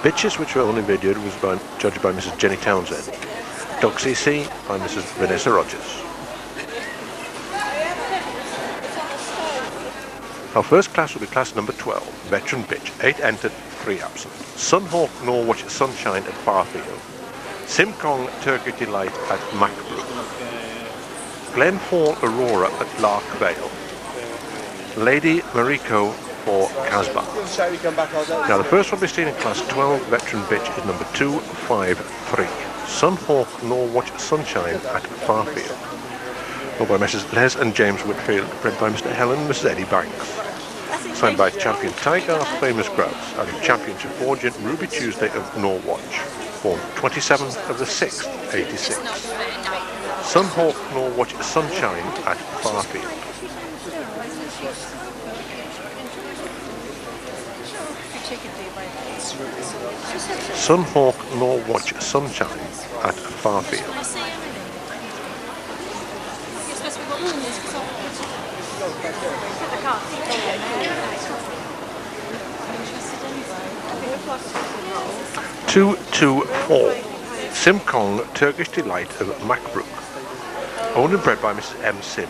Bitches, which were only videoed, was judged by Mrs. Jenny Townshend. Dog CC by Mrs. Vanessa Rogers. Our first class will be class number 12, Veteran Bitch, 8 entered, 3 absent. Sunhawk Norwich Sunshine at Farfield. Simcong Turkey Delight at Macbrook. Glenfall Aurora at Lark Vale. Lady Mariko for Casbah. Now the first one we've seen in class 12, Veteran Bitch, is number 253. Sunhawk Norwich Sunshine at Farfield. Owned by Messrs. Les and James Whitfield, bred by Mr. Helen and Mrs. Eddie Banks. Signed by Champion Tiger, Famous Grouse, and Championship Origin Ruby Tuesday of Norwich. Born 27th of the 6th, 86. Sunhawk Norwich Sunshine at Farfield. Sunhawk Norwich Sunshine at Farfield. 224. Simcong Turkish Delight of Macbrook. Owned and bred by Mrs. M. Sim.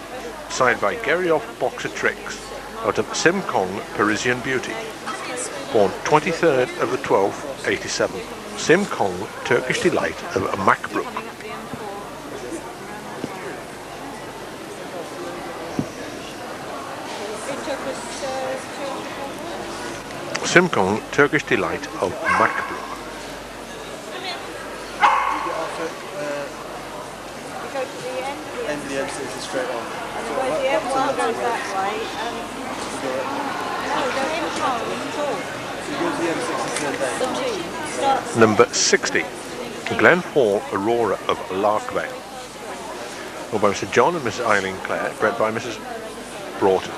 Signed by Geryoff Boxer Tricks out of Simcong Parisian Beauty. Born 23rd of the 12th, 87. Simcong Turkish Delight of Macbrook. Simcong Turkish Delight of Macbrook. End of the M6 is straight on. The M1 goes that way. No, don't M1 Number 60. Glenfall Aurora of Larkvale. Owned by Mr. John and Mrs. Eileen Clare, bred by Mrs. Broughton.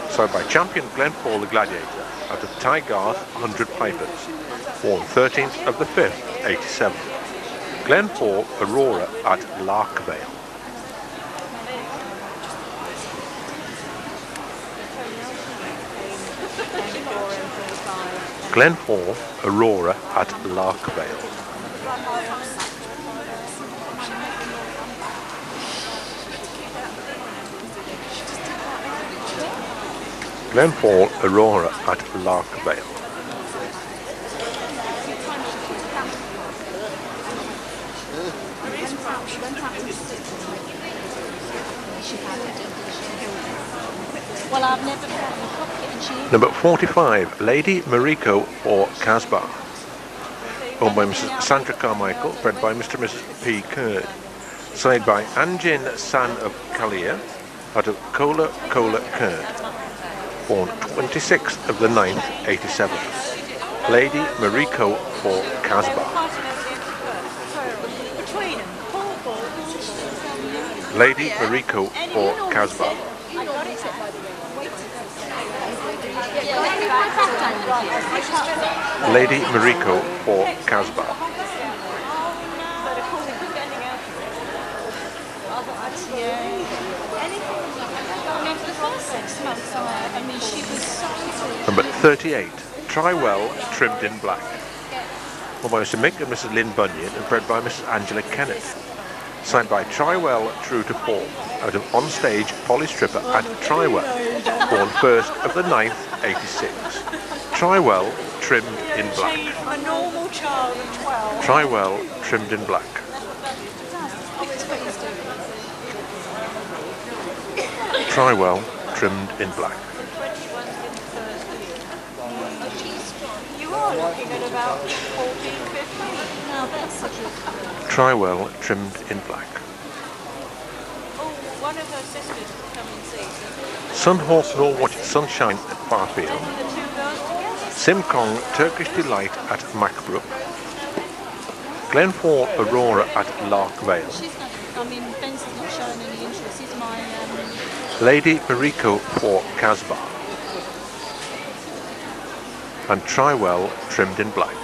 Sold by Champion Glenfall the Gladiator out of Tygarth 100 Pipers. Born 13th of the 5th, 87. Glenfall Aurora at Larkvale. Glenfall Aurora at Larkvale. Glenfall Aurora at Larkvale. Well, I've never had a pocket and she... Number 45, Lady Mariko for Casbah. Owned by Mrs. Sandra Carmichael, bred by Mr. and Mrs. P. Curd. Signed by Anjin San of Kalia, out of Kola Curd. Born 26th of the 9th, 87. Lady Mariko for Casbah. Lady Mariko for Casbah. Lady Mariko for Casbah. Number 38, Trywell Trimmed in Black. Owned by Mr. Mick and Mrs. Lynn Bunyan and bred by Mrs. Angela Kennett. Signed by Trywell True to Form out of On-Stage Polly Stripper at Trywell. Born 1st of the 9th, 86. Trywell Trimmed in Black. A normal child of 12. Trywell Trimmed in Black. Trywell Trimmed in Black. You are looking at about 14, 15. No, that's such a... Trywell Trimmed in Black. Oh, one of her sisters will come and see. Sunhawk Norwich Sunshine at Farfield. Simcong Turkish Delight at Macbrook. Glenfall Aurora at Larkvale. Ben's not showing any interest. He's my... Lady Mariko for Casbah. And Trywell Trimmed in Black.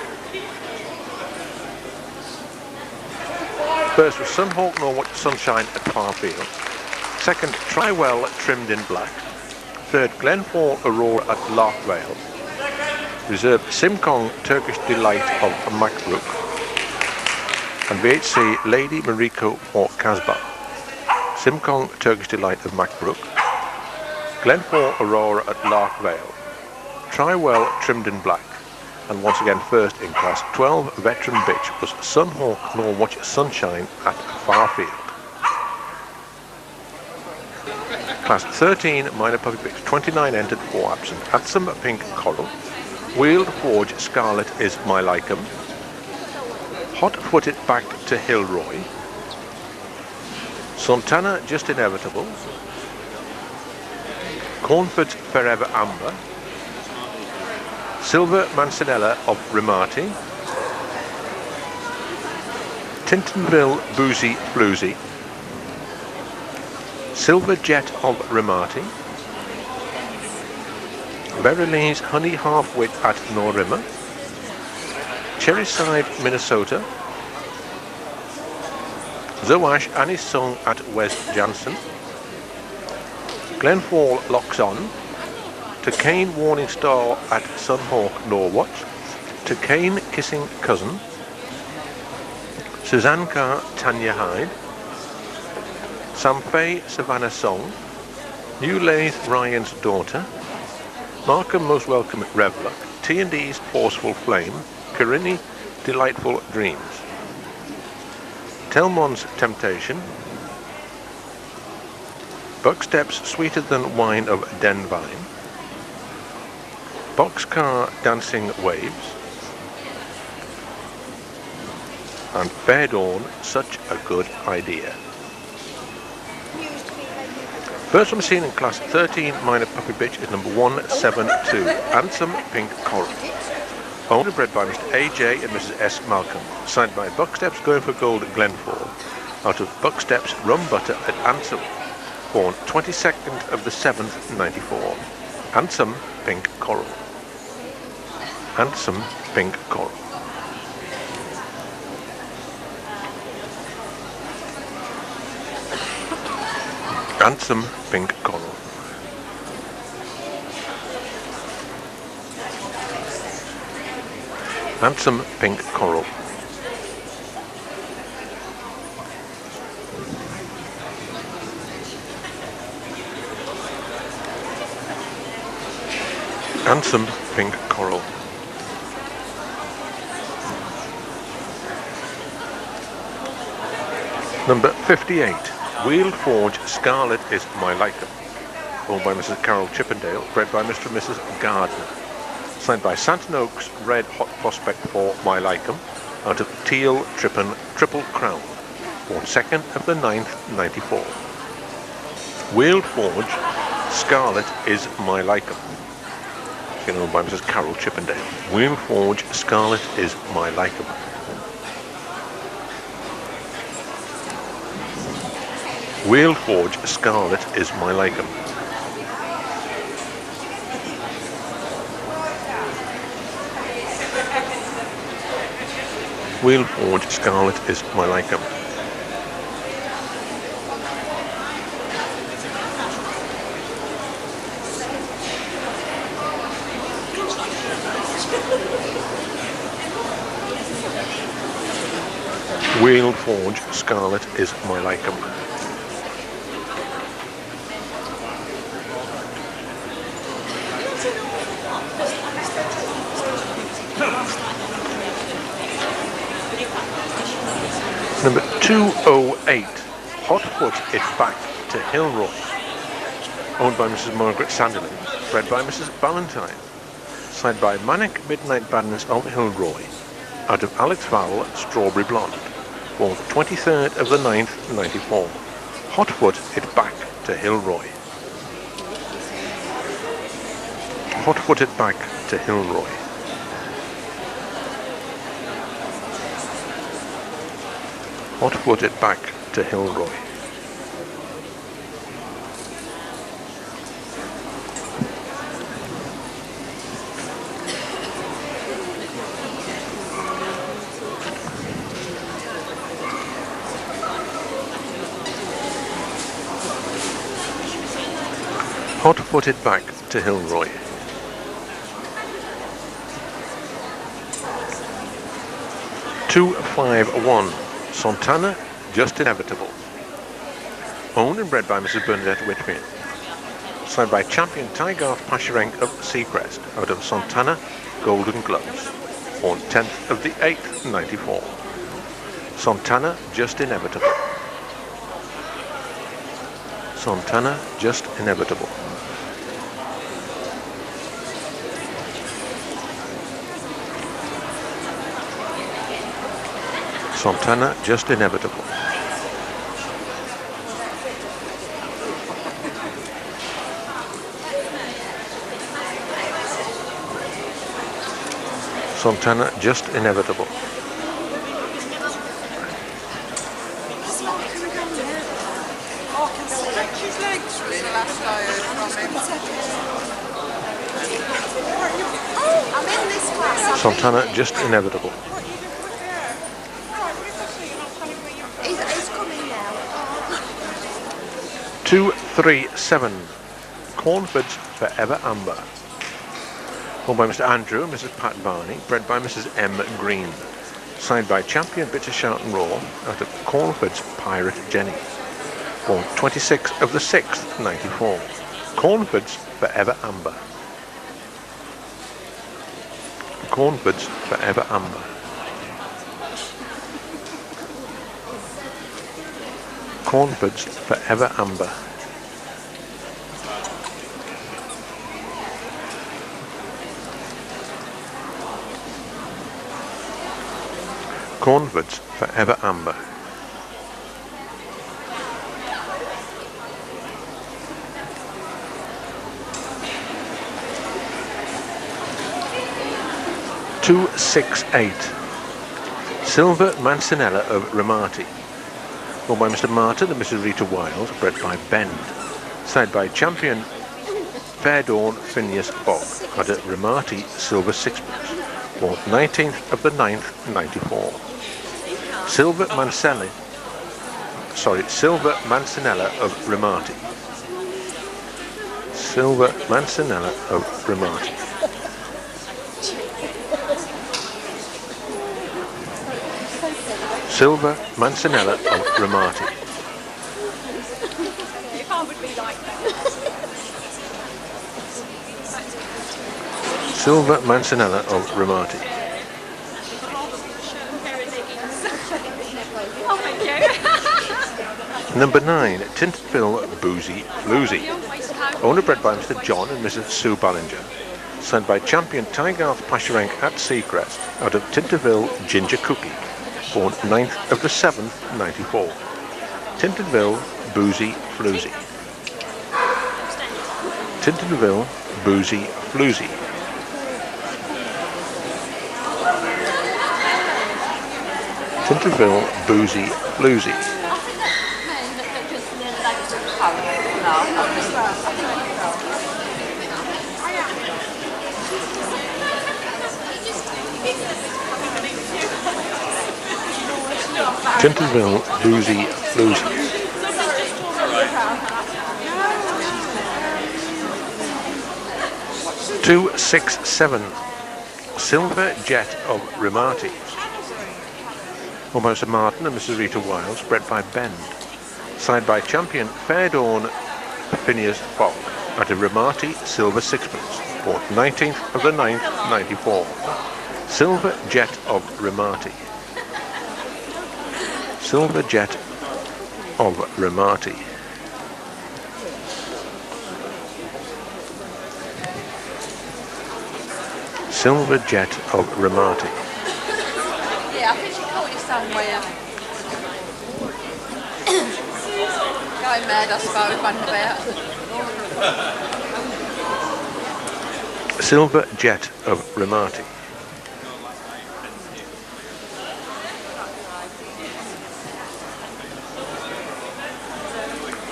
First was Sunhawk Norwich Sunshine at Farfield. Second, Trywell Trimmed in Black. Third, Glenfall Aurora at Larkvale. Reserve Simcong Turkish Delight of Macbrook. And VHC Lady Mariko for Casbah. Simcong Turkish Delight of Macbrook. Glenford Aurora at Lark Vale. Try-well trimmed in black. And once again first in class 12 veteran bitch was Sunhawk Norwich Sunshine at Farfield. Class 13 minor puppy bitch, 29 entered, 4 absent. Handsome Pink Coral. Wheeled Forge Scarlet is My Lycum. Hot-footed back to Hilroy. Sultana Just Inevitable. Cornford's Forever Amber. Silver Mancinella of Ramati. Tintonville Boozy Bluesy. Silver Jet of Ramati. Berylines Honey Half-Wit at Norrimmer. Cherryside, Minnesota. Zoash Annie's Song at West Jansen. Glenfall Locks On. To Kane Warning Star at Sunhawk Norwatch. To Kane Kissing Cousin. Suzanne Carr Tanya Hyde. Sam Fay Savannah Song. New Lathe Ryan's Daughter. Markham Most Welcome at Revlock. T&D's Forceful Flame. Carini Delightful Dreams. Telmon's Temptation. Bucksteps Sweeter Than Wine of Denvine. Boxcar Dancing Waves. And Fair Dawn, Such a Good Idea. First one seen in class 13 minor puppy bitch is number 172, Handsome Pink Coral. Owned and bred by Mr. AJ and Mrs. S. Malcolm. Signed by Bucksteps Going for Gold at Glenford. Out of Bucksteps Rum Butter at Ansel. Born 22nd of the 7th, 94. Handsome Pink Coral. Handsome Pink Coral. Handsome Pink Coral. Handsome Pink Coral. Handsome Pink Coral. Number 58. Wheeled Forge Scarlet is My Lycum. Owned by Mrs. Carol Chippendale, bred by Mr. and Mrs. Gardner. Signed by Santon Oaks Red Hot Prospect for My Lycum, out of Teal Triple Crown. Born 2nd of the 9th, 94. Wheeled Forge Scarlet is My Lycum. Owned by Mrs. Carol Chippendale. Wheeled Forge Scarlet is My Lycum. Wheeled Forge Scarlet is My Lycum. Wheeled Forge Scarlet is My Lycum. Wheeled Forge Scarlet is My Lycum. Number 208, Hotfoot is Back to Hilroy. Owned by Mrs. Margaret Sanderland, bred by Mrs. Ballantyne. Signed by Manic Midnight Badness of Hilroy. Out of Alex Vowell, Strawberry Blonde. Born 23rd of the 9th, 94. Hotfoot is Back to Hilroy. Hot-footed Back to Hilroy. Hot-footed Back to Hilroy. Hot-footed Back to Hilroy. 251. Santana, Just Inevitable. Owned and bred by Mrs. Bernadette Whitfield. Signed by champion Tygarth Pasherenk of Seacrest out of Santana Golden Gloves. Born 10th of the 8th, 94. Santana, Just Inevitable. Santana, Just Inevitable. Santana, Just Inevitable. Santana, Just Inevitable. Santana, Just Inevitable. He's coming now. 237. Cornford's Forever Amber. Owned by Mr. Andrew and Mrs. Pat Barney, bred by Mrs. M. Green. Signed by champion Bitter Shout and Raw out of Cornford's Pirate Jenny. Born 26th of the 6th, 94. Cornford's Forever Amber. Cornford's Forever Amber. Cornford's Forever Amber. Cornford's Forever Amber. $268. Silver Mancinella of Ramati. Owned by Mr. Martin and Mrs. Rita Wiles, bred by Bend. Signed by champion Fair Dawn Phineas Fogg out of Ramati Silver Sixpence. Born 19th of the 9th, 94. Silver Mancinella of Ramati. Silver Mancinella of Ramati. Silver Mancinella of Ramati. You can't be like that. Silver Mancinella of Ramati. Oh, thank you. Number 9, Tinterville Boozy Bluesy. Owned and bred by Mr. John and Mrs. Sue Ballinger. Signed by champion Tygarth Pasherenk at Seacrest out of Tinterville Ginger Cookie. Born 9th of the 7th, 94. Tinterville Boozy Floozy. Tinterville Boozy Floozy. Tinterville Boozy Floozy. Tinterville Boozy Floozy. $267. Silver Jet of Ramati. Owned by Mr. Martin and Mrs. Rita Wiles, bred by Bend. Signed by champion Fair Dawn Phineas Fogg out of Ramati Silver Sixpence. Born 19th of the 9th, 94. Silver Jet of Ramati. Silver Jet of Ramati. Silver Jet of Ramati. Yeah, I think she caught you somewhere. Going mad, I suppose, running about. Silver Jet of Ramati.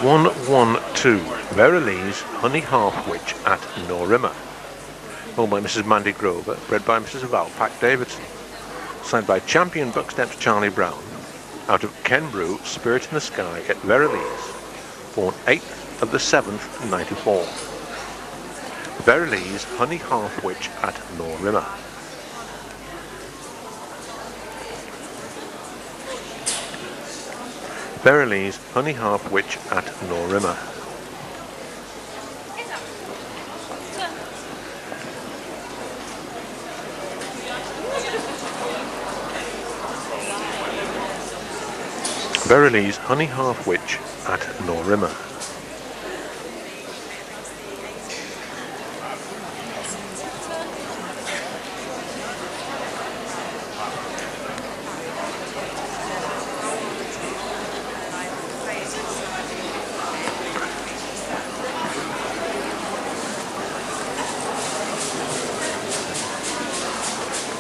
$112. Verilee's Honey Half Witch at Norima. Owned by Mrs. Mandy Grover, bred by Mrs. Valpak Davidson. Signed by champion Bucksteps Charlie Brown out of Kenbrew Spirit in the Sky at Verilee's. Born 8th of the 7th, 94. Verilee's Honey Half Witch at Norima. Beryley's Honey Harp Witch at Norrimmer. Beryley's Honey Harp Witch at Norrimmer.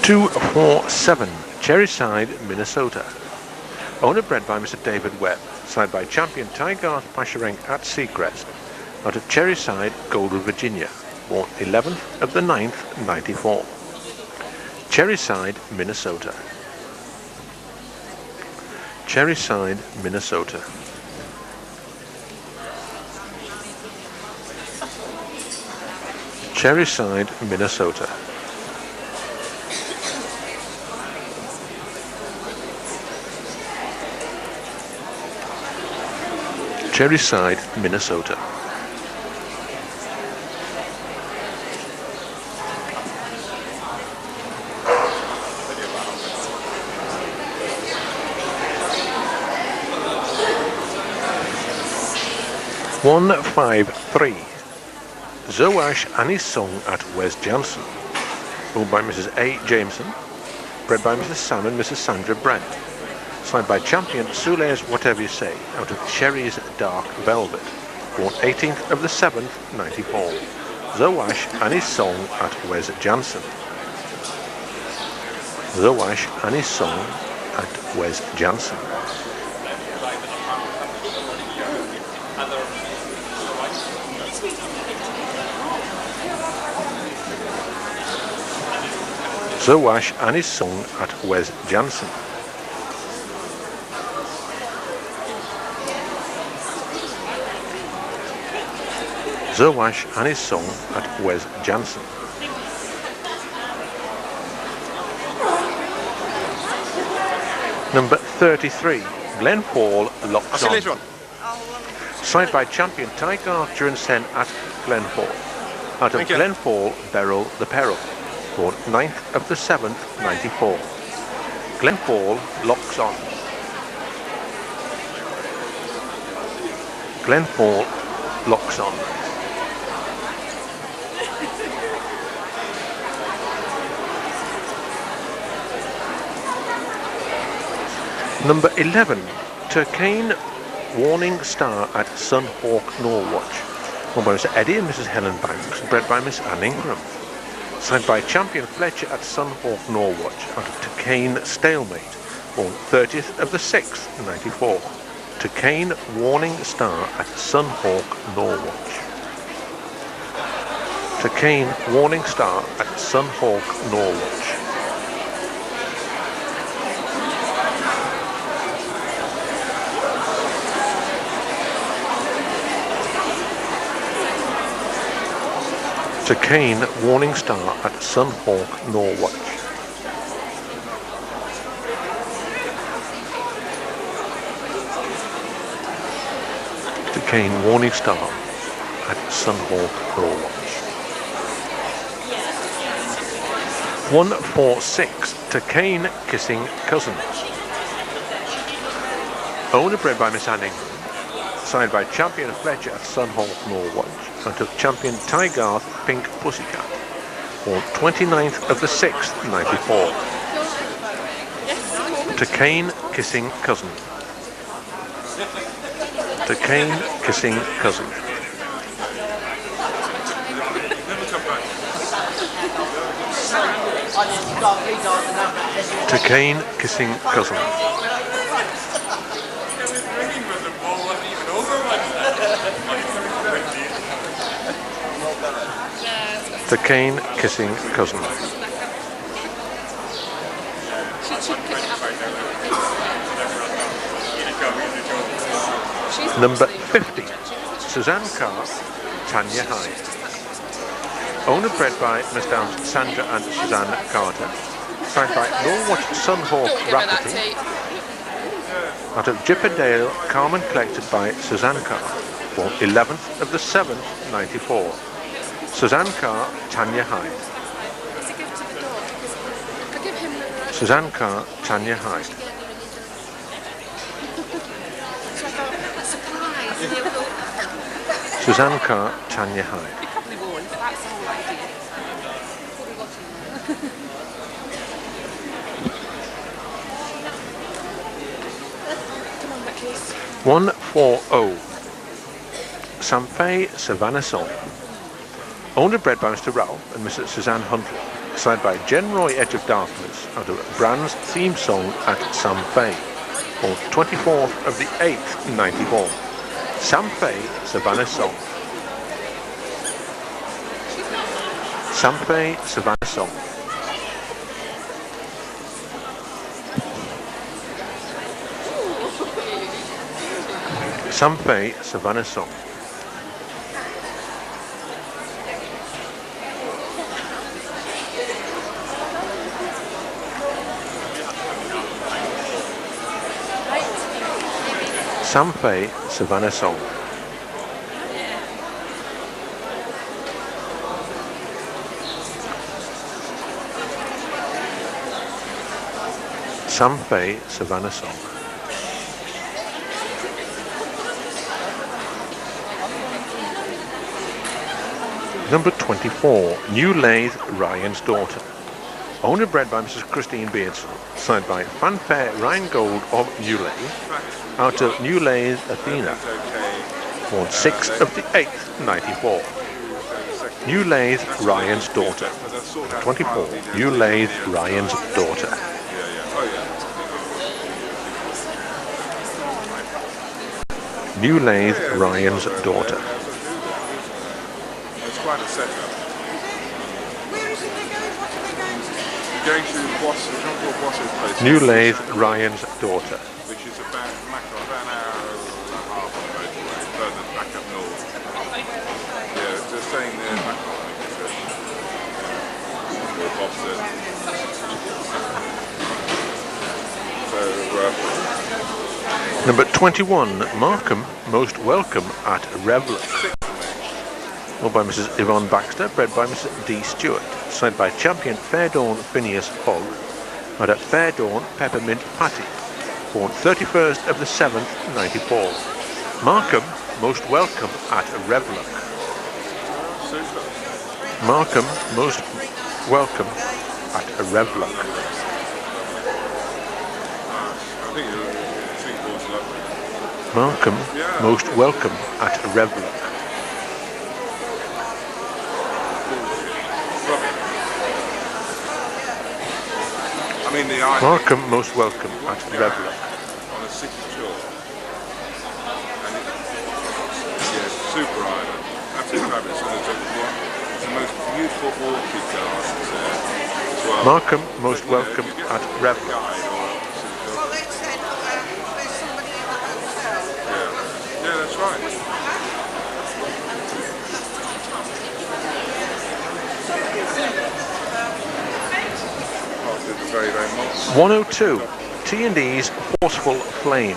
Two, 4, 7, Cherryside, Minnesota. Owner bred by Mr. David Webb, signed by champion Tygarth Pasherenk at Seacrest, out of Cherryside, Golden, Virginia, born 11th of the 9th, 94. Cherryside, Minnesota. Cherryside, Minnesota. Cherryside, Minnesota. Cherryside, Minnesota. One, 5, 3. Zoash Annie's Song at Wes Jansen, owned by Mrs. A. Jameson, bred by Mrs. Sam and Mrs. Sandra Brent. Signed by champion Sule's Whatever You Say, out of Cherry's Dark Velvet, born 18th of the 7th, 94. Zoash Annie's Song at Wes Jansen. Zoash Annie's Song at Wes Jansen. Zoash Annie's Song at Wes Jansen. Zoash Annie's Song at Wes Jansen. Number 33, Glenfall Locks On. Signed by champion Tygarth Jurensen at Glenfall. Out of Glenfall, Beryl the Peril, born 9th of the 7th, 94. Glenfall Locks On. Glenfall Locks On. Number 11, Turkane Warning Star at Sunhawk Norwatch, owned by Mr. Eddie and Mrs. Helen Banks, bred by Miss Anne Ingram. Signed by champion Fletcher at Sunhawk Norwatch, out of Turkane Stalemate, born 30th of the 6th, 94. Turkane Warning Star at Sunhawk Norwatch. Turkane Warning Star at Sunhawk Norwatch. Turkane Warning Star at Sunhawk Norwatch. Turkane Warning Star at Sunhawk Norwatch. 146, Turkane Kissing Cousin. Owner bred by Miss Anne Ingram. Signed by champion Fletcher at Sunhawk Norwatch, out of champion Tygarth Pink Pussycat, born 29th of the 6th, 94. Turkane Kissing Cousin. Turkane Kissing Cousin. Turkane Kissing Cousin. Turkane Kissing Cousin. Number 50, Suzanne Carr, Tanya Hyde. Owner bred by Miss Downs Sandra and Suzanne Carter. Signed by Norwatch Sunhawk Rafferty. Out of Jipperdale, Carmen collected by Suzanne Carr, born 11th of the 7th, 94. Suzanne Carr, Tanya Hyde. It's a gift to the dog. I give him the Suzanne Carr, Tanya Hyde. It's like a surprise. Suzanne Carr, Tanya Hyde. You probably won't, but that's the whole idea. Probably watching. 140. Sampei Savannah Song. Owned and bred by Mr. Ralph and Mrs. Suzanne Huntley. Signed by Jen Roy Edge of Darkness out of Brand's theme song at Sampei. On 24th of the 8th, 94. Sampei Savannah Song. Sampei Savannah Song. Sampei Savannah Song. Sampei Savannah Song. Sampei Savannah Song. Number 24, New Lathe, Ryan's Daughter. Owned and bred by Mrs. Christine Beardsley, signed by Fanfare Rheingold of New Lathe, out of New Lathe, Athena, born 6th of the 8th, 94. New Lathe, Ryan's Daughter. 24, New Lathe, Ryan's Daughter. New Lathe, Ryan's Daughter. It's quite a setup. Where is it they're going? What are they going to? Going to Jean-Paul Boss's place. New Lathe, Ryan's Daughter. Which is about an hour and a half on the motorway, further back up north. Yeah, they're staying there back on Bob said. So, Number 21, Markham, Most Welcome at Revler. Owned by Mrs. Yvonne Baxter, bred by Mrs. D. Stewart. Signed by Champion Fairdawn Phineas Hogg, and at Fairdawn Peppermint Patty, born 31st of the 7th, 94. Markham, Most Welcome at Revler. Markham, Most Welcome at Revler. Markham, Most Welcome at Revler. I mean, the island Markham, Most Welcome at Revler. on a city shore. And super island. Absolutely fabulous. And it's the most beautiful orchid gardens there as well. Markham, Most Welcome at Revler. Well, they said there's somebody in the hotel. Yeah, that's right. Very, very much. 102, T&D's Forceful Flame.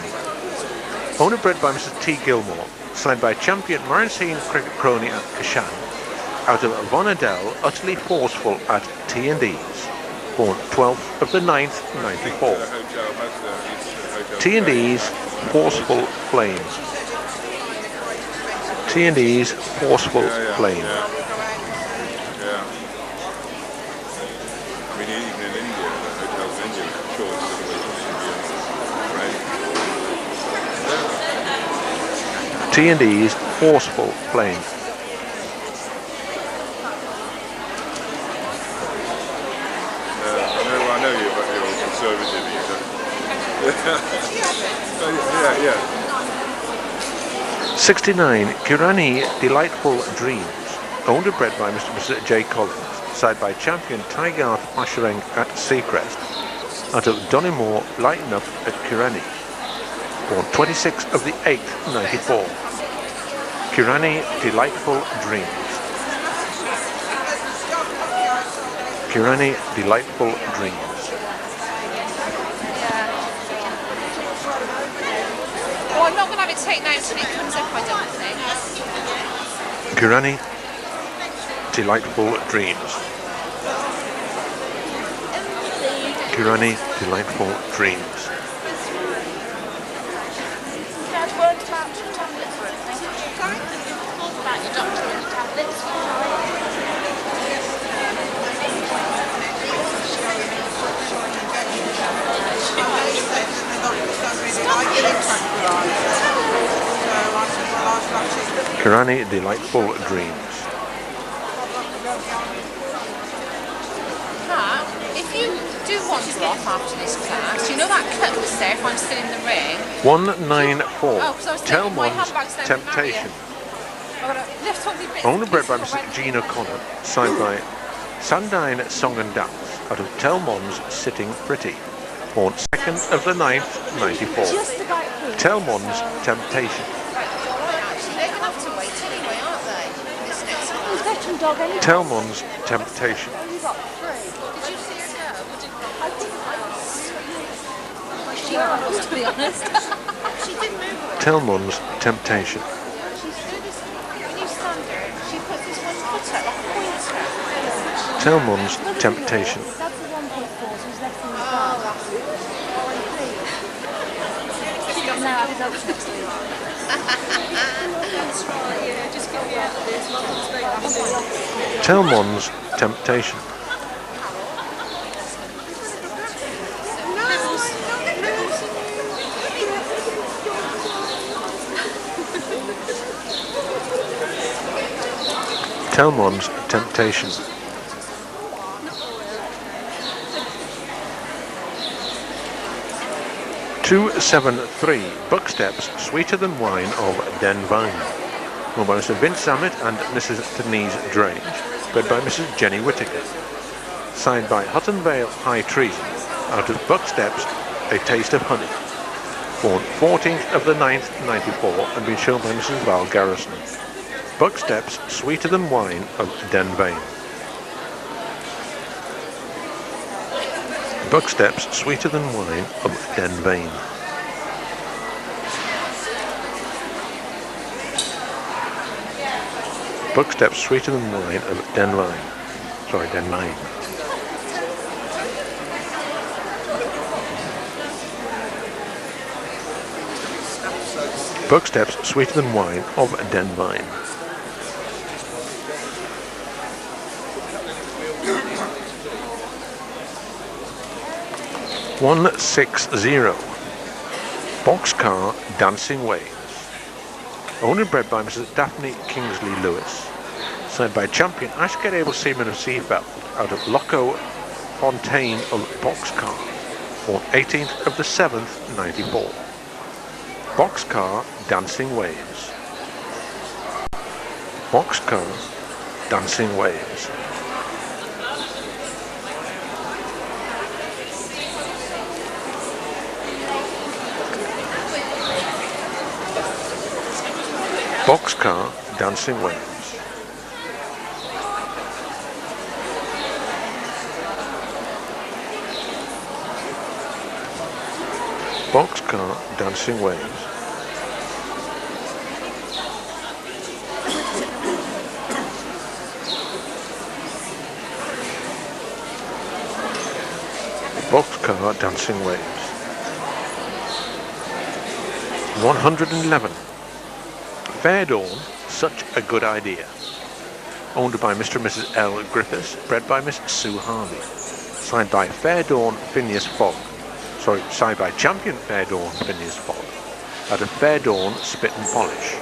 Owned and bred by Mrs. T. Gilmore, signed by Champion Marantine Cricket Crony at Kashan, out of Von Adele, Utterly Forceful at T&D's, born 12th of the 9th, 94. T&D's Forceful Flame. T&D's Forceful Flame. Yeah. I mean, even in India, the hotels in India, I'm sure it's still waiting. T&D's Forceful Flame. I know you, but you're conservative, yeah. 69, Kirani Delightful Dreams. Owned and bred by Mr. and Mrs. J. Collins. Side by Champion Tygarth Pashereng at Seacrest, out of Donnymore Lighten Up at Kirani, born 26th of the 8th, 94. Kirani Delightful Dreams. Kirani Delightful Dreams. not going to have it taken out until it comes up, I don't think. Kirani, Delightful Dreams. Kirani, Delightful Dreams. Dad, word about tablets or anything? Sorry? About your doctor and the tablets? Kirani, Delightful Dreams. Pat, if you do wander off after this class, you know that cut was there if I'm still in the ring? 194. Oh, 'cause I was thinking my Telmon's handbag's down with Temptation. Lift all the bits Owned and bred by and Mrs. pieces Jean O'Connor, signed by Sandine Song and Dance, out of Telmon's Sitting Pretty. Born 2nd of the 9th, 94. Just about here. Telmon's Temptation. Right, it's all right, actually. They're going to have to wait anyway, aren't they? This next Who's class. veteran dog anyway? Telmon's Temptation. You got 3. Did you see her go? I think She was, to be honest. She did move away. Telmon's Temptation. When you stand her, she puts this one foot out like a pointer. Telmon's Temptation. That's the 1.4, so he's less than the bar. Now have his option next to you. That's right, yeah, just get me out of this. Telmon's Temptation. Telmon's Temptation. .273 Bucksteps Sweeter Than Wine of Den Vine. Owned by Mr. Vince Zammit and Mrs. Denise Drange. Bred by Mrs. Jenny Whittaker. Signed by Hutton Vale High Treason. Out of Bucksteps, A Taste of Honey. Born 14th of the 9th, 94, and been shown by Mrs. Val Garrison. Bucksteps Sweeter Than Wine of Den Vine. Bucksteps Sweeter Than Wine of Den Vane. Bucksteps Sweeter Than Wine of Den Vine. Sorry, Den Vine. Bucksteps Sweeter Than Wine of Den Vine. .160 Boxcar Dancing Waves. Owned and bred by Mrs. Daphne Kingsley Lewis. Signed by champion Ashgate Able Seaman of Seafeld out of Loco Fontaine of Boxcar. Born 18th of the 7th, 94. Boxcar Dancing Waves. Boxcar Dancing Waves. Boxcar Dancing Waves. Boxcar Dancing Waves. Boxcar Dancing Waves. 111 Fair Dawn, Such a Good Idea. Owned by Mr. and Mrs. L. Griffiths, bred by Miss Sue Harvey. Signed by Fair Dawn Phineas Fogg. Signed by Champion Fair Dawn Phineas Fogg. Out of Fair Dawn Spit and Polish.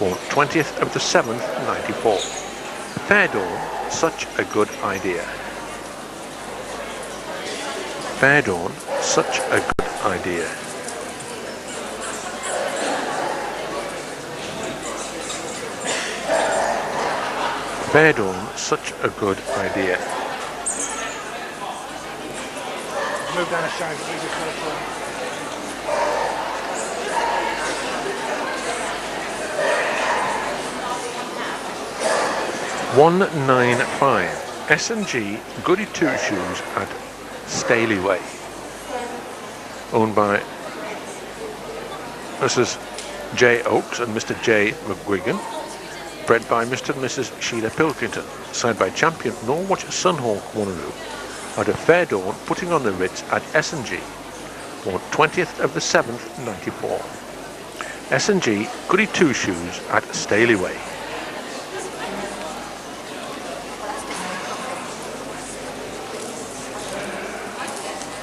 Born 20th of the 7th, 94. Fair Dawn, Such a Good Idea. Fair Dawn, Such a Good Idea. Fair Dawn, Such a Good Idea. Move down a show, please. 195 S&G Goody Two Shoes at Staley Way. Owned by Mrs. J. Oakes and Mr. J. McGuigan, bred by Mr. and Mrs. Sheila Pilkington, signed by champion Norwich Sunhawk Wanneroo, out of Fair Dawn, putting on the Ritz at S&G, on 20th of the 7th, 94. S&G Goody Two Shoes at Staley Way.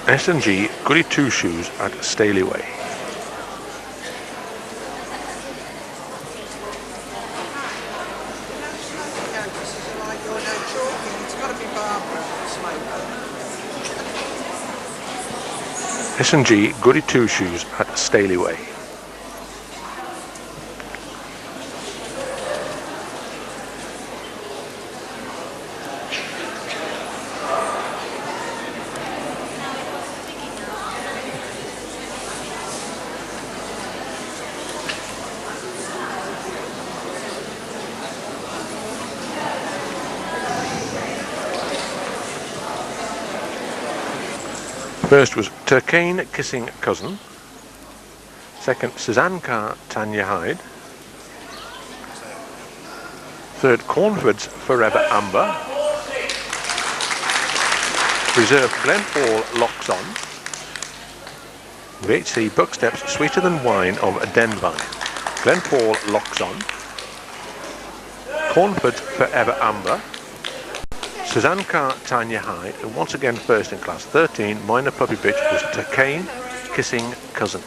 S&G Goody Two Shoes at Staley Way. S&G Goody Two Shoes at Staley Way. First was Turkane Kissing Cousin. Second, Suzanne Carr, Tanya Hyde. Third, Cornford's Forever Amber. Reserve Glenfall Locks On. VHC Bucksteps Sweeter Than Wine of Denvine. Glenfall Locks On. Cornford's Forever Amber. Suzanne Carr, Tanya Hyde, and once again first in class 13, minor puppy bitch was Turkane Kissing Cousin.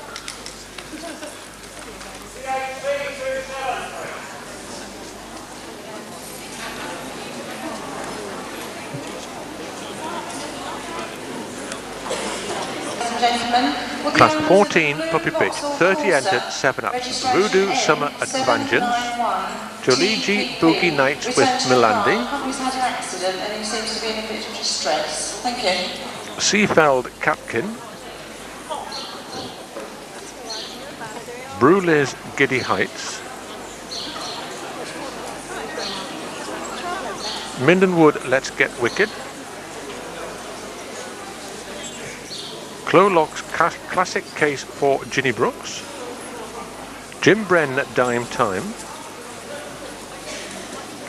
Class 14 puppy bitch, 30 entered, 7 absent. Voodoo Summer at Vangeance. Joligi Boogie Nights with Milandi. Seafeld Capkin. Bruley's Giddy Heights. Mindenwood Let's Get Wicked. Clolock's Classic Case for Ginny Brooks. Jim Bren Dime Time.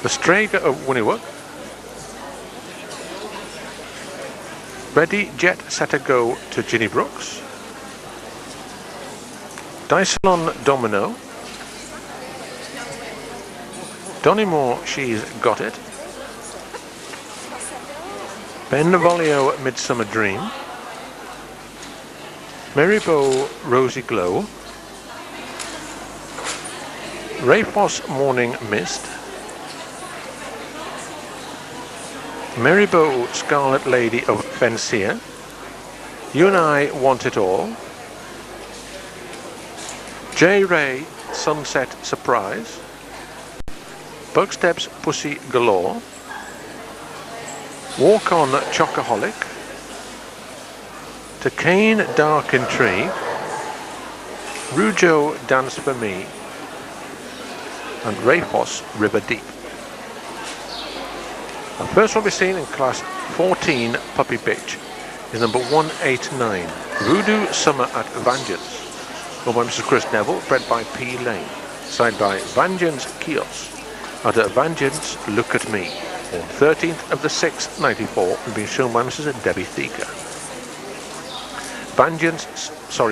The Strager of Wynnewood. Ready Jet Set a Go to Ginny Brooks. Dysalon Domino. Donymore She's Got It. Benvolio Midsummer Dream. Marybow Rosy Glow. Rayfoss Morning Mist. Marybow Scarlet Lady of Fensia. You and I Want It All. J. Ray Sunset Surprise. Bugsteps Pussy Galore. Walk On Chocoholic. Turkane Dark Intrigue. Rujo Dance For Me. And Rayfoss River Deep. The first one we've seen in class 14 puppy bitch is number 189, Voodoo Summer at Vangeance, owned by Mrs. Chris Neville, bred by P. Lane, signed by Vangeance Kios, out of Vangeance Look At Me, on 13th of the 6th, 94, and being shown by Mrs. Debbie Thieker.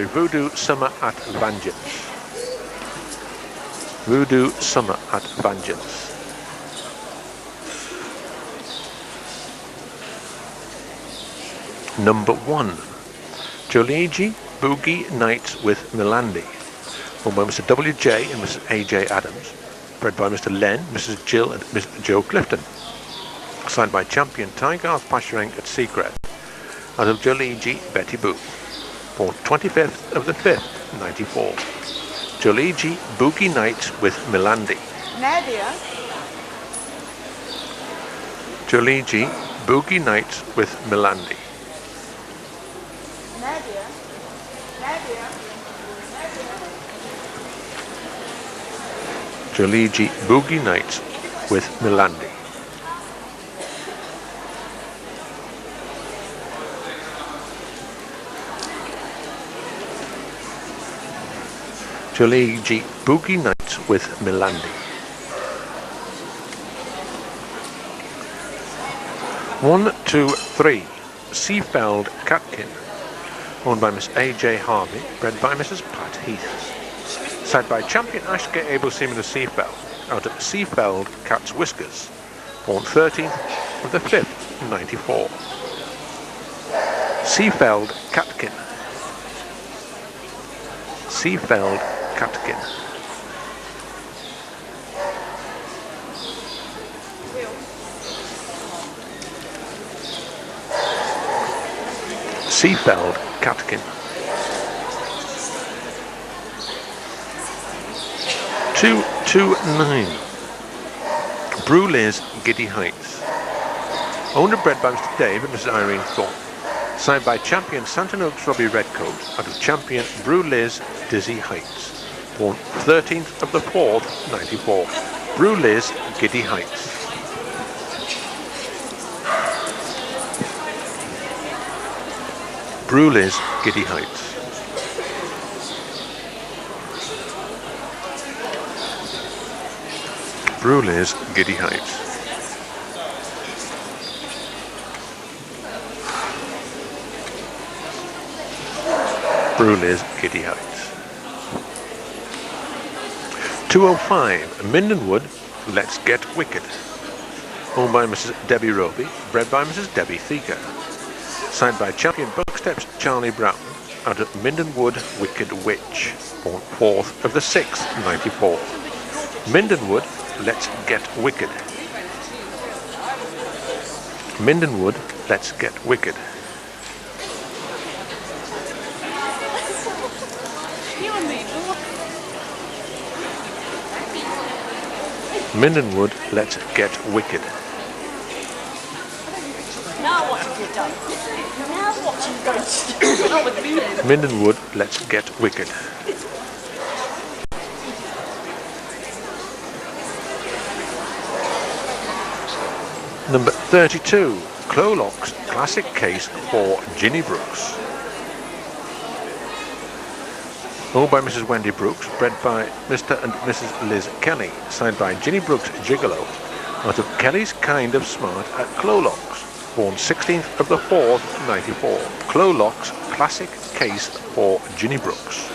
Voodoo Summer at Vangeance. Voodoo Summer at Vangeance. Number 1, Joligi Boogie Nights with Milandi, owned by Mr. W.J. and Mrs. A.J. Adams, bred by Mr. Len, Mrs. Jill and Mr. Joe Clifton, signed by champion Tygarth Pasherenk at Secret, out of Joligi Betty Boo, born 25th of the 5th, 94. Joligi Boogie Nights with Milandi. Nadia. Joligi Boogie Nights with Milandi. Nadia. Nadia. Joligi Boogie Nights with Milandi. Tuligi Boogie Nights with Milandi. 1, 2, 3. Seafeld Catkin, owned by Miss A.J. Harvey, bred by Mrs. Pat Heath. Side by champion Ashke Able Seaman of Seafeld, out of Seafeld Cat's Whiskers, born 13th of the 5th, 94. Seafeld Catkin. Seafeld Catkin. Seafeld Catkin. 229. Bruley's Giddy Heights, owned and bred by Mr. Dave and Mrs. Irene Thorpe. Signed by champion Santon Oaks Robbie Redcoat, out of champion Bruley's Dizzy Heights, born 13th of the 4th, 94. Bruley's Giddy Heights. Bruley's Giddy Heights. Bruley's Giddy Heights. Bruley's Giddy Heights. 205. Mindenwood Let's Get Wicked, owned by Mrs. Debbie Roby, bred by Mrs. Debbie Thieker. Signed by champion Bucksteps Charlie Brown, out of Mindenwood Wicked Witch, born 4th of the 6th, 94. Mindenwood Let's Get Wicked. Mindenwood Let's Get Wicked. Mindenwood Let's Get Wicked. Now what have you done? Now what are you going to do? Mindenwood Let's Get Wicked. Number 32. Clolock's Classic Case for Ginny Brooks, owned by Mrs. Wendy Brooks, bred by Mr. and Mrs. Liz Kelly, signed by Ginny Brooks Gigolo, out of Kelly's Kind of Smart at Clolock's, born 16th of the 4th, 94. Clolock's Classic Case for Ginny Brooks.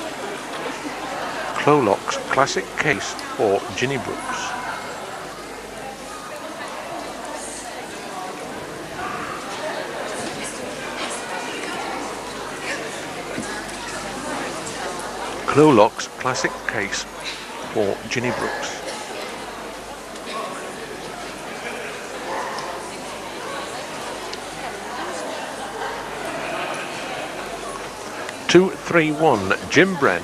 Clolock's Classic Case for Ginny Brooks. Clolock's Classic Case for Ginny Brooks. Two, 3, 1. Jim Bren,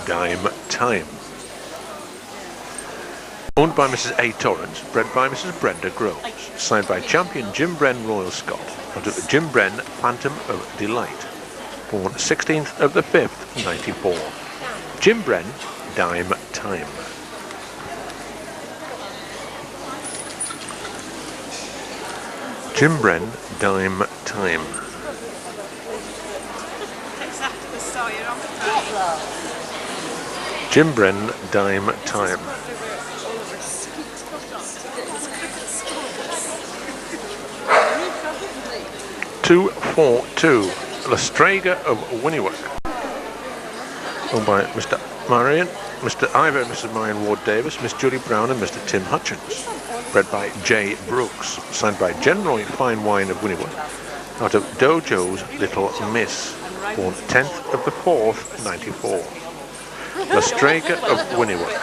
Dime Time, owned by Mrs. A. Torrance, bred by Mrs. Brenda Groves, signed by champion Jim Bren Royal Scot, out of Jim Bren Phantom of Delight, born 16th of the 5th, 94. Jim Bren, Dime Time. Jim Bren, Dime Time. Jim Bren, Dime Time. 242. Lestraga of Winniwock, owned by Mr. Marion, Mr. Ivor and Mrs. Marion Ward Davis, Miss Julie Brown and Mr. Tim Hutchins, bred by J. Brooks, signed by General Fine Wine of Winniwood, out of Dojo's Little Miss, born 10th of the 4th, 94. Lestraga of Winniwock.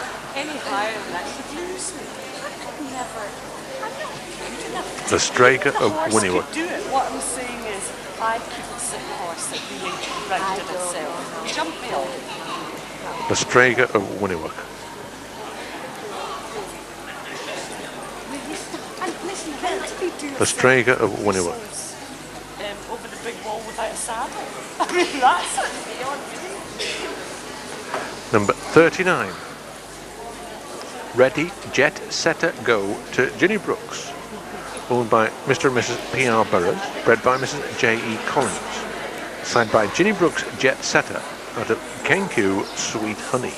Lestraga of Winniwock. What I'm saying is, I couldn't sit a horse that really rounded itself. Jump me on. Lestraga of Winniwock. Lestraga of Winniwock. Over the big wall without a saddle. I mean, that's beyond me. Number 39. Ready, Jet, Setter, Go to Ginny Brooks, owned by Mr. and Mrs. P.R. Burrows, bred by Mrs. J.E. Collins, signed by Ginny Brooks Jet Setter, out of Kenkyu Sweet Honey,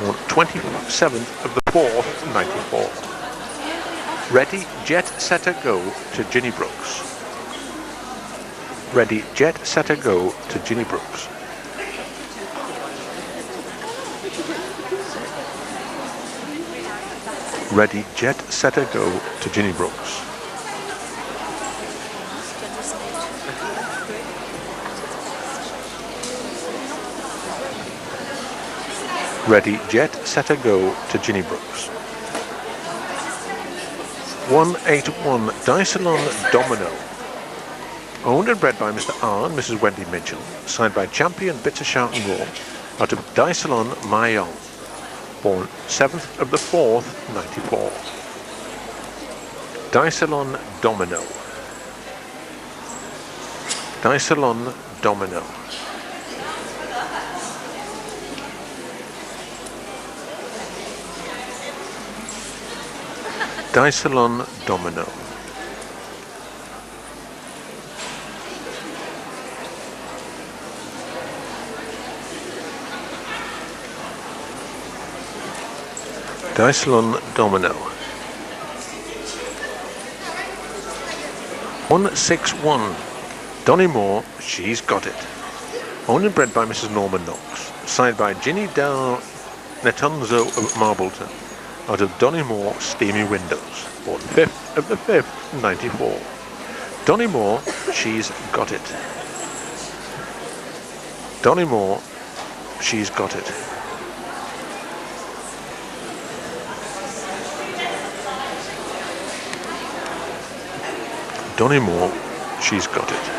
born 27th of the 4th, 94. Ready, Jet, Setter, Go to Ginny Brooks. Ready, Jet, Setter, Go to Ginny Brooks. Ready, Jet, Setter, Go to Ginny Brooks. Ready, Jet, Setter, Go to Ginny Brooks. 181 Dysalon Domino. Owned and bred by Mr. R and Mrs. Wendy Mitchell. Signed by Champion Bitter Shout and Roar. Out of Dysalon Mayong. Born 7th of the 4th, 94. Dysalon Domino. Dysalon Domino. Dysalon Domino. Dysalon Domino. 161 Donny Moore, She's Got It. Owned and bred by Mrs. Norman Knox. Signed by Ginny Del Netonzo of Marbleton. Out of Donny Moore Steamy Windows. Born 5th of the 5th, 94. Donny Moore, She's Got It. Donny Moore, She's Got It. Donny Moore, She's Got It.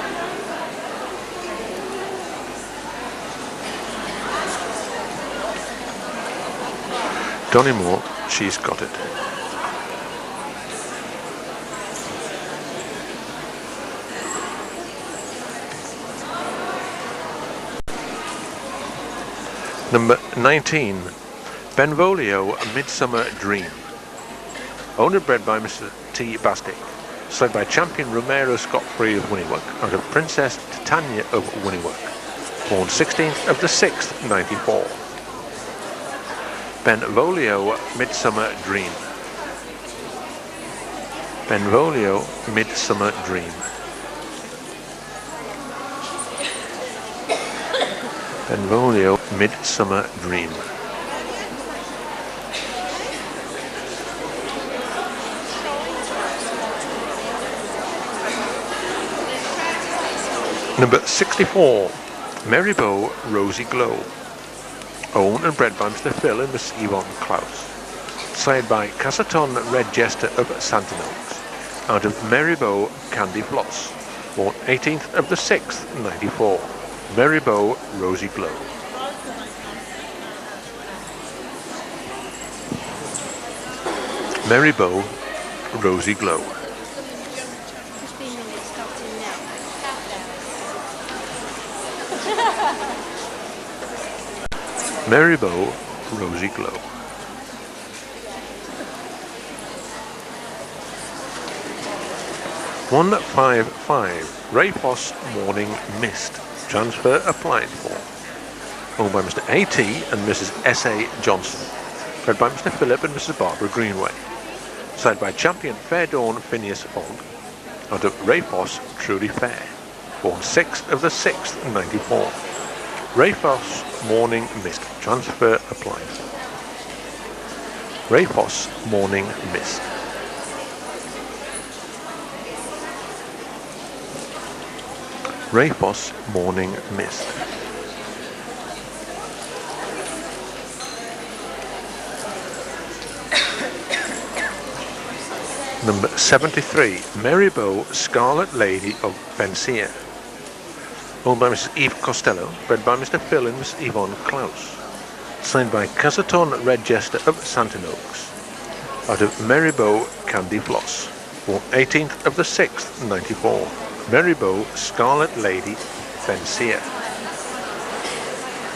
Donny Moore, She's Got It. Number 19, Benvolio, A Midsummer Dream. Owned and bred by Mr. T. Bastic. Signed by Champion Romero Scott-Free of Wynnewood, out of Princess Titania of Wynnewood. Born 16th of the 6th, 94. Benvolio, Midsummer Dream. Benvolio, Midsummer Dream. Benvolio, Midsummer Dream. Number 64, Marybow, Rosy Glow. Owned and bred by Mr. Phil and Miss Yvonne Klaus. Signed by Cassaton Red Jester of Santon Oaks. Out of Marybow, Candy Floss. Born 18th of the 6th, 94. Marybow, Rosy Glow. Marybow, Rosy Glow. Marybow, Rosy Glow. $155 Rayfos Morning Mist. Transfer applied for. Owned by Mr. A.T. and Mrs. S.A. Johnson. Bred by Mr. Philip and Mrs. Barbara Greenway. Signed by Champion Fair Dawn Phineas Fogg. Out of Rayfos Truly Fair. Born 6th of the 6th, 94. Rayfos Morning Mist. Transfer applied. Rayfos Morning Mist. Rayfos Morning Mist. Number 73, Marybow, Scarlet Lady of Vencia. Owned by Mrs. Eve Costello, bred by Mr. Phil and Miss Yvonne Klaus. Signed by Cassaton Red Jester of Santon Oaks. Out of Marybow, Candy Floss. Born 18th of the 6th, 94. Marybow, Scarlet Lady, Vencia.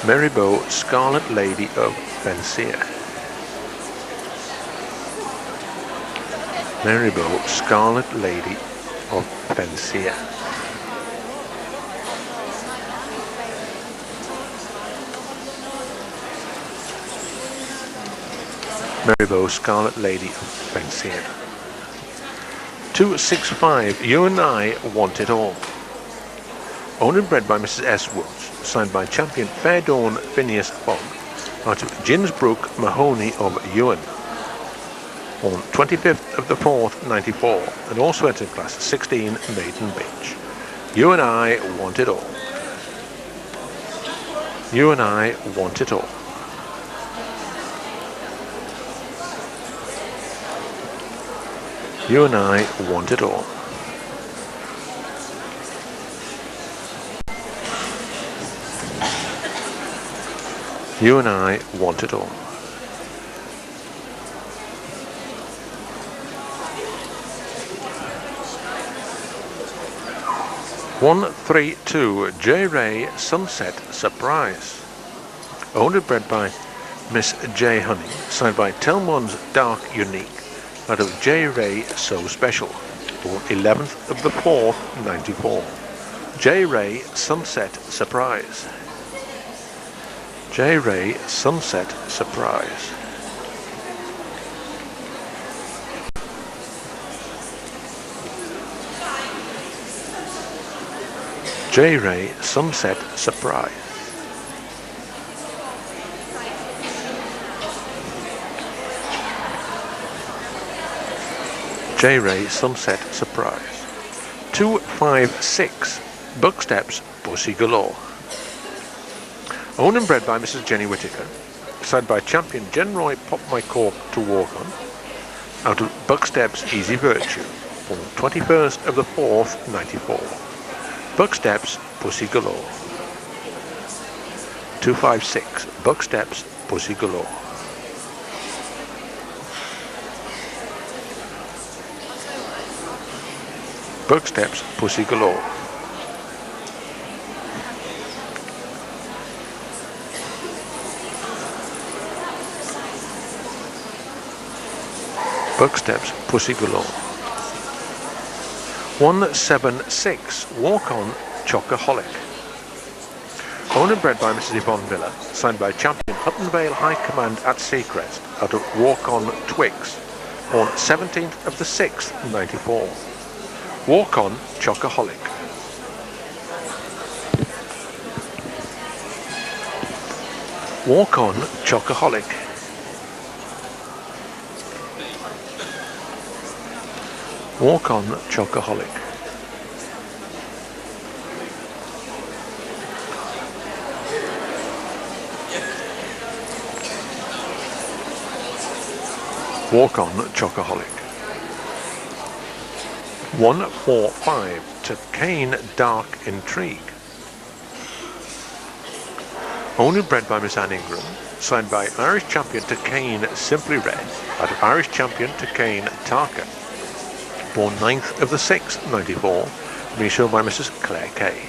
Marybow, Scarlet Lady of Vencia. Marybow, Scarlet Lady of Vencia. Marybo Scarlet Lady of Benseir. 265, You and I Want It All. Owned and bred by Mrs. S. Woods, signed by champion Fair Dawn Phineas Fogg, out of Ginsbrook Mahoney of Ewan, on 25th of the 4th, 94, and also entered class 16 Maiden Bitch. You and I Want It All. You and I Want It All. You and I Want It All. You and I Want It All. One, 3, 2, J. Ray Sunset Surprise. Owned and bred by Miss J. Honey, signed by Telmon's Dark Unique, out of J. Ray So Special, born 11th of the 4th, 94. J. Ray Sunset Surprise. J. Ray Sunset Surprise. J. Ray Sunset Surprise. J. Ray Sunset Surprise. 256, Bucksteps Pussy Galore. Owned and bred by Mrs. Jenny Whittaker, signed by champion Jen Roy Pop My Cork to Walk On, out of Bucksteps Easy Virtue, on 21st of the 4th, 94. Bucksteps Pussy Galore. 256, Bucksteps Pussy Galore. Bucksteps Pussy Galore. Bucksteps Pussy Galore. 176, Walk On Chocoholic. Owned and bred by Mrs. Yvonne Miller, signed by champion Hutton Vale High Command at Seacrest, out of Walk On Twigs, on 17th of the 6th, 94. Walk On Chocoholic. Walk On Chocoholic. Walk On Chocoholic. Walk On Chocoholic. 145, To Cane Dark Intrigue. Owned and bred by Miss Anne Ingram, signed by Irish champion To Cane Simply Red, out of Irish champion To Cane Tarka, born 9th of the 6th, 94, being shown by Mrs. Claire Kay.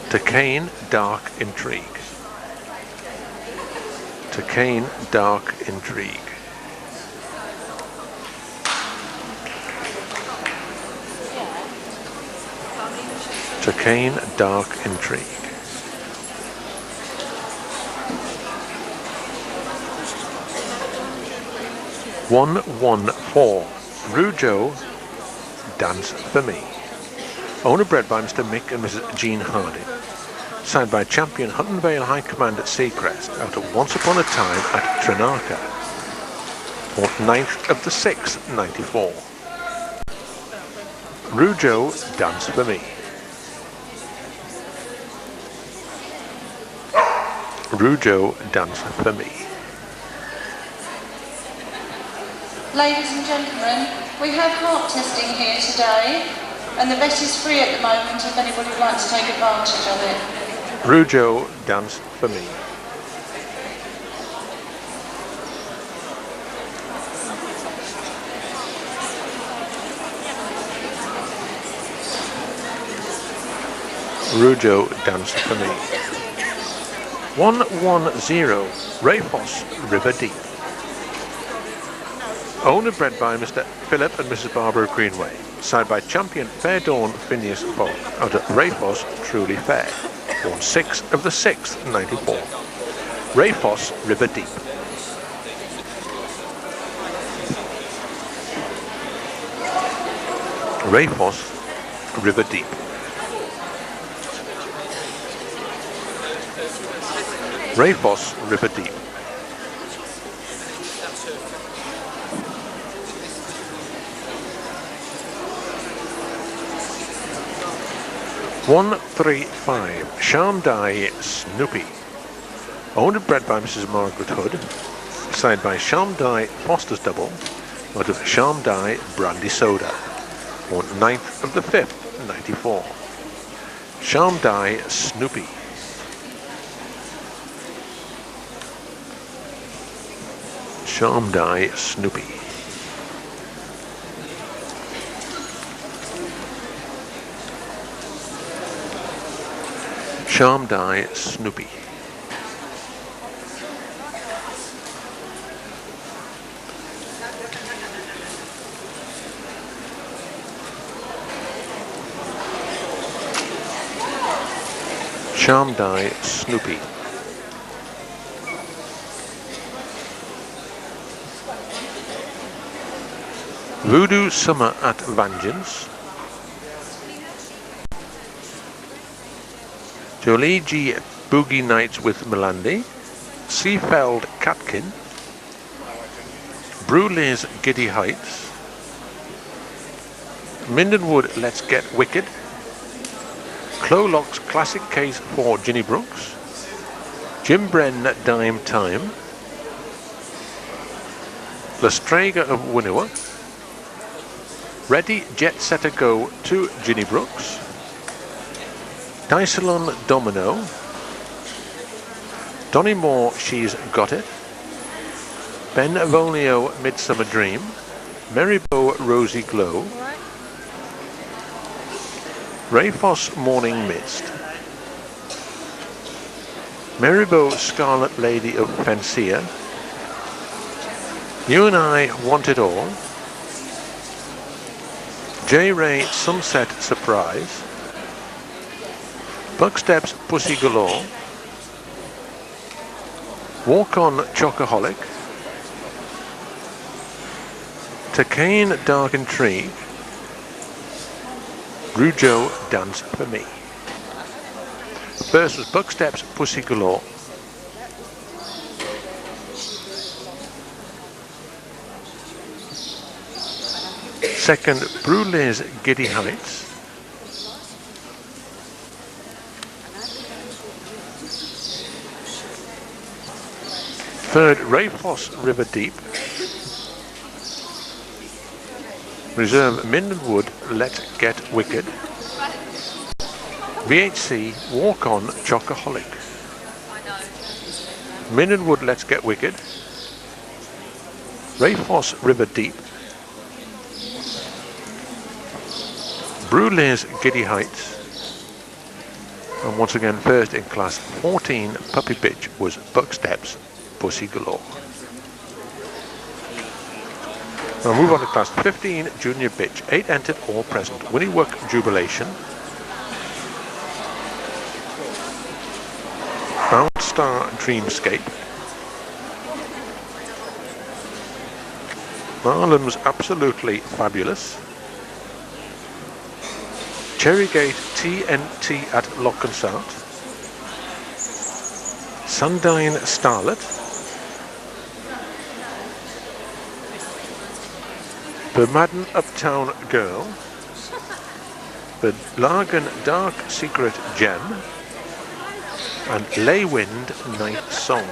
To Cane Dark Intrigue. To Cane Dark Intrigue. To Cane Dark Intrigue. One, 4, Rougeau Dance For Me. Owned and bred by Mr. Mick and Mrs. Jean Harding. Signed by champion Hutton Vale High Command at Seacrest, out of Once Upon a Time at Trinarca, on 9th of the 6th, 94. Rougeau Dance For Me. Rougeau Dance For Me. Ladies and gentlemen, we have heart testing here today, and the vet is free at the moment if anybody would like to take advantage of it. Rougeau Dance For Me. Rougeau Dance For Me. 110, Rayfoss River Deep. Owned and bred by Mr. Philip and Mrs. Barbara Greenway, signed by champion Fair Dawn Phineas Fogg, out at Rayfoss Truly Fair, born 6th of the 6th, 94. Rayfoss River Deep. Rayfoss, River Deep. Rayfoss, River Deep. (135) Shamdai Snoopy. Owned and bred by Mrs. Margaret Hood. Signed by Shamdai Foster's Double. Out of Shamdai Brandy Soda. On 9th of the 5th, 94. Shamdai Snoopy. Shamdai Snoopy. Shamdai Snoopy. Shamdai Snoopy. Voodoo Summer at Vengeance. Jolie G. Boogie Nights with Melandi. Seafeld Catkin. Bruley's Giddy Heights. Mindenwood Let's Get Wicked. Clolock's Classic Case for Ginny Brooks. Jim Bren Dime Time. Lestrega of Winiwa. Ready Jet Setter Go to Ginny Brooks. Dysalon Domino. Donny Moore She's Got It. Ben Volnio Midsummer Dream. Marybo Rosy Glow. Rayfoss Morning Mist. Marybo Scarlet Lady of Fancia. You and I Want It All. J. Ray Sunset Surprise. Bucksteps Pussy Galore. Walk On Chocoholic. Takane Dark Intrigue. Rujo Dance For Me. First was Bucksteps Pussy Galore. Second, Bruley's Giddy Heights. Third, Rayfoss River Deep. Reserve Mindenwood Let's Get Wicked. VHC Walk On Chocoholic. Mindenwood Let's Get Wicked. Rayfoss River Deep. Bruley's Giddy Heights. And once again, first in class 14 Puppy Bitch was Bucksteps Pussy Galore. Now move on to class 15 Junior Bitch. 8 entered, all present. Winniework Jubilation. Bound Star Dreamscape. Marlam's Absolutely Fabulous. Cherrygate TNT at Lockensart. Sundine Starlet. The Madden Uptown Girl. The Largan Dark Secret Gem. And Leywind Night Song.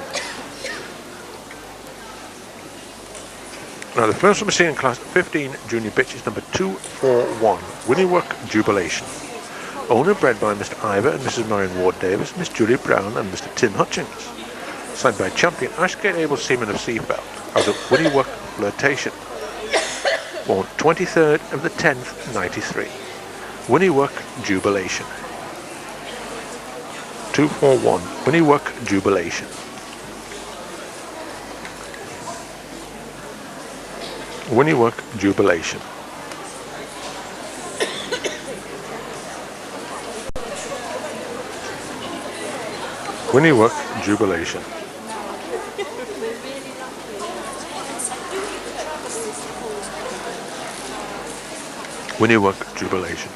Now the first one we're seeing in class 15 Junior Bitch is number 241, Winniework Jubilation. Owned and bred by Mr. Ivor and Mrs. Marion Ward Davis, Miss Julie Brown and Mr. Tim Hutchings. Signed by Champion Ashgate Able Seaman of Seafeld, out of Winniework Flirtation. Born 23rd of the 10th, 93. Winniework Jubilation. 241, Winniework Jubilation. Winniework Jubilation. Winniework Jubilation. Winniwuck Jubilation.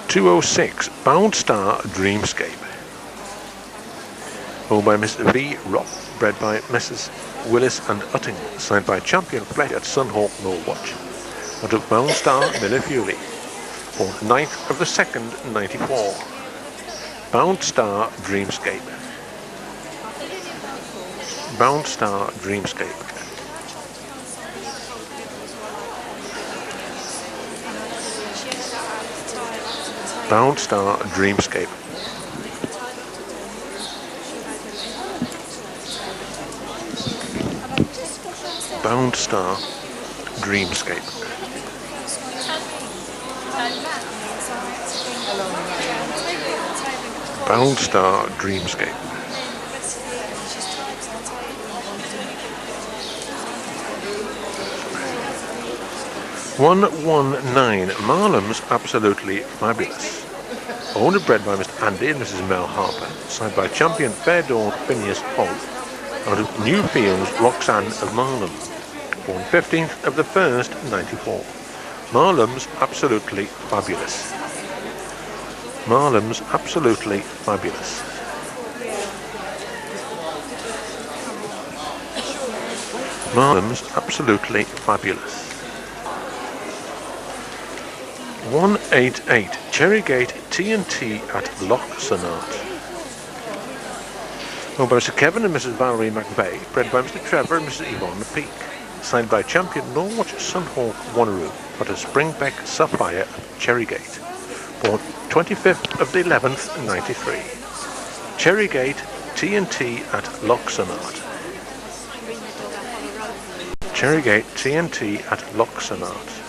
206 Bound Star Dreamscape. Owned by Mr. V. Roth, bred by Messrs. Willis and Utting, signed by Champion Flesh at Sunhawk Norwatch. Out of Bound Star Millifuley, born 9th of the 2nd, 94. Bound Star Dreamscape. Bound Star Dreamscape. Bound Star Dreamscape. Bound Star Dreamscape. Bound Star Dreamscape. 119 Marlam's Absolutely Fabulous. Owned and bred by Mr. Andy and Mrs. Mel Harper, signed by Champion Fair Dawn Phineas Holt, out of Newfields Roxanne of Marlam, born 15th of the 1st, 94. Marlam's Absolutely Fabulous. Marlam's Absolutely Fabulous. Marlam's Absolutely Fabulous. 188 Cherrygate TNT at Loch Sonart. Owned by Mr. Kevin and Mrs. Valerie McVeigh, bred by Mr. Trevor and Mrs. Yvonne Peake. Signed by Champion Norwatch Sunhawk Wanneroo out of Springbeck Sapphire of Cherrygate. Born 25th of the 11th, 93. Cherrygate TNT at Loch Sonart. Cherrygate TNT at Loch Sonart.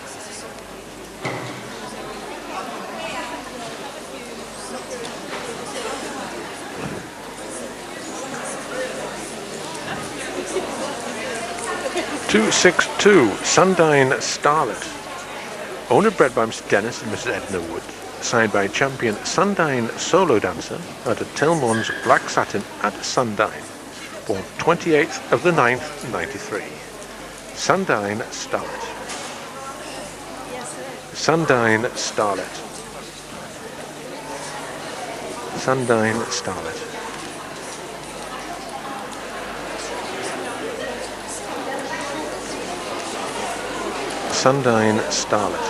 .262 Sundine Starlet. Owned and bred by Mr. Dennis and Mrs. Edna Wood. Signed by Champion Sundine Solo Dancer out of Tilmon's Black Satin at Sundine. Born 28th of the 9th, 93. Sundine Starlet. Sundine Starlet. Sundine Starlet. Sundine Starlet.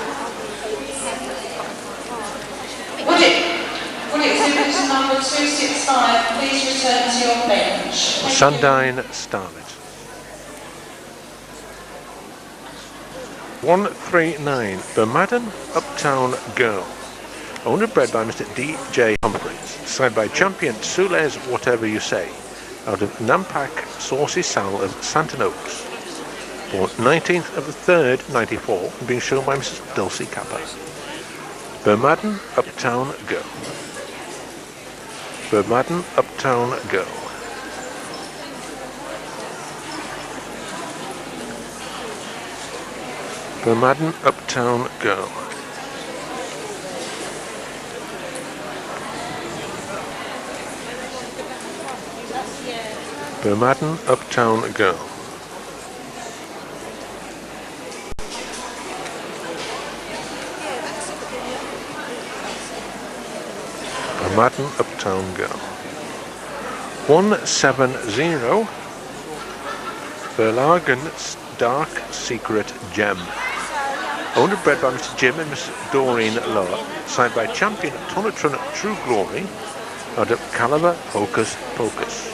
Would exhibitor number 265 please return to your bench? Sundine Starlet. 139 Bermadden Uptown Girl. Owned and bred by Mr. D.J. Humphreys. Signed by Champion Sules Whatever You Say out of Nampak Saucy Sal of Santon Oaks. Born 19th of the 3rd, 94, and being shown by Mrs. Dulcie Kappa. Bermadden Uptown Girl. Bermadden Uptown Girl. Bermadden Uptown Girl. Bermadden Uptown Girl. Bermadden Uptown Girl. 170 Verlagen's Dark Secret Gem. Owned and bred by Mr. Jim and Miss Doreen Lower, signed by Champion Tonatron True Glory out of Caliber Hocus Pocus.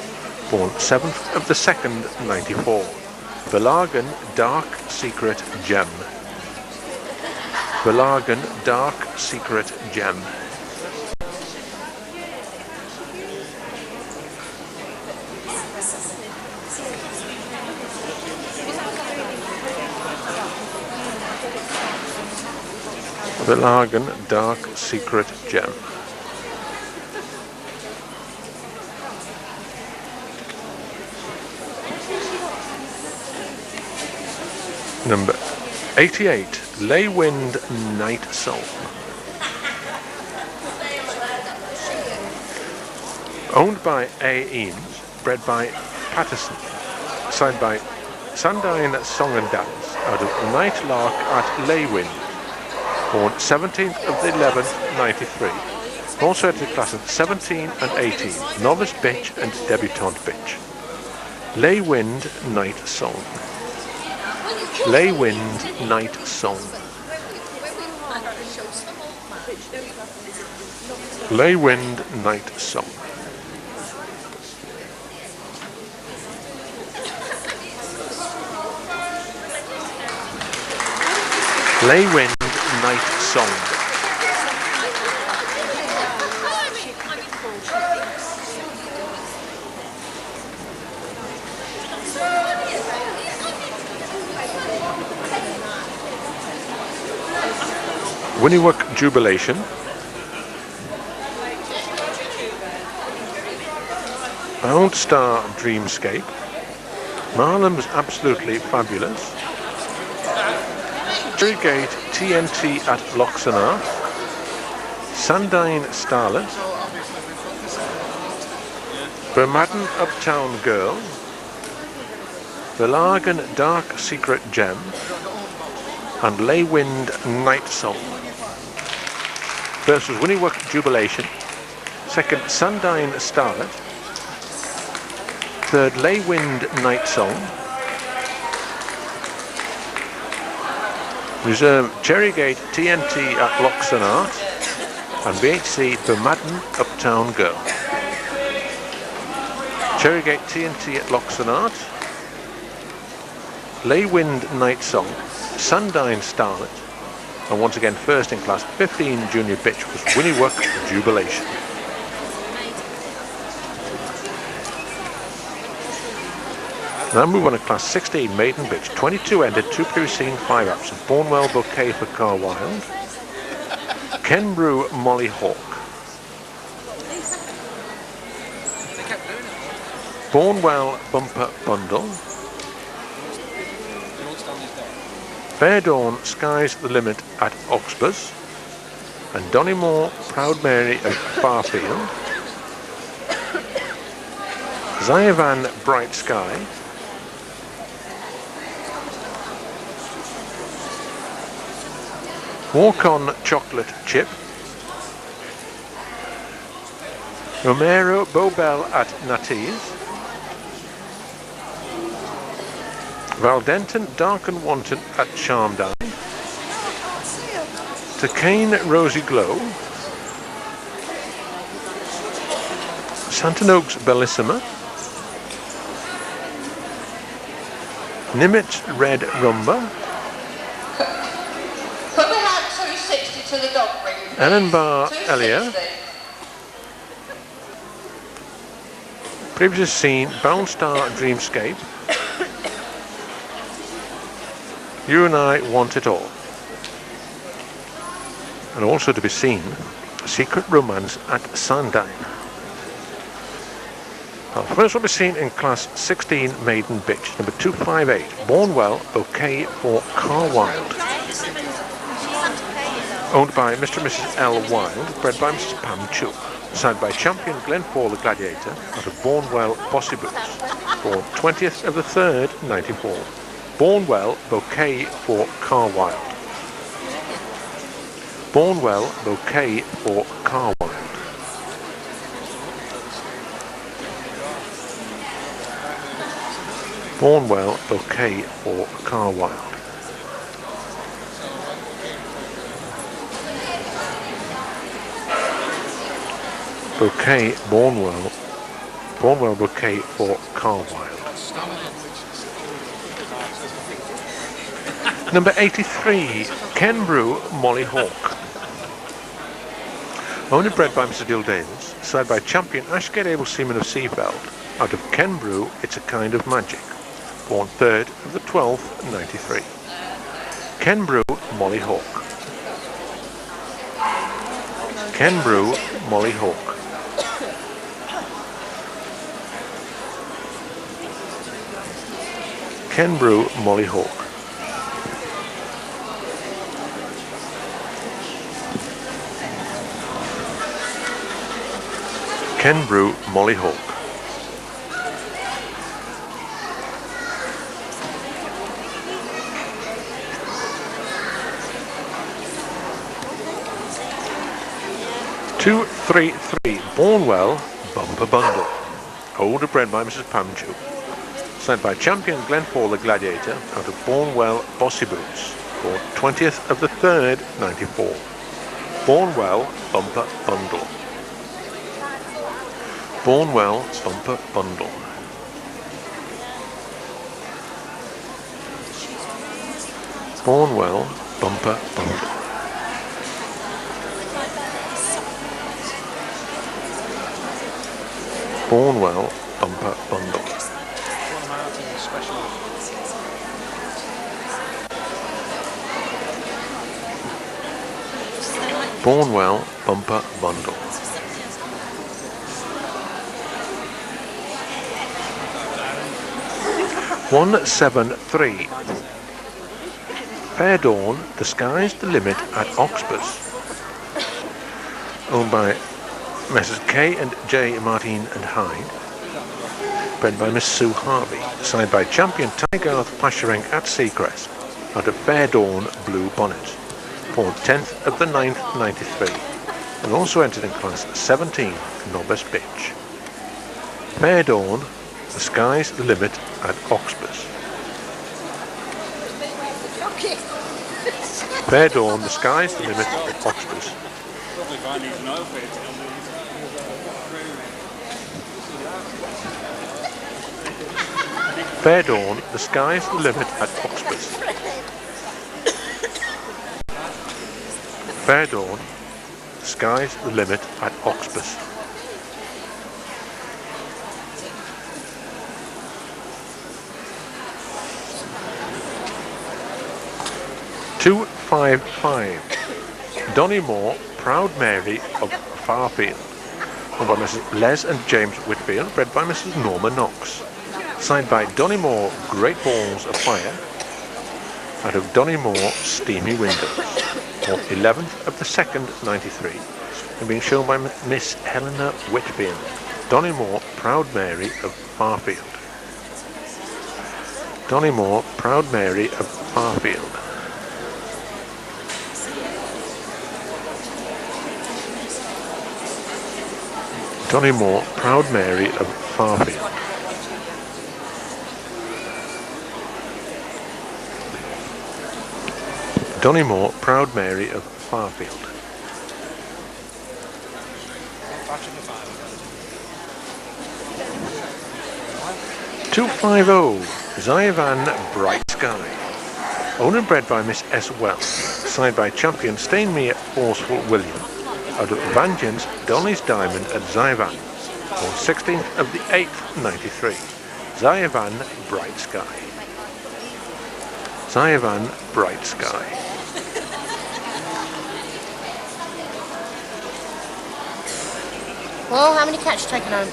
Born 7th of the 2nd, 94. Verlagen Dark Secret Gem. Verlagen Dark Secret Gem. Verlagen Dark Secret Gem. Number 88 Leywind Night Soul. Owned by A. Eames, bred by Patterson, signed by Sundine Song and Dance out of Nightlark at Leywind, born 17th of the 11th, 93. Also entered classes 17 and 18, novice bitch and debutante bitch. Leywind Night Song. Leywind Night Song. Leywind Night Song. Leywind Night Song. Winniwook Jubilation. Bound Star Dreamscape. Marlam's Absolutely Fabulous. Cherrygate TNT at Loxonar. Sandine Starlet. Bermadden Uptown Girl. Belargan Dark Secret Gem. And Leywind Night Song. First was Winniwook Jubilation. Second, Sandine Starlet. Third, Leywind Night Song. Reserve Cherrygate TNT at Loxonar. And VHC Bermadden Uptown Girl. Cherrygate TNT at Loxonar. Leywind Night Song. Sandine Starlet, and once again first in class 15 junior bitch was Winniwook Jubilation. Now move on to class 16 maiden bitch, 22 ended, 2 previously seen, 5 absent. Bournewell Bouquet for Car Wild. Kenbrew Molly Hawk. Bournewell Bumper Bundle. Fair Dawn, Sky's the Limit at Oxbus, and Donymore, Proud Mary at Barfield, Zayavan, Bright Sky, Walk On Chocolate Chip, Romero Bobel at Natties, Valdenton Dark and Wanton at Charmdine, Tacane Rosy Glow, Santanogues Bellissima, Nimitz Red Rumba, Put me out 260 to the dog ring. Annenbar Elia, previously seen Bound Star Dreamscape, You and I Want It All. And also to be seen, Secret Romance at Sandine. First will be seen in class 16 maiden bitch, number 258, Bournewell Bouquet for Car Wild. Owned by Mr. and Mrs. L. Wild, bred by Mrs. Pam Chu. Signed by champion Glenfall the Gladiator out of Bournewell Bossy Boots, born 20th of the 3rd, 94. Bournewell Bouquet for Car Wild. Bournewell Bouquet for Car Wild. Bournewell Bouquet for Car Wild. Bouquet Bournewell Bouquet for Car Wild. Number 83, Kenbrew Molly Hawk. Owned and bred by Mr. Dill Davis, side by champion Ashgate Able Seaman of Seafeld, out of Kenbrew, It's a Kind of Magic, born 3rd of the 12th, 93. Kenbrew Molly Hawk. Kenbrew Molly Hawk. Kenbrew Molly Hawk. Kenbrew Molly Hawk. 3-3 Bournewell Bumper Bundle. Older bred by Mrs. Pamchu. Signed by champion Glenfall the Gladiator out of Bournewell Bossy Boots for 20th of the 3rd, 94. Bournewell Bumper Bundle. Bournewell Bumper Bundle. Bournewell Bumper Bundle. Bournewell Bumper Bundle. Bournewell Bumper Bundle. (173) Fair Dawn, The Sky's the Limit at Oxbus. Owned by Messrs. K and J Martin and Hyde. Bred by Miss Sue Harvey. Signed by champion Tygarth Pasherenk at Seacrest out of Fair Dawn Blue Bonnet for 10th of the 9th, 93. And also entered in class 17 Novice Bitch. Fair Dawn, The Sky's the Limit at Oxbus. Fair Dawn, The Sky's the Limit at Oxbus. Fair Dawn, The Sky's the Limit at Oxbus. Fair Dawn, The Sky's the Limit at Oxbus. (255) Donymore Proud Mary of Farfield. Owned by Mrs. Les and James Whitfield, bred by Mrs. Norma Knox. Signed by Donymore Great Balls of Fire out of Donymore Steamy Windows for 11th of the 2nd, 93. And being shown by Miss Helena Whitfield. Donymore Proud Mary of Farfield. Donymore Proud Mary of Farfield. Donymore Proud Mary of Farfield. Donymore Proud Mary of Farfield. (250) Zyvan Bright Sky. Owned and bred by Miss S. Wells. Signed by champion Stainmere Forceful William out of Vengeance Dolly's Diamond at Zyvan on 16th of the 8th, 93. Zyvan Bright Sky. Zyvan Bright Sky. Well, how many cats taken home?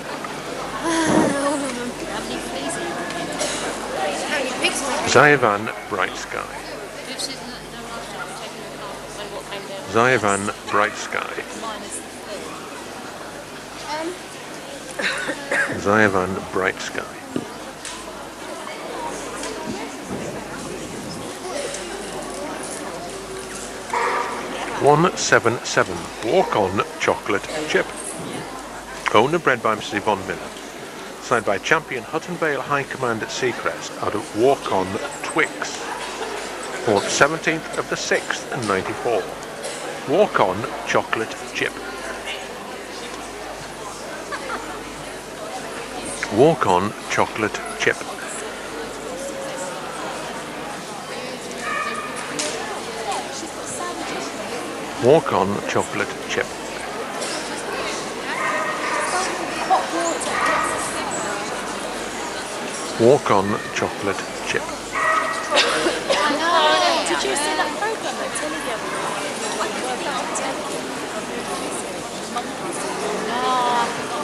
All of them. How many fleas? How many pigs have we Zyvan Bright Sky. Zyvan Bright Sky. Zyvan Bright Sky. (177) Walk On Chocolate Chip. Owned and bred by Mrs. Yvonne Miller. Signed by champion Hutton Vale High Command at Seacrest out of Walk On Twix for 17th of the 6th and 94. Walk On Chocolate Chip. Walk On Chocolate Chip. Walk On Chocolate Chip. Walk On Chocolate Chip. Did you see that program on telly the other night?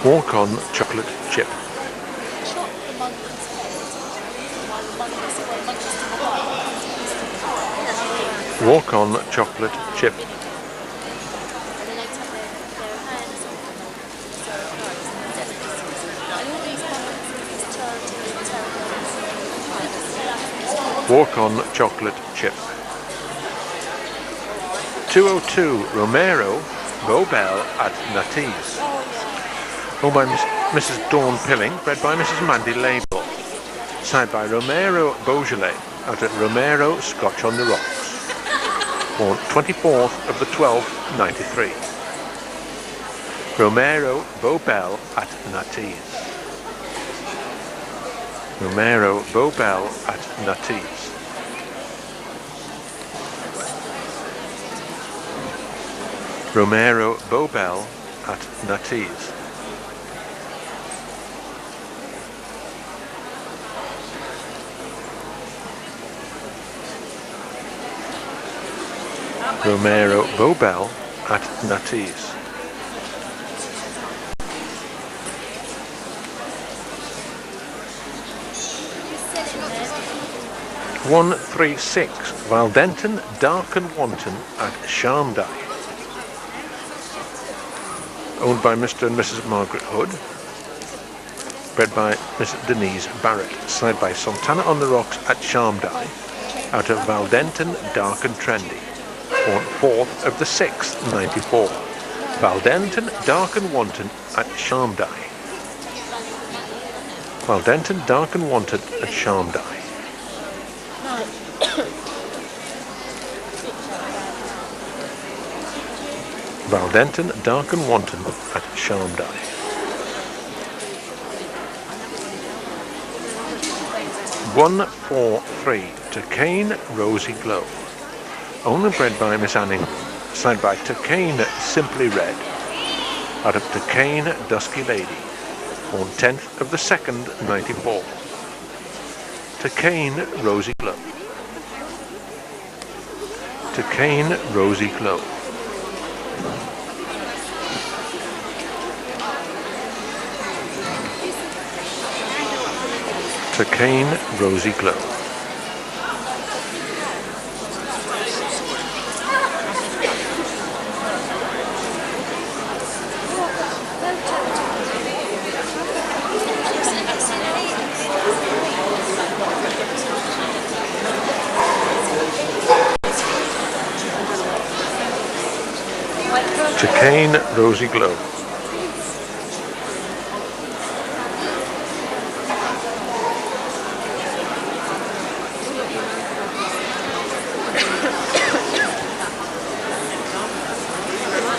Walk On Chocolate Chip. Chop the monkey's head while the monkey's to the Walk On Chocolate Chip. and then they take their hands off the monkey, so it grows and the delicacies. And all these monkeys in this charity Walk On Chocolate Chip. 202 Romero Bobel at Natties. Owned by Mrs. Dawn Pilling, bred by Mrs. Mandy Label. Signed by Romero Beaujolais out at Romero Scotch on the Rocks. Born 24th of the 12th, 93. Romero Bobel at Natties. Romero Bobel at Natties. Romero Bobel at Natties. Romero Bobel at Natties. 136 Valdenton Dark and Wanton at Sharmdye. Owned by Mr. and Mrs. Margaret Hood. Bred by Mrs. Denise Barrett. Signed by Santana on the Rocks at Sharmdye. Out of Valdenton Dark and Trendy. Born 4th of the 6th, 94. Valdenton Dark and Wanton at Sharmdye. Valdenton Dark and Wanton at Sharmdye. Valdenton Dark and Wanton at Sharmdye. One, 4, 3 Tucane Rosy Glow. Owned and bred by Miss Anning. Signed by Tucane Simply Red. Out of Tucane Dusky Lady. Born 10th of the 2nd, 94. Tucane Rosy Glow. Tucane Rosy Glow. Tucane Rosy Glow. Tucane Rosy Glow.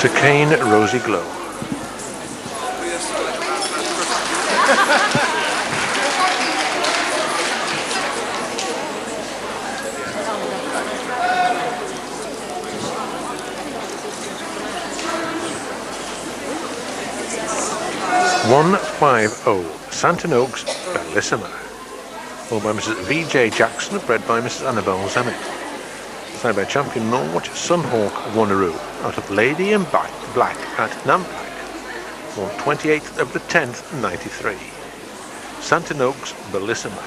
Tucane Rosy Glow. One, 5, 0 Santon Oaks Bellissima. Owned by Mrs. V.J. Jackson, bred by Mrs. Annabelle Zammit. Signed by Champion Norwich Sunhawk Wanneroo out of Lady in Black at Nampak. Born 28th of the 10th, 93. Santon Oaks Bellissima.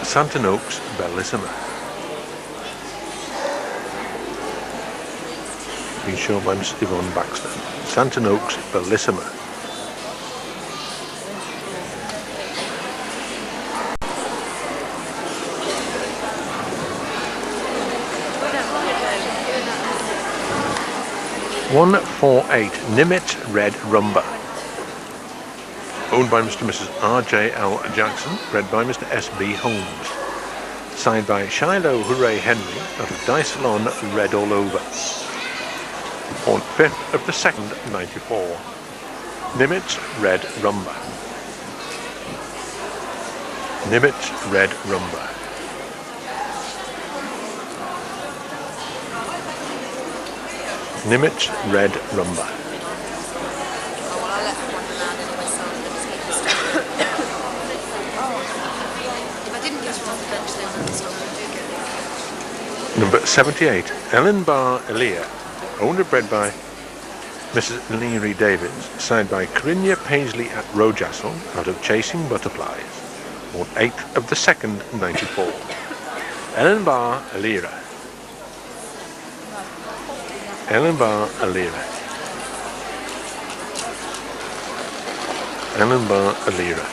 Santon Oaks Bellissima. Been shown by Miss Yvonne Baxter. Santon Oaks Bellissima. One, 4, 8 Nimitz Red Rumba. Owned by Mr. and Mrs. R.J.L. Jackson, bred by Mr. S.B. Holmes. Signed by Shiloh Hooray Henry out of Dye Salon Red All Over. On 5th of the 2nd, 94. Nimitz Red Rumba. Nimitz Red Rumba. Nimitz Red Rumba. Number 78, Ellen Bar Elia. Owned and bred by Mrs. Leary Davids, signed by Corinna Paisley at Rojastle out of Chasing Butterflies, on 8th of the 2nd, 94. Ellen Bar Alira. Ellen Bar Alira. Ellen Bar Alira.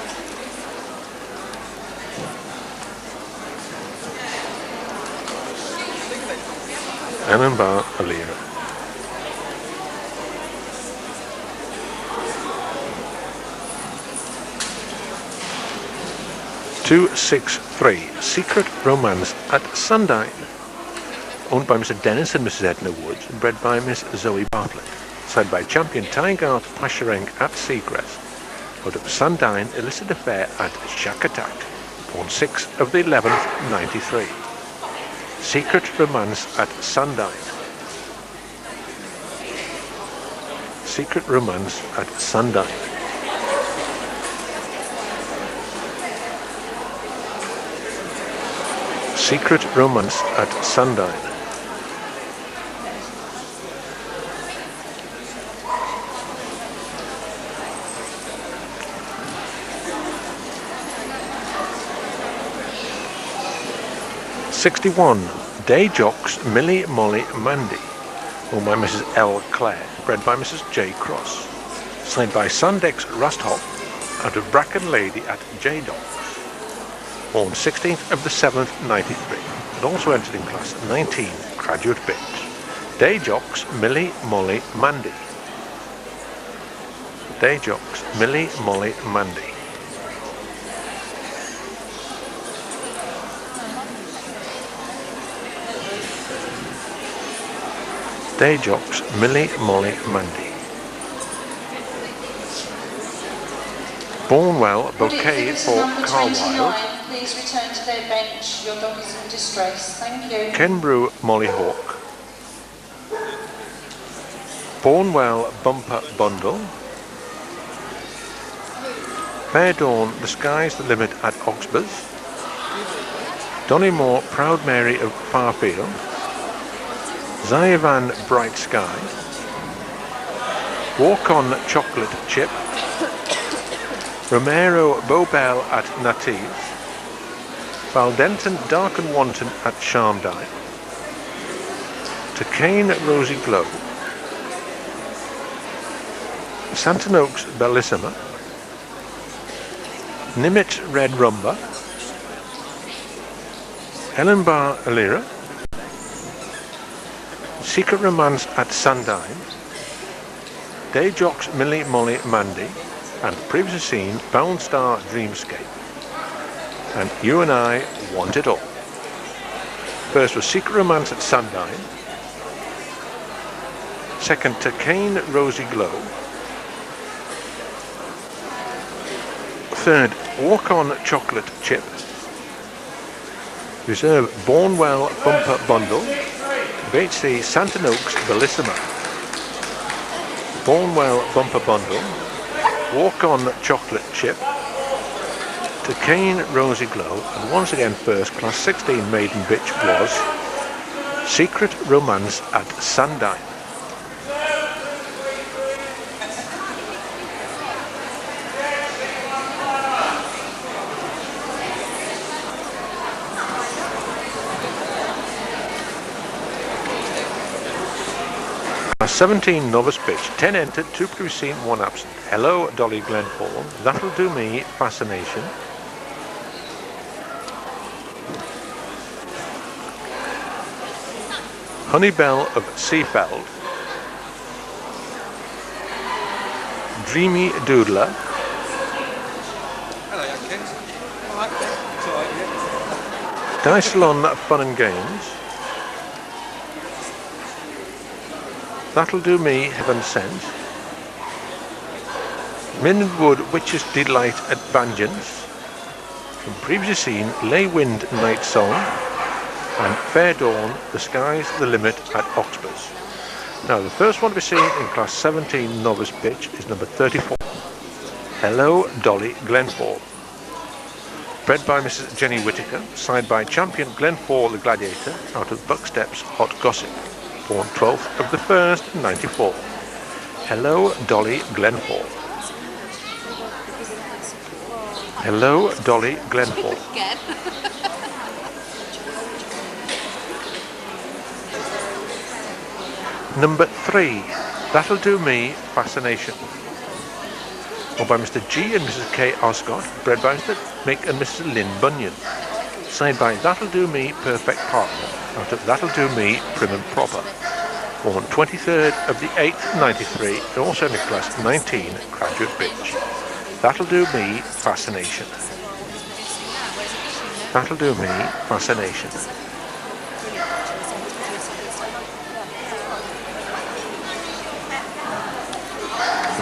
Ellenbar Alira. 263 Secret Romance at Sundyne, owned by Mr. Dennis and Mrs. Edna Woods, and bred by Miss Zoe Bartlett. Signed by champion Tygarth Pasherenk at Seagrass. Out of Sundyne, illicit affair at Shakatak. Pawn 6 of the 11th, 93. Secret Romance at Sundyne. Secret Romance at Sundyne. Secret Romance at Sundyne. '61 Day Jocks Millie Molly Mandy, owned by Mrs. L. Clare, bred by Mrs. J. Cross. Signed by Sandex Rasthop out of Bracken Lady at J. Docks. Born 16th of the 7th, 93, and also entered in class 19 graduate bitch. Day Jocks Millie Molly Mandy. Day Jocks Millie Molly Mandy. Day Jocks Millie Molly Mandy. Bornwell Bouquet for Carlisle. Please return to their bench. Your dog is in distress. Thank you. Kenbrew Molly Hawk. Bornwell Bumper Bundle. Fair Dawn The Sky's the Limit at Oxbus. Donymore Proud Mary of Farfield. Zayavan Bright Sky. Walk On Chocolate Chip. Romero Bobel at Native. Valdenton Dark and Wanton at Charmdye. Tacane Rosy Glow. Santanoaks Bellissima. Nimit Red Rumba. Ellenbar Alira. Secret Romance at Sundyne. Day Jocks Millie Molly Mandy, and previously seen Bound Star Dreamscape. And You and I Want It All. First was Secret Romance at Sundyne. Second, Tacane Rosy Glow. Third, Walk On Chocolate Chip. Reserve Bornwell Bumper Bundle. BHC Santanoaks Bellissima. Bornwell Bumper Bundle. Walk On Chocolate Chip. Tacane Rosy Glow, and once again first class 16 maiden bitch was Secret Romance at Sundyne. Class 17 novice bitch, 10 entered, 2 previously seen, 1 absent. Hello Dolly Glenfall, That'll Do Me, Fascination. Honeybell of Seafeld. Dreamy Doodler. Hello, Kent. Alright, it's alright, yeah. Dysalon Fun and Games. That'll Do Me, Heaven Sent. Minwood Witch's Delight at Vengeance. From previously seen, Lay Wind Night Song. And Fair Dawn, The Sky's the Limit at Oxbus. Now the first one to be seen in class 17 novice bitch is number 34. Hello Dolly Glenfall. Bred by Mrs. Jenny Whittaker, signed by champion Glenfall the Gladiator out of Buckstep's Hot Gossip. Born 12th of the 1st, 94. Hello Dolly Glenfall. Hello Dolly Glenfall. Number 3, That'll Do Me, Fascination. Owned by Mr. G and Mrs. K. Oscott, bred by Mr. Mick and Mrs. Lynn Bunyan. signed by That'll Do Me Perfect Partner, out of That'll Do Me Prim and Proper. Born 23rd of the 8th, 93, and also in class 19, graduate bitch. That'll Do Me Fascination. That'll Do Me Fascination.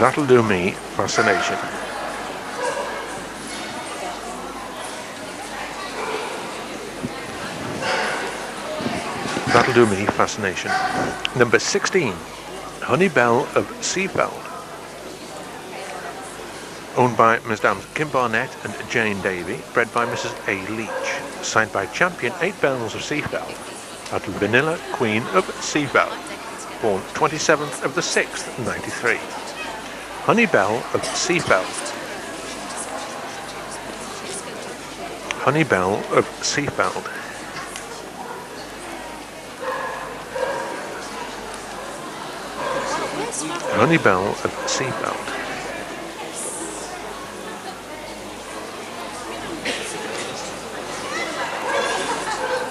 That'll Do Me Fascination. That'll Do Me Fascination. Number 16, Honey Bell of Seafeld. Owned by Ms. Dams Kim Barnett and Jane Davy, bred by Mrs. A. Leach. Signed by Champion 8 Bells of Seafeld, out of Vanilla Queen of Seafeld. Born 27th of the 6th, 93. Honey Bell of Seafeld. Honey Bell of Seafeld. Honey Bell of Seafeld.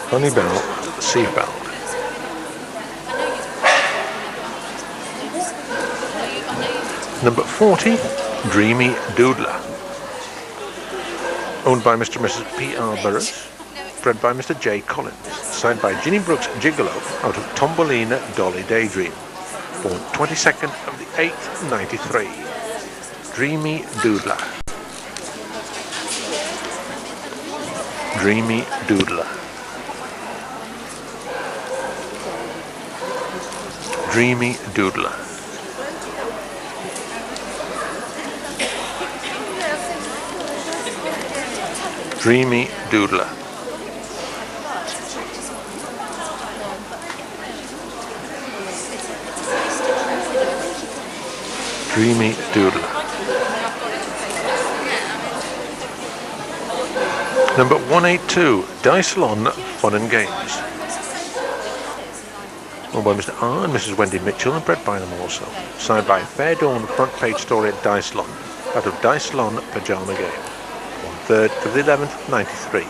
Honey Bell of Seafeld. Number 40, Dreamy Doodler. Owned by Mr. and Mrs. P.R. Burroughs, bred by Mr. J. Collins, signed by Ginny Brooks Gigolo, out of Tombolina Dolly Daydream. Born 22nd of the 8th, 93. Dreamy Doodler. Dreamy Doodler. Dreamy Doodler. Dreamy Doodler. Dreamy Doodler. Number 182, Dicelon Fun and Games. Owned by Mr. R and Mrs. Wendy Mitchell and bred by them also. Signed by Fair Dawn front page story at Dicelon, out of Dicelon Pajama Game. 3rd of the 11th, 93.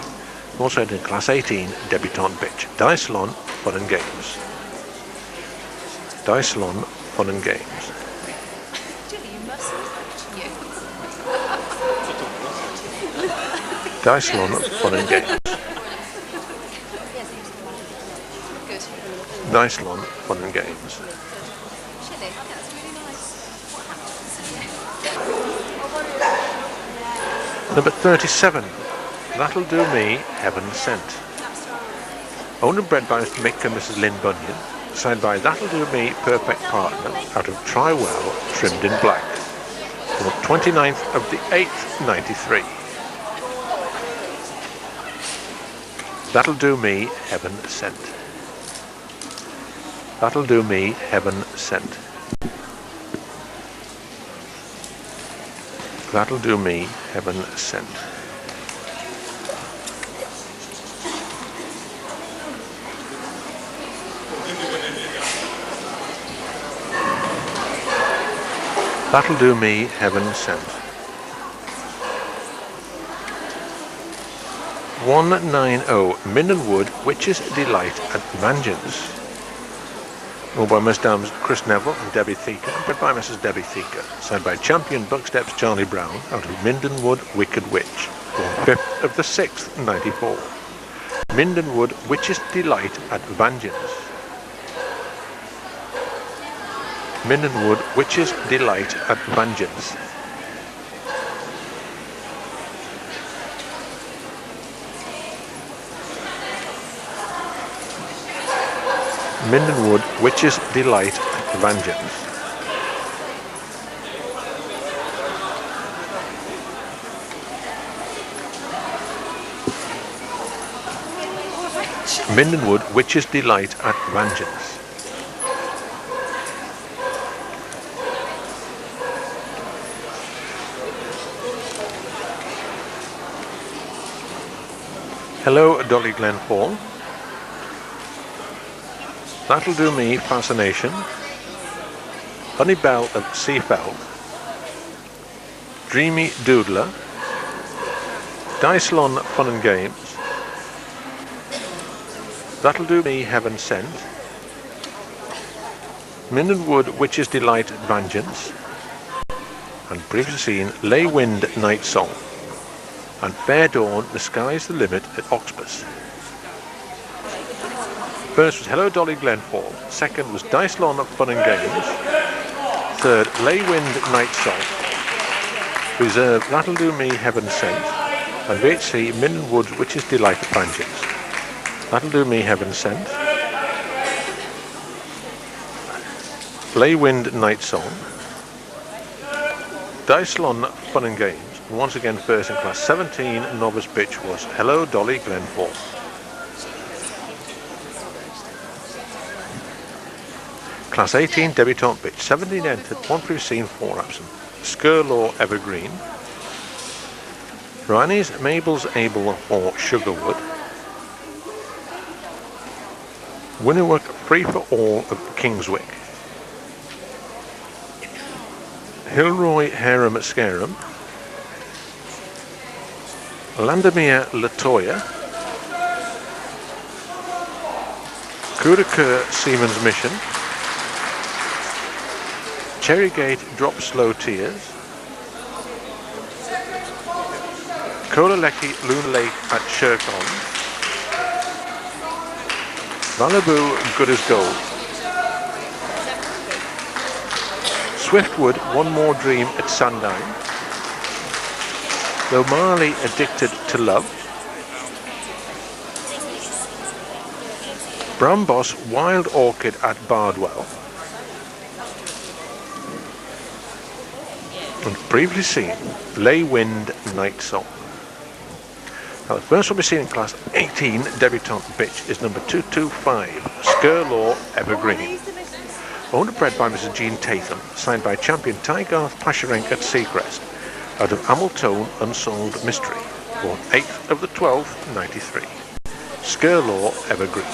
Also in class 18, debutante bitch. Dicelon Fun and Games. Dicelon Fun and Games. Dicelon Fun and Games. Dicelon Fun and Games. Number 37, That'll Do Me, Heaven Sent. Owned and bred by Mr. Mick and Mrs. Lynn Bunyan, signed by That'll Do Me Perfect Partner, out of Trywell, trimmed in black. On the 29th of the 8th, 93. That'll Do Me, Heaven Sent. That'll Do Me, Heaven Sent. That'll Do Me, Heaven Sent. That'll Do Me, Heaven Sent. 190, Minden Wood, Witch's Delight at Mansions. Owned by Miss Dams Chris Neville and Debbie Thieker, and bred by Mrs. Debbie Thieker. Signed by Champion Bucksteps Charlie Brown, out of Minden Wood, Wicked Witch. Born 5th of the 6th, 94. Minden Wood, Witch's Delight at Vengeance. Minden Wood, Witch's Delight at Vengeance. Minden Wood, Witch's Delight at Vengeance. Minden Wood, Witch's Delight at Vengeance. Hello, Dolly Glen Hall. That'll Do Me, Fascination. Honey Bell of Seafeld. Dreamy Doodler. Dicelon Fun and Games. That'll Do Me, Heaven Sent. Mindenwood, Witch's Delight, Vengeance. And previously seen Lay Wind, Night Song. And Fair Dawn, The Sky's the Limit at Oxbus. First was Hello Dolly, Glenfall. Second was Dice Lawn, Fun and Games. Third, Lay Wind, Night Song. Reserve, That'll Do Me, Heaven Sent. And VHC, Mindenwood, Witch's Delight, Vengeance. That'll Do Me, Heaven Sent. Lay Wind, Night Song. Dice Lawn, Fun and Games. And once again, first in class 17 novice pitch was Hello Dolly, Glenfall. Class 18 debutante pitch, 17 entered, 1 previously seen, 4 absent. Skirlaw, Evergreen. Rani's Mabel's Able for Sugarwood. Winnerwork, Free for All of Kingswick. Hilroy, Harem Scarum. Landemere, Latoya. Kudakur, Seaman's Mission. Cherrygate, Drop Slow Tears. Kolaleki, Loon Lake at Shirkon. Malibu, Good as Gold. Swiftwood, One More Dream at Sundown. Lomali, Addicted to Love. Bramboss, Wild Orchid at Bardwell. And previously seen, Lay Wind, Night Song. Now the first one we've seen in class 18 debutante pitch is number 225, Skirlaw, Evergreen. Owned and bred by Mrs. Jean Tatham, signed by champion Tygarth Pasharenk at Seacrest, out of Amiltone, Unsolved Mystery, born 8th of the 12th, 93. Skirlaw, Evergreen.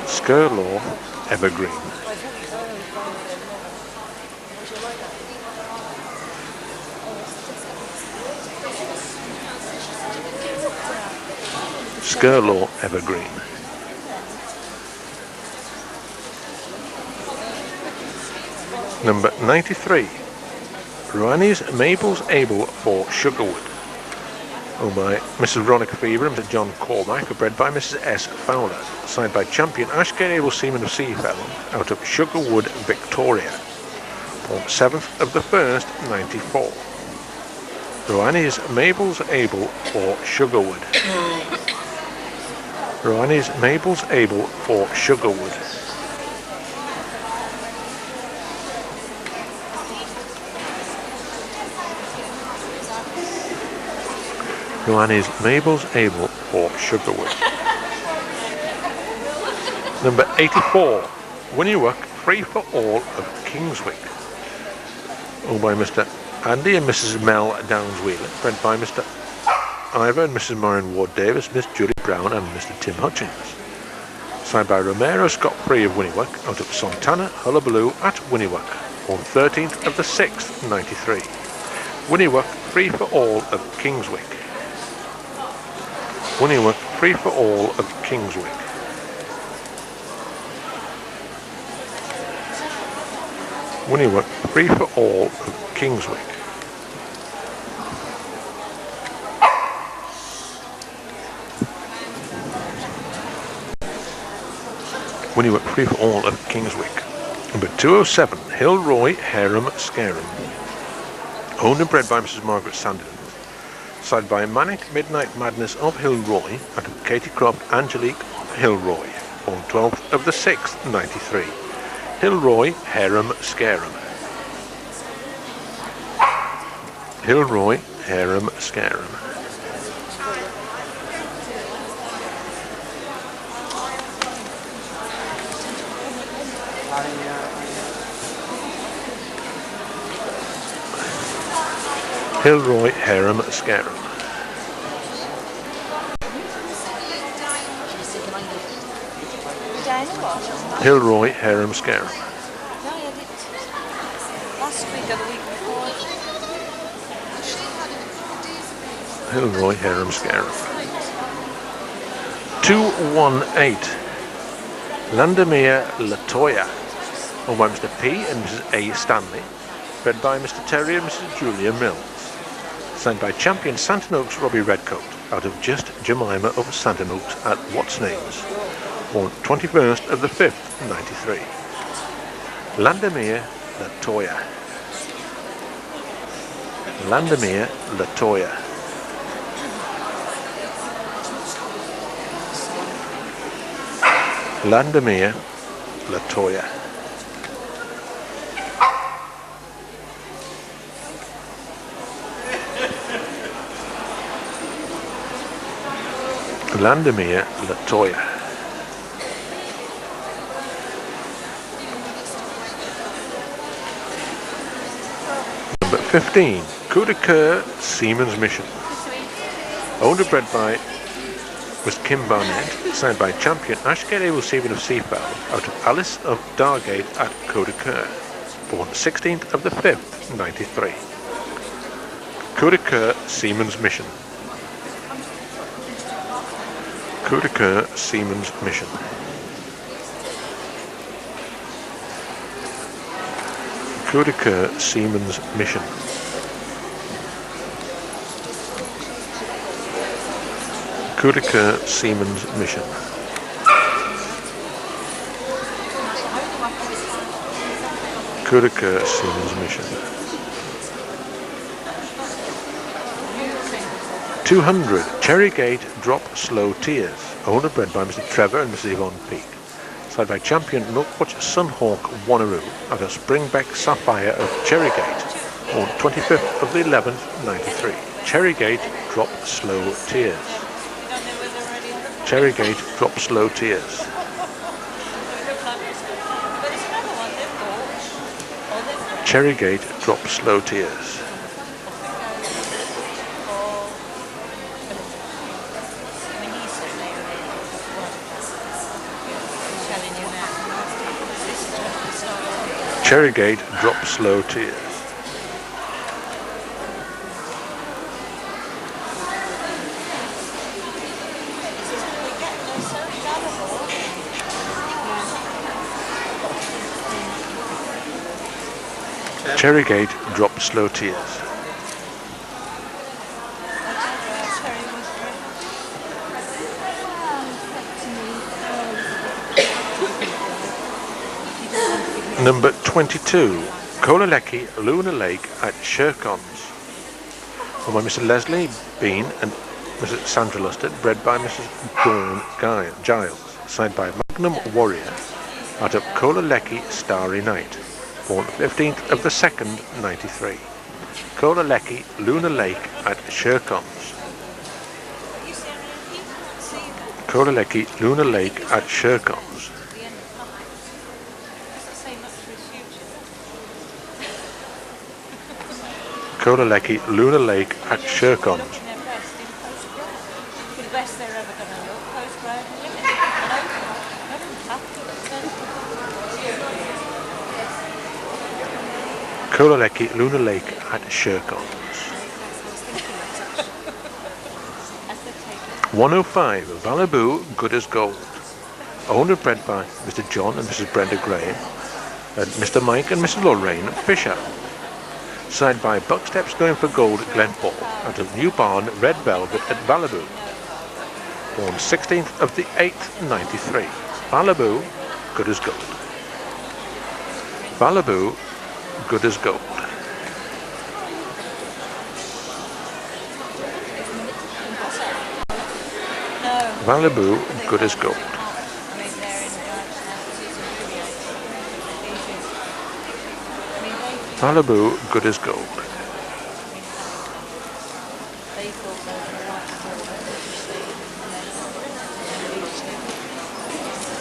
Skirlaw, Evergreen. Skirlaw, Evergreen. Number 93. Rani's Mabel's Able for Sugarwood. Owned by Mrs. Veronica Fever and Mr. John Cormack, bred by Mrs. S. Fowler, signed by champion Ashgate Able Seaman of Seafell, out of Sugarwood, Victoria, born 7th of the 1st, 94. Rani's Mabel's Able for Sugarwood. Rani's Mabel's Able for Sugarwood. Rani's Mabel's Able for Sugarwood. Number 84, Winniework, Free for All of Kingswick. Owned by Mr. Andy and Mrs. Mel Downs Wheeler, bred by Mr. Ivor and Mrs. Marion Ward Davis, Miss Julie Brown and Mr. Tim Hutchins. Signed by Romero Scott Free of Winniework, out of Santana Hullabaloo at Winniework, on 13th of the 6th, 93. Winniework, Free for All of Kingswick. Winniework, Free for All of Kingswick. Winniework, Free for All of Kingswick. Winniework, Free for All of Kingswick. Number 207, Hilroy, Harem Scarum. Owned and bred by Mrs. Margaret Sanditon. Signed by Manic, Midnight Madness of Hilroy, out of Katie Croft, Angelique Hilroy, born 12th of the 6th, 93. Hilroy, Harem Scarum. Hilroy, Harem Scarum. Hilroy, Harem Scarum. Hilroy, Harem Scarum. Last week or the week before. Hilroy, Harem Scarum. 218. Landermere Latoya, owned by Mr. P and Mrs. A. Stanley, bred by Mr. Terry and Mrs. Julia Mills. Signed by champion Santon Oaks Robbie Redcoat, out of Just Jemima of Santon Oaks at What's Names, born 21st of the 5th, 93. Landermere Latoya. Landermere Latoya. Landermere Latoya. Landermere Latoya. Number 15, Coup de Coeur Seaman's Mission. Owned and bred by was Kim Barnett, signed by champion Ashgate Able Seaman of Seafowl, out of Alice of Dargate at Coup de Coeur, born 16th of the 5th, 93. Coup de Coeur Seaman's Mission. Coup de Coeur Seaman's Mission. Coup de Coeur Seaman's Mission. Coup de Coeur Seaman's Mission. Coup de Coeur Seaman's Mission. 200, Cherrygate Drop Slow Tears, owned and bred by Mr. Trevor and Mrs. Yvonne Peake. Signed by champion Milkwatch Sunhawk Wanneroo out of Springbeck Sapphire of Cherrygate, on 25th of the 11th, 93. Cherrygate Drop Slow Tears. Cherrygate Drop Slow Tears. Cherrygate Drop Slow Tears. Cherrygate Drop Slow Tears. Cherrygate Drop Slow Tears. Number 22, Kolaleki Luna Lake at Shercons, owned by Mr. Leslie Bean and Mrs. Sandra Lustard, bred by Mrs. Dawn Giles, signed by Magnum Warrior out of Kolaleki Starry Night, born 15th of the 2nd, 93. Kolaleki Luna Lake at Shercons. Kolaleki Luna Lake at Shercons. Kolaleki Luna Lake at Shercons. Kolaleki Luna Lake at Shercons. 105, Valaboo Good as Gold. Owned and bred by Mr. John and Mrs. Brenda Graham and Mr. Mike and Mrs. Lorraine Fisher. Signed by Bucksteps Going for Gold Glenpaul out of New Barn Red Velvet at Valaboo, born 16th of the 8th, 93. Valaboo Good as Gold. Valaboo Good as Gold. Valaboo Good as Gold. Valaboo Good as Gold.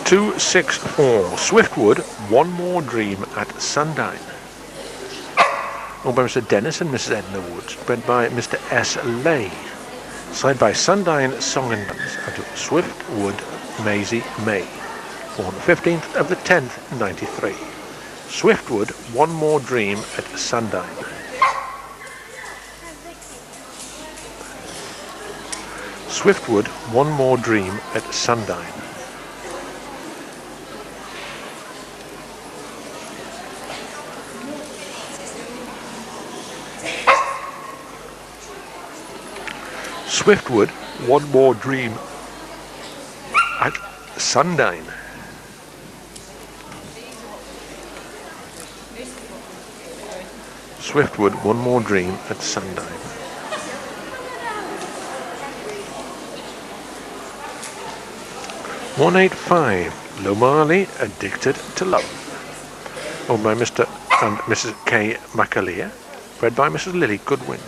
264, Swiftwood One More Dream at Sundine, owned by Mr. Dennis and Mrs. Edna Woods, bred by Mr. S. Lay, signed by Sundine Song and Dance out of Swiftwood Maisie May, born 15th of the 10th, 93. Swiftwood One More Dream at Sundine. Swiftwood, One More Dream at Sundine. Swiftwood, One More Dream at Sundine. Swiftwood, One More Dream at Sundine. $185, Lomali, Addicted to Love. Owned by Mr. and Mrs. K. McAleer. Bred by Mrs. Lily Goodwin.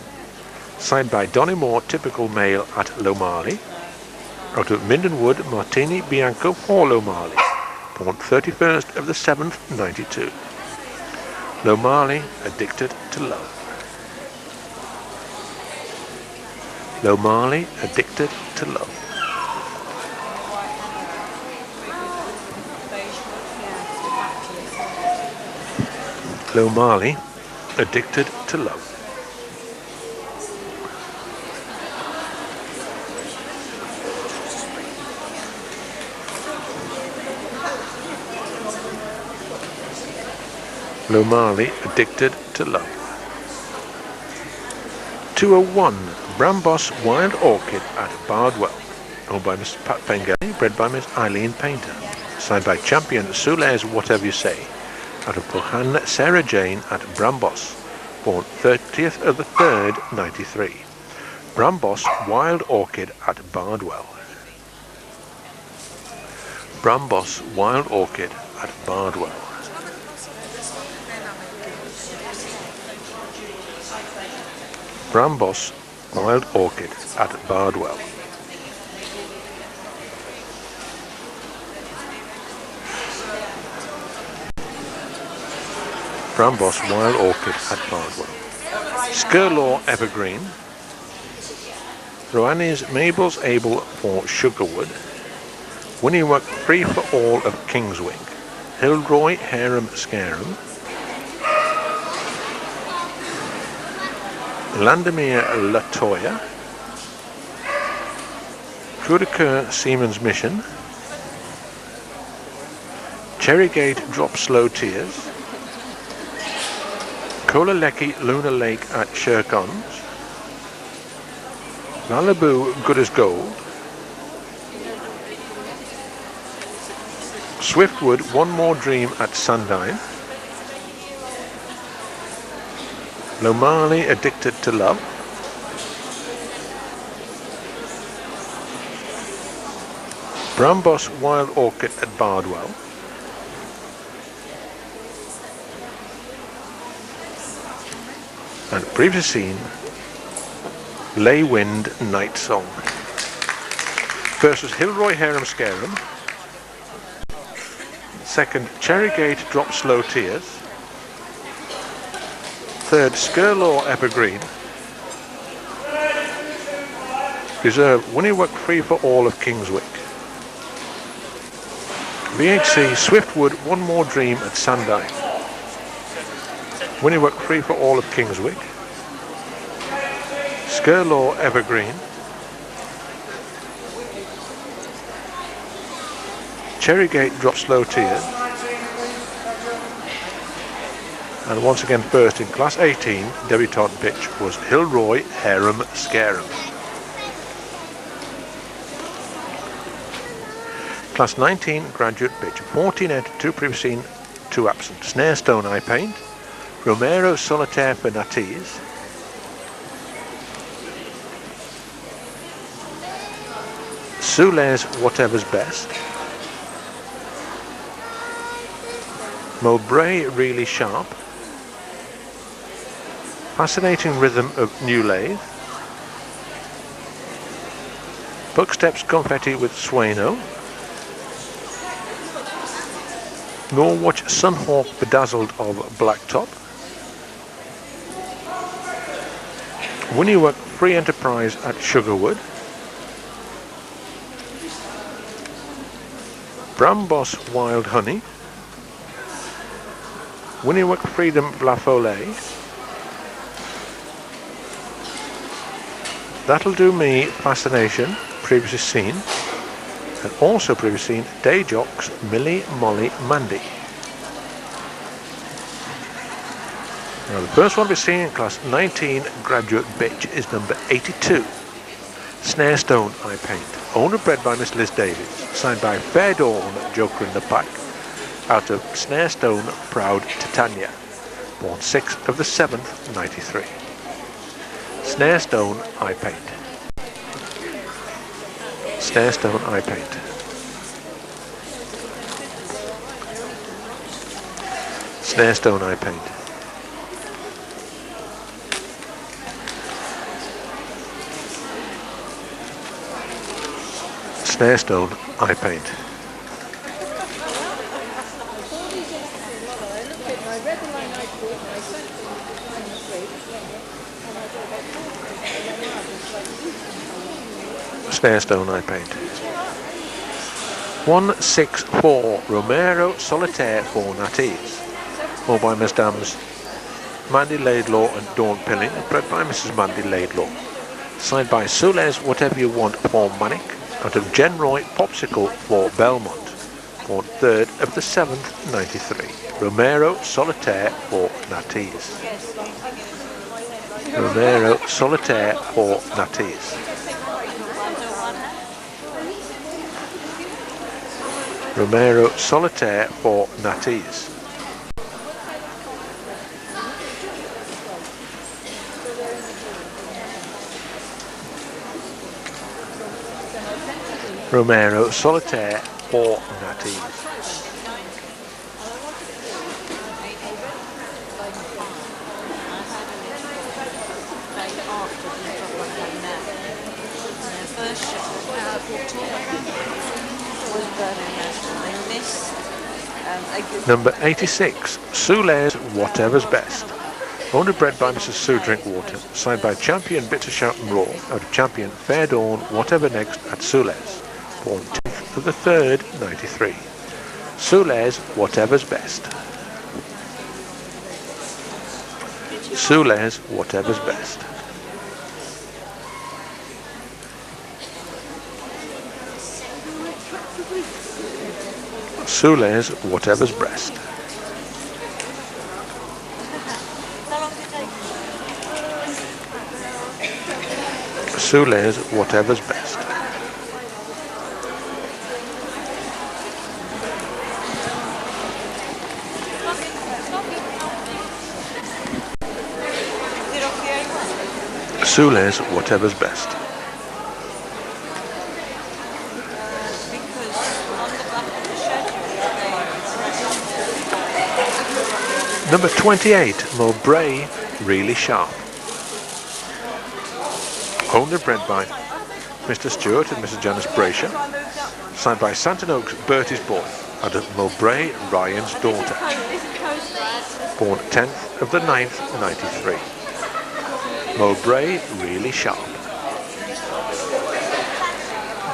Signed by Donny Moore, typical male at Lomali. Out of Mindenwood, Martini Bianco for Lomali. Born 31st of the 7th, 92. Lomali, Addicted to Love. Lomali, Addicted to Love. Lomali, Addicted to Love. Lomali, Addicted to Love. 201, Brambos Wild Orchid at Bardwell. Owned by Miss Pat Pengelly, bred by Miss Eileen Painter. Signed by Champion Sules Whatever You Say. Out of Pohan Sarah Jane at Brambos. Born 30th of the 3rd, 93. Brambos Wild Orchid at Bardwell. Brambos Wild Orchid at Bardwell. Brambos Wild Orchid at Bardwell. Brambos Wild Orchid at Bardwell. Skirlaw Evergreen. Roannes Mabel's Able for Sugarwood. Winniework Free for All of Kingswick. Hildroy Harum Scarum. Landemere Latoya. Kudicur Seaman's Mission. Cherrygate Drop Slow Tears. Kolaleki Luna Lake at Shercons. Malibu Good as Gold. Swiftwood One More Dream at Sundine. Lomali Addicted to Love. Brambos Wild Orchid at Bardwell. And previously seen Lay Wind Night Song. First was Hillroy Harum Scarum. Second, Cherrygate Drop Slow Tears. Third, Skirlaw Evergreen. Reserve Winniework Free for All of Kingswick. VHC Swiftwood One More Dream at Sundine. Winniework Free for All of Kingswick. Skirlaw Evergreen. Cherrygate Drop Slow Tears. And once again first in Class 18 debutante bitch was Hillroy Harum Scarum. Class 19 graduate bitch, 14 entered, 2 previously seen, 2 absent. Snarestone Eye Paint. Romero Solitaire for Natties. Sules Whatever's Best. Mowbray Really Sharp. Fascinating Rhythm of New Lathe. Bucksteps Confetti with Swano. Norwatch Sunhawk Bedazzled of Blacktop. Winniework Free Enterprise at Sugarwood. Brambos Wild Honey. Winniework Freedom Blafolay. That'll Do Me Fascination, previously seen, and also previously seen Day Jocks Millie, Molly, Mandy. Now the first one we're seeing in class 19 graduate bitch is number 82, Snare Stone I Paint, owned and bred by Miss Liz Davies, signed by Fair Dawn Joker in the Pack, out of Snare Stone Proud Titania, born 6th of the 7th, 93. Snare Stone I Paint. Snare Stone I Paint. Snare Stone I Paint. Snare Stone I Paint. Snare Stone I Paint. 164 Romero Solitaire for Natties, owned by Miss Dams Mandy Laidlaw and Dawn Pilling, bred by Mrs. Mandy Laidlaw, signed by Sules Whatever You Want for Manic, out of Jen Roy Popsicle for Belmont, born 3rd of the 7th, 93. Romero Solitaire for Natties. Romero Solitaire for Natties. Romero Solitaire for Natties. Romero Solitaire for Natties. Number 86, Sules Whatever's Best, owned and bred by Mrs. Sue Drinkwater, signed by Champion Bitter Shout and Raw, out of Champion Fair Dawn Whatever Next at Sules, born 10th of the 3rd, 93. Sules Whatever's Best. Sules Whatever's Best. Sules Whatever's Breast. Sules Whatever's Best. Sules Whatever's Best. Number 28, Mowbray Really Sharp, owned and bred by Mr. Stewart and Mrs. Janice Brasher, signed by Santon Oaks Bertie's Boy, out of Mowbray Ryan's Daughter, born 10th of the 9th, 93. Mowbray Really Sharp.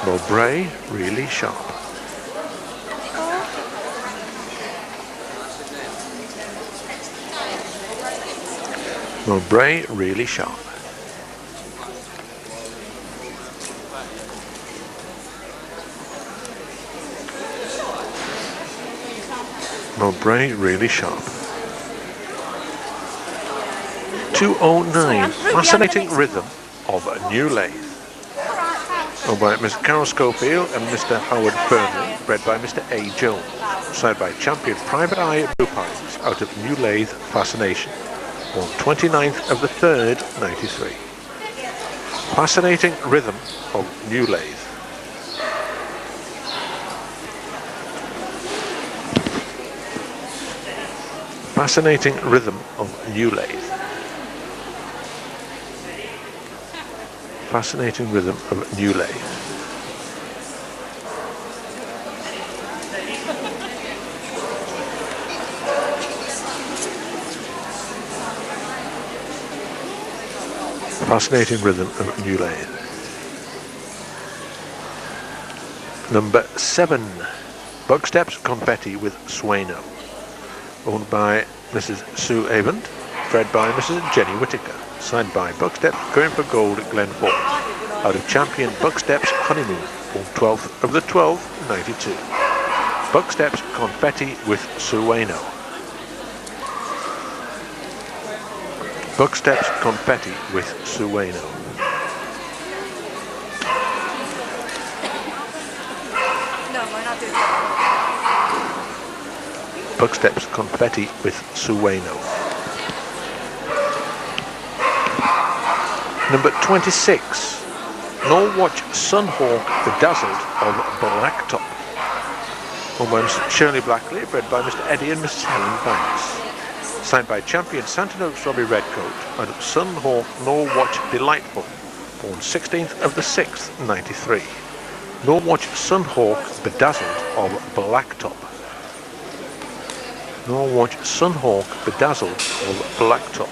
Mowbray Really Sharp. Mowbray Really Sharp. Mowbray Really Sharp. 209, Fascinating Rhythm of a New Lathe, owned by Miss Carol Schofield and Mr. Howard Fernley, bred by Mr. A. Jones, signed by Champion Private Eye Blue Pines, out of New Lathe Fascination, on 29th of the 3rd, 93. Fascinating Rhythm of New Lathe. Fascinating Rhythm of New Lathe. Fascinating Rhythm of New Lathe. Fascinating Rhythm of New Lathe. Number 7, Bugsteps Confetti with Swano, owned by Mrs. Sue Avent, bred by Mrs. Jenny Whittaker, signed by Bugstep Going for Gold at Glenford, out of champion Buckstep's Honeymoon, born 12th of the 12th, 92. Buckstep's Confetti with Sueno. Buckstep's Confetti with Sueno. Buckstep's Confetti with Sueno. Number 26, Norwatch Sunhawk Bedazzled of Blacktop. Owned by Miss Shirley Blackley, bred by Mr. Eddie and Mrs. Helen Banks. Signed by champion Santino's Robbie Redcoat and Sunhawk Norwatch Delightful, born 16th of the 6th, 93. Norwatch Sunhawk Bedazzled of Blacktop. Norwatch Sunhawk Bedazzled of Blacktop.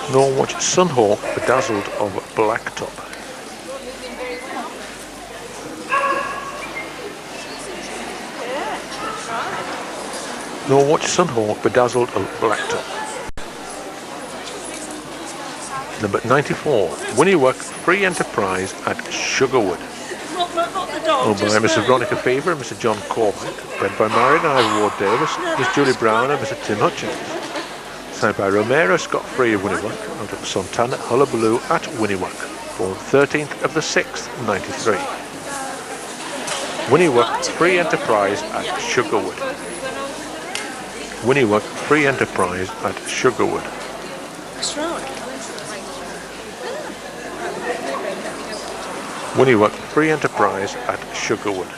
Norwatch Sunhawk Bedazzled of Blacktop. Norwatch Sunhawk Bedazzled of Blacktop. Number 94, Winniework Free Enterprise at Sugarwood. Owned by Mrs. Veronica Fever and Mr. John Cormack, bred by Marion Ivor Ward Davis, Miss Julie Brown and Mr. Tim Hutchins. Signed by Romero Scott Free of Winniework, out of Santana Hullabaloo at Winniework, born 13th of the 6th, 93. Winniework Free Enterprise at Sugarwood. Winniework Free Enterprise at Sugarwood. Winniework Free Enterprise at Sugarwood.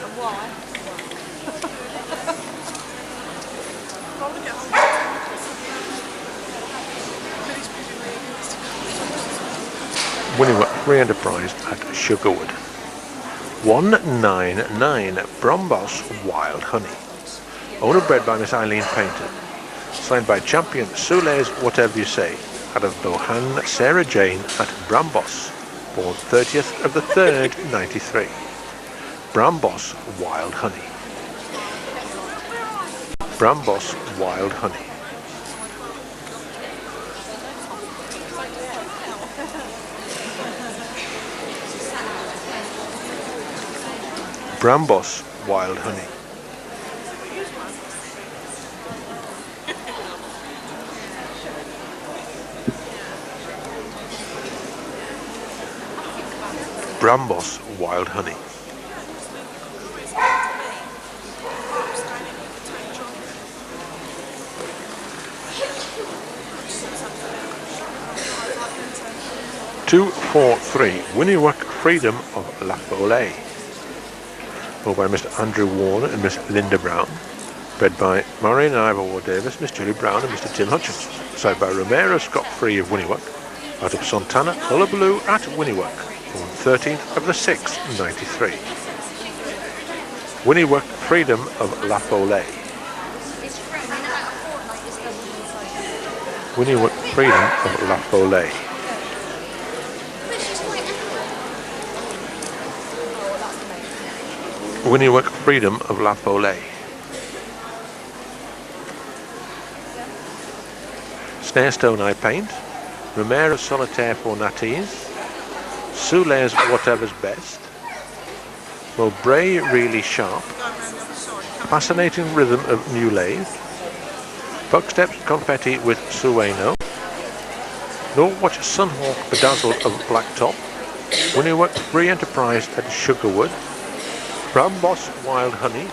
Winniework Free Enterprise at Sugarwood. 199 Brombos Wild Honey. Owned and bred by Miss Eileen Painter. Signed by champion Soule's Whatever You Say, out of Bohan Sarah Jane at Brambos, born 30th of the 3rd, 93. Brambos Wild Honey. Brambos Wild Honey. Brambos Wild Honey. Brambos Wild Honey. (243) Winniework Freedom of La Follet. Owned by Mr. Andrew Warner and Miss Linda Brown. Bred by Marion Ivor Ward Davis, Miss Julie Brown and Mr. Tim Hutchins. Signed by Romero Scott Free of Winniework, out of Santana Hullabaloo at Winniework, born 13th of the 6th, 93. Winniework Freedom of La Follet. Winniework Freedom of La Follet. Winniework Freedom of La Follet. Snarestone Eye Paint. Romero Solitaire for Natties. Soule's Whatever's Best. Mowbray Really Sharp. Fascinating Rhythm of New Lathe. Buckstep's Confetti with Sueno. Norwatch Sunhawk Bedazzled of Blacktop. Winniework Free Enterprise at Sugarwood. Brambos Wild Honey.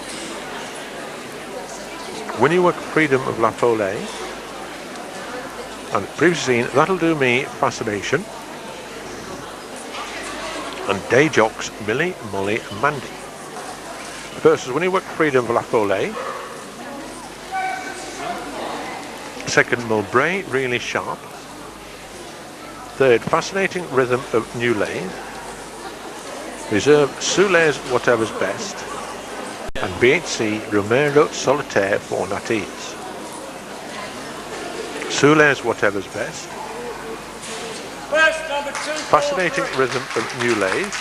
Winniework Freedom of La Follet. And previously seen That'll Do Me Fascination. And Day Jocks Millie, Molly and Mandy. First is Winniework Freedom of La Follet. Second, Mowbray Really Sharp. Third, Fascinating Rhythm of New Lathe. Reserve Soule's Whatever's Best. And BHC Romero Solitaire for Natties. Soule's Whatever's Best. Fascinating Rhythm of New Lathe.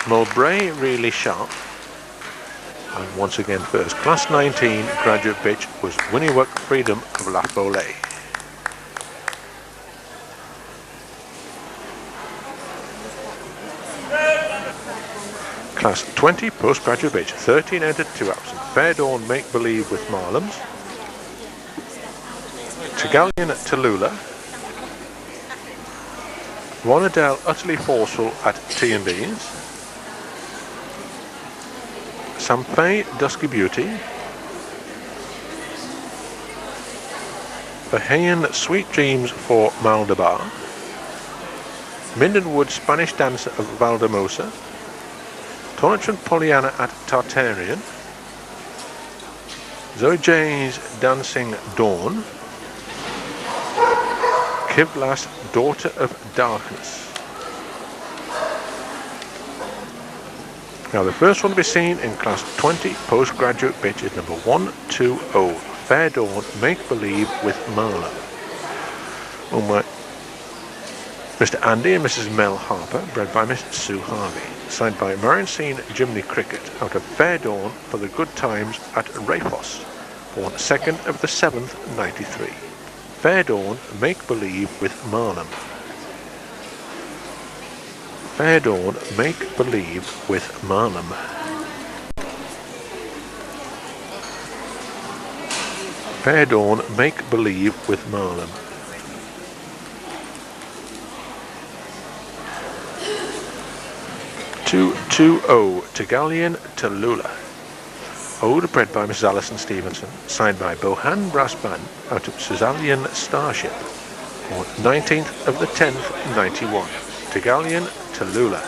Mowbray Really Sharp. And once again first. Class 19 graduate pitch was Winniwook Freedom of La Follet. Class 20 postgraduate pitch, 13 entered, 2 absent. Fair Dawn Make Believe with Marlams. Tegalian Tallulah. Ronadell Utterly Forceful at T&D's. Samphay Dusky Beauty. Bahayan Sweet Dreams for Maldabar. Mindenwood Spanish Dancer of Valdemosa. Townshend Pollyanna at Tartarian. Zoe J's Dancing Dawn. Kivlas Daughter of Darkness. Now the first one to be seen in Class 20 postgraduate pitch is number 120, Fair Dawn Make Believe with Marla. Owned by Mr. Andy and Mrs. Mel Harper, bred by Miss Sue Harvey. Signed by Marion Scene Jimny Cricket out of Fair Dawn for the Good Times at Rafos, born 2nd of the 7th, 93. Fair Dawn Make Believe with Marlem. Fair Dawn Make Believe with Marlem. Fair Dawn Make Believe with Marlem. Tegalian Tallulah. Ode bred by Mrs. Alison Stevenson, signed by Bohan Brass Band out of Sicilian Starship, on 19th of the 10th, 91. Tegalian Tallulah.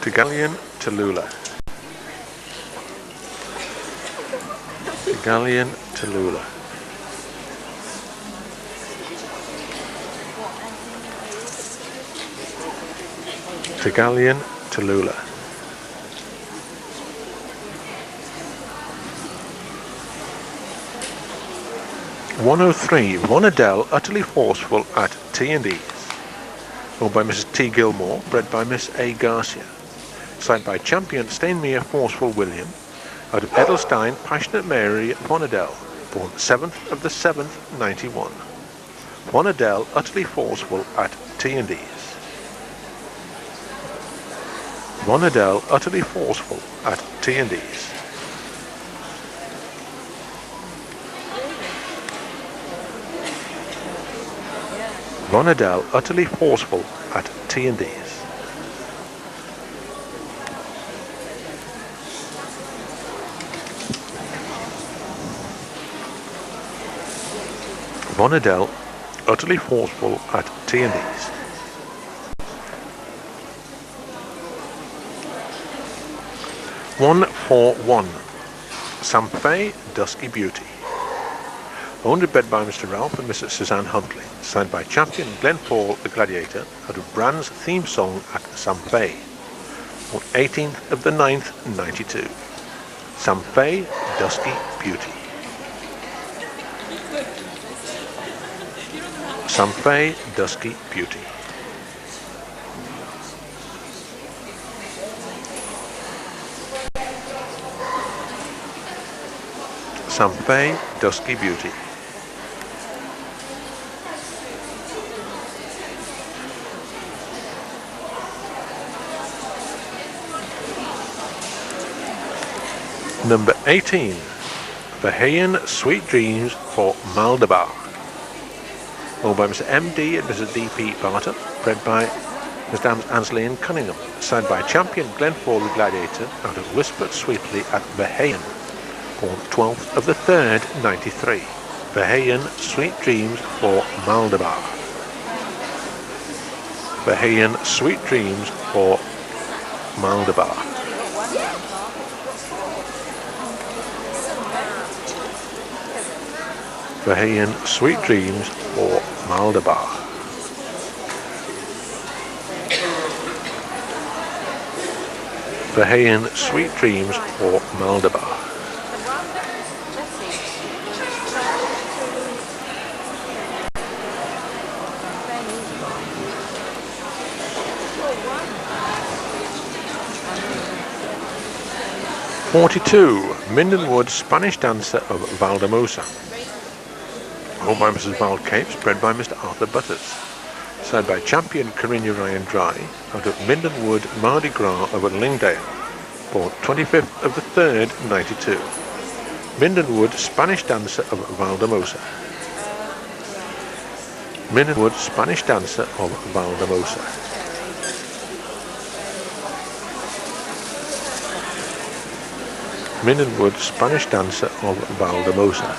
Tegalian Tallulah. Tegalian Tallulah. Tegalian Tallulah. (103) Ronadell Utterly Forceful at T&D's. Owned by Mrs. T. Gilmore, bred by Miss A. Garcia. Signed by Champion Stainmere Forceful William, out of Edelstein Passionate Mary Ronadell, born 7th of the 7th, 91. Ronadell Utterly Forceful at T&D's. Ronadell Utterly Forceful at T&D's. Ronadell Utterly Forceful at T&D's. Ronadell Utterly Forceful at T&D's. (141) Samphay Dusky Beauty. Owned and bred by Mr. Ralph and Mrs. Suzanne Huntley. Signed by Champion Glenn Paul the Gladiator out of Brand's theme song at Samphay, on 18th of the 9th, 92. Samphay Dusky Beauty. Samphay Dusky Beauty. Samphay Dusky Beauty. Number 18, Bahayan Sweet Dreams for Maldabar. Owned by Mr. M.D. and Mrs. D.P. Barton, bred by Mr. Ansley Cunningham. Signed by Champion Glenfall the Gladiator out of Whispered Sweetly at Bahayan, born 12th of the 3rd, 93. Bahayan Sweet Dreams for Maldabar. Bahayan Sweet Dreams for Maldabar. Bahayan Sweet Dreams for Maldabar. Bahayan Sweet Dreams for Maldabar. 42, Mindenwood Spanish Dancer of Valdemosa. Owned by Mrs. Val Capes, bred by Mr. Arthur Butters. Side by Champion Corinna Ryan Dry, out of Mindenwood Mardi Gras of Lingdale. Born 25th of the 3rd, 92. Mindenwood Spanish Dancer of Valdemosa. Mindenwood Spanish Dancer of Valdemosa. Mindenwood Spanish Dancer of Valdemosa.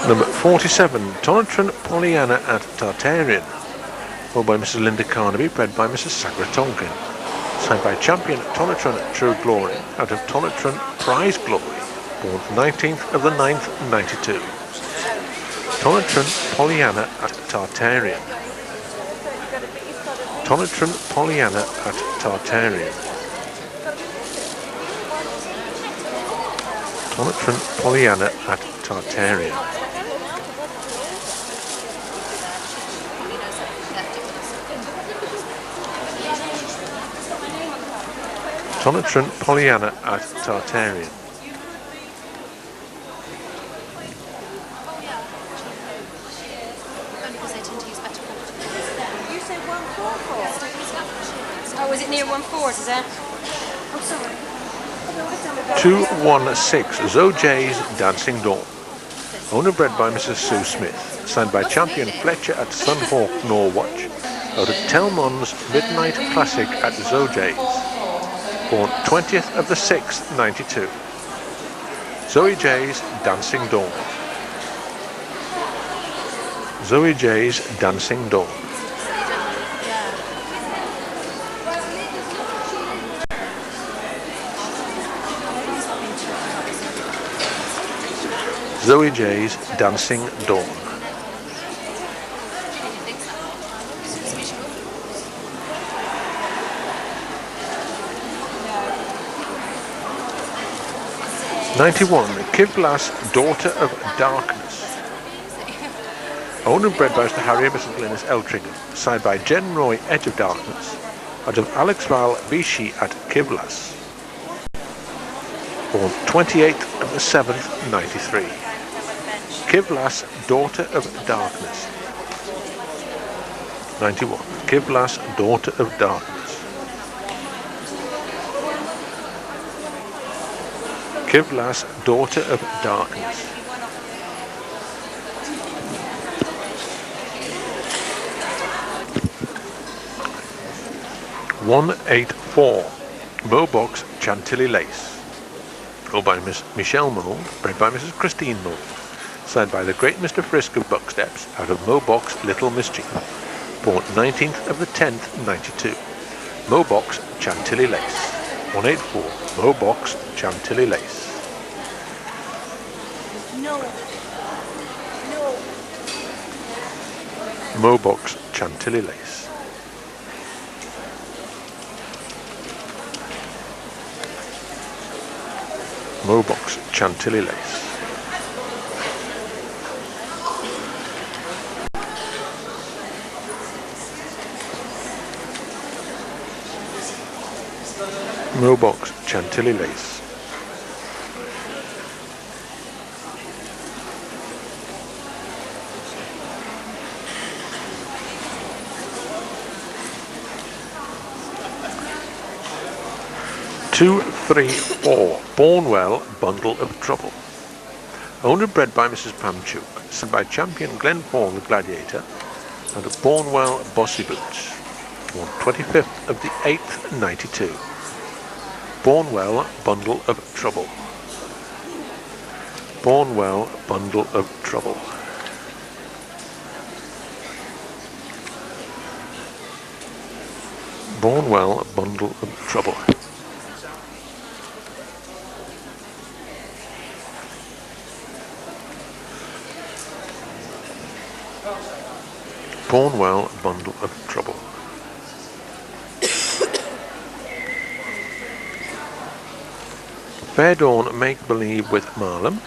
Number 47, Tonatron Pollyanna at Tartarian. Owned by Mrs. Linda Carnaby, bred by Mrs. Sagra Tonkin. Signed by Champion Tonatron True Glory, out of Tonatron Prize Glory, born 19th of the 9th, 92. Tonatron Pollyanna at Tartarian. Tonatron Pollyanna at Tartarian. Tonatron Pollyanna at Tartarian. Tonatron Pollyanna at Tartarian. Oh, is it near 1/4, is it? Oh, sorry. 216, Zoe J's Dancing Dawn. Owned and bred by Mrs. Sue Smith. Signed by Champion Fletcher at Sunhawk Norwatch. Out of Telmon's Midnight Classic at Zoe J's. Born 20th of the 6th, 92. Zoe J's Dancing Dawn. Zoe J's Dancing Dawn. Zoe J's Dancing Dawn. '91, Kivlas, Daughter of Darkness. Owned and bred by Mr. Harry and Mrs. Glynis Eltringham. Signed by Jen Roy, Edge of Darkness. Out of Alex Val Vichy at Kivlas. Born 28th of the 7th, 93. Kivlas, Daughter of Darkness. 91, Kivlas, Daughter of Darkness. Kivlas, Daughter of Darkness. '184, Mobox Chantilly Lace. Owned by Miss Michelle Mould, bred by Mrs. Christine Mould. Signed by the great Mr. Frisk of Bucksteps, out of Mobox Little Mischief. Born 19th of the 10th, 92. Mobox Chantilly Lace. 184, Mobox Chantilly Lace. Mobox Chantilly Lace. Mobox Chantilly Lace. Mobox Chantilly Lace. '234, Bornwell Bundle of Trouble. Owned and bred by Mrs. Pam Chook. Sent by Champion Glenfall the Gladiator. And of Bornwell Bossy Boots. Born 25th of the 8th, 92. Bornwell Bundle of Trouble. Bornwell Bundle of Trouble. Bornwell Bundle of Trouble. Bornwell Bundle of Trouble. Fair Dawn Make Believe with Marlem.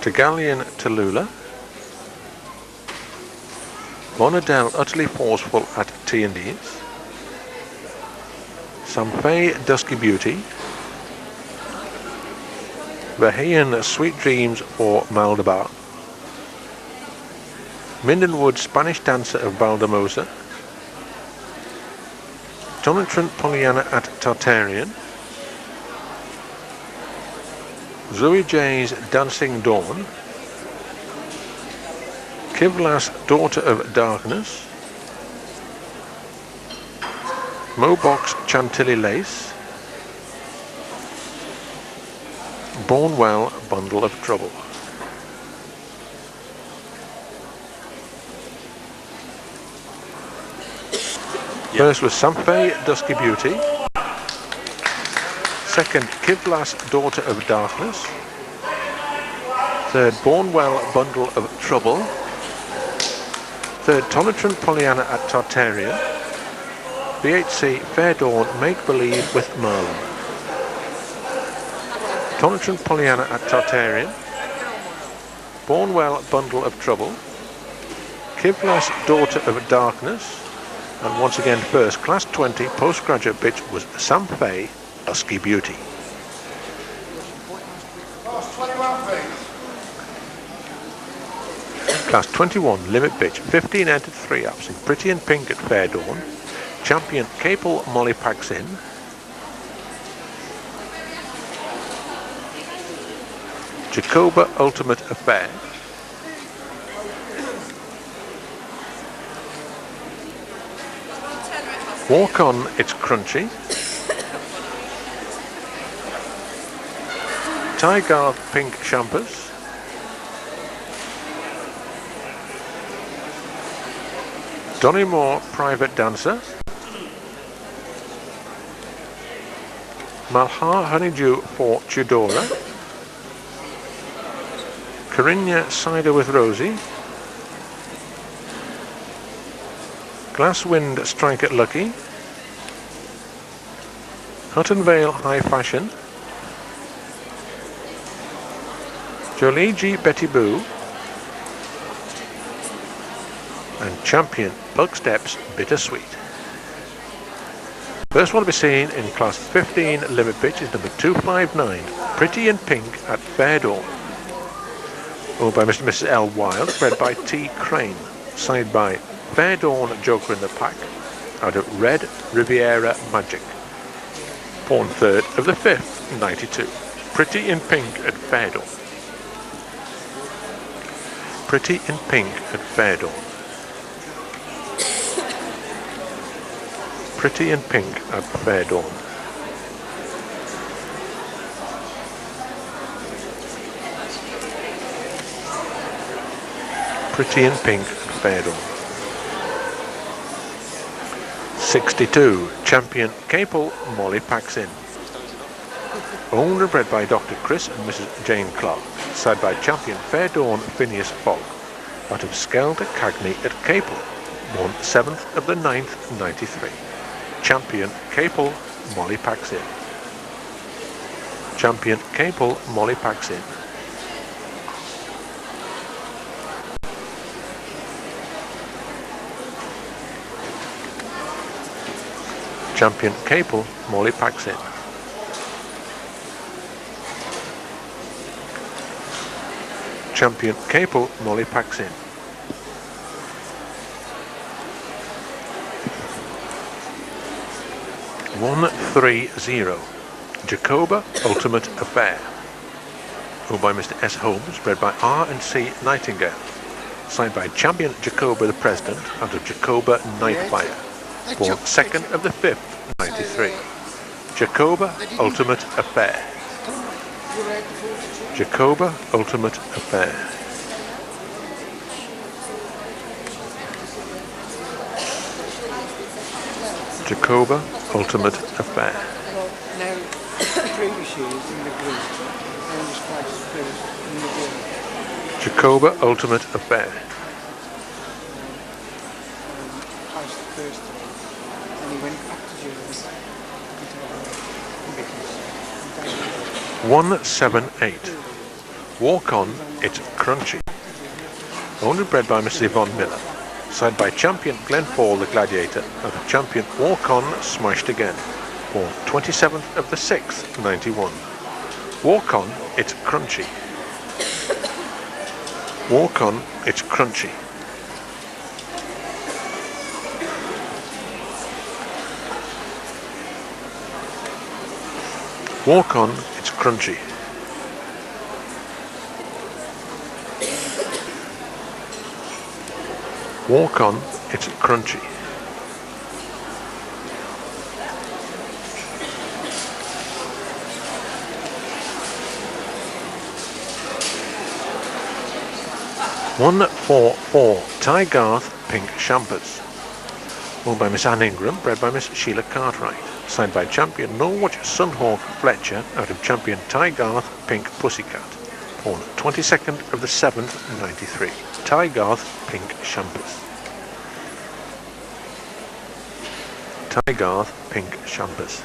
Tegalian Tallulah. Monadel Utterly Forceful at T&D's. Samfei Dusky Beauty. Vahian Sweet Dreams for Maldabar. Mindenwood Spanish Dancer of Baldamosa. Townshend Pollyanna at Tartarian. Zoe J's Dancing Dawn. Kivlas Daughter of Darkness. Mobox Chantilly Lace. Bornwell Bundle of Trouble. First was Samfei Dusky Beauty. Second, Kivlas Daughter of Darkness. Third, Bornwell Bundle of Trouble. Third, Townshend Pollyanna at Tartaria. VHC Fair Dawn Make Believe with Merlin. Townshend Pollyanna at Tartarian. Bornwell Bundle of Trouble. Kivlas Daughter of Darkness. And once again, first Class 20 postgraduate bitch was Samfei Dusky Beauty. Class 21 limit bitch, 15 entered 3 ups in Pretty in Pink at Fair Dawn. Champion Capel Molly packs in. Jacoba Ultimate Affair. Walk On, It's Crunchy. Tygarth Pink Champers. Donymore Private Dancer. Malhar Honeydew for Tudora. Carinya Cider with Rosie. Glasswind Strike at Lucky. Hutton Vale High Fashion. Jolie G Betty Boo. And Champion Bug Steps Bittersweet. First one to be seen in Class 15 limit bitch is number 259, Pretty in Pink at Fair Dawn. Owned by Mr. and Mrs. L. Wild, bred by T. Crane. Signed by Fair Dawn Joker in the pack out of Red Riviera Magic. Born 3rd of the 5th, 92. Pretty in Pink at Fair Dawn. Pretty in Pink at Fair Dawn. Pretty in Pink at Fair Dawn. Pretty in Pink at Fair Dawn. 62. Champion Capel Molly packs in. Owned and bred by Dr. Chris and Mrs. Jane Clark. Side by Champion Fair Dawn Phineas Fogg. Out of Skelter Cagney at Capel. Born 7th of the 9th, 93. Champion Capel Molly packs in. Champion Capel Molly packs in. Champion Capel Molly packs in. Champion Capel Molly packs in. $130. Jacoba Ultimate Affair. Owned by Mr. S. Holmes, bred by R&C Nightingale. Signed by Champion Jacoba the President out of Jacoba Nightfire. Born 2nd of the 5th, 93. Jacoba Ultimate Affair. Jacoba Ultimate Affair. Jacoba Ultimate Affair. Now, previous years in the group, I was placed first in the group. Jacoba Ultimate Affair. Placed first, and he went back to Germany. 178. Walk On, It's Crunchy. Owned and bred by Mrs. Yvonne Miller. Side by champion Glenn Fall the Gladiator and the champion Walk On Smashed Again. Born 27th of the 6th, 91. Walk On, It's Crunchy. Walk On, It's Crunchy. Walk On, It's Crunchy. Walk On, It's Crunchy. (144) Ty Garth, Pink Champers. Owned by Miss Anne Ingram, bred by Miss Sheila Cartwright. Signed by champion Norwich Sunhawk Fletcher out of champion Ty Garth, Pink Pussycat. Born 22nd of the 7th, 93. Ty Garth, Pink Champers. Ty Garth, Pink Champers.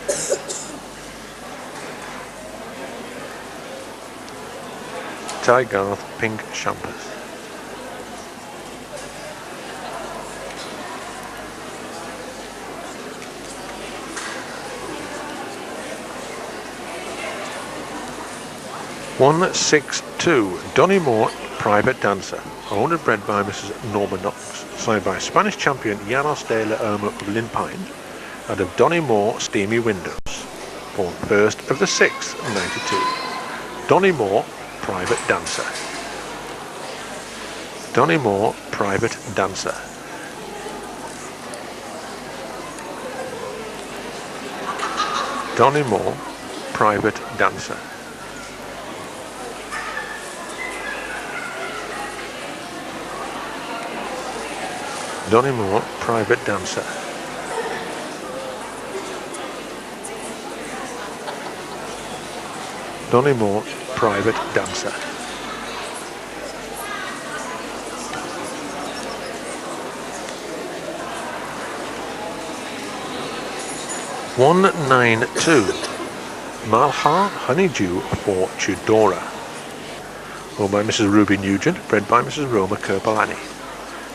Ty Garth, Pink Champers. (162) Donny Moore, Private Dancer. Owned and bred by Mrs. Norma Knox. Signed by Spanish champion Janos de la Irma of Limpine. Out of Donny Moore, Steamy Windows. Born 1st of the 6th, 92. Donny Moore, Private Dancer. Donny Moore, Private Dancer. Donny Moore, Private Dancer. Donny Moore, Private Dancer. Donny Moore, Private Dancer. (192) Malha Honeydew for Tudora. Owned by Mrs. Ruby Nugent, bred by Mrs. Roma Kerpolani.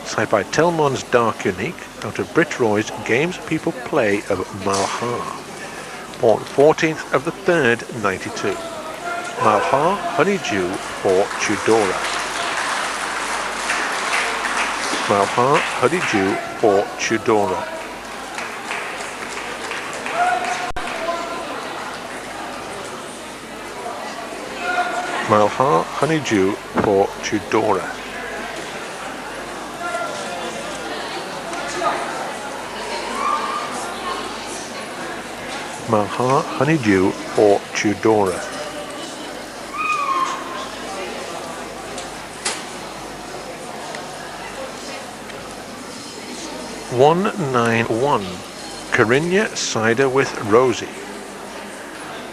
Side by Telmon's Dark Unique out of Brit Roy's Games People Play of Malha. Born 14th of the 3rd, 92. Malha Honeydew for Tudora. Malha Honeydew for Tudora. Malha Honeydew for Tudora. Malha Honeydew for Tudora. (191) Carinya Cider with Rosie.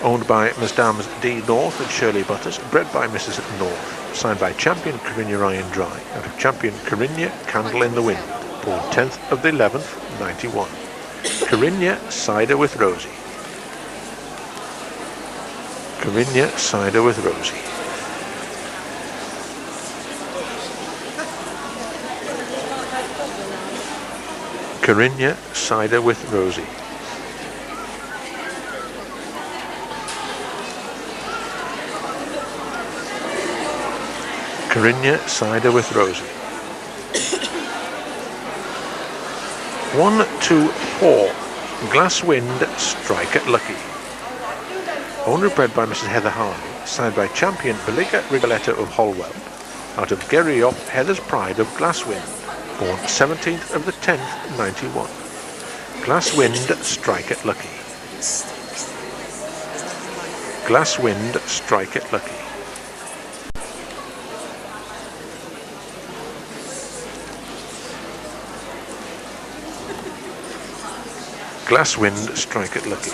Owned by Mesdames D. North and Shirley Butters, bred by Mrs. North. Signed by champion Carinya Ryan Dry out of champion Carinya Candle in the Wind. Born 10th of the 11th, 91. Carinya Cider with Rosie. Carinya Cider with Rosie. Carinya Cider with Rosie. Carinya Cider with Rosie. 124 Glasswind Strike at Lucky. Owned and bred by Mrs. Heather Harney, signed by champion Beliga Rigoletta of Holwell, out of Gerrioff Heather's Pride of Glasswind, born 17th of the 10th, 91. Glasswind Strike at Lucky. Glasswind Strike at Lucky. Glasswind Strike at Lucky.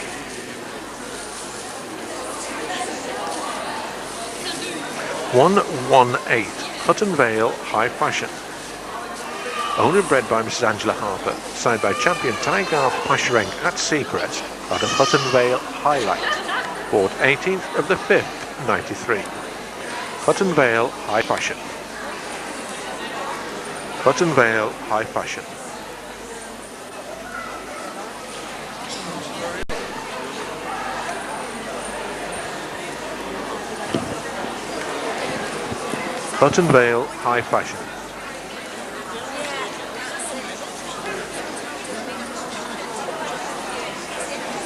118 Hutton Vale High Fashion. Owned and bred by Mrs. Angela Harper, signed by champion Tygarth Pashreng at Seacrest out of Hutton Vale Highlight, bought 18th of the 5th, 93. Hutton Vale High Fashion. Hutton Vale High Fashion. Hutton Vale High Fashion.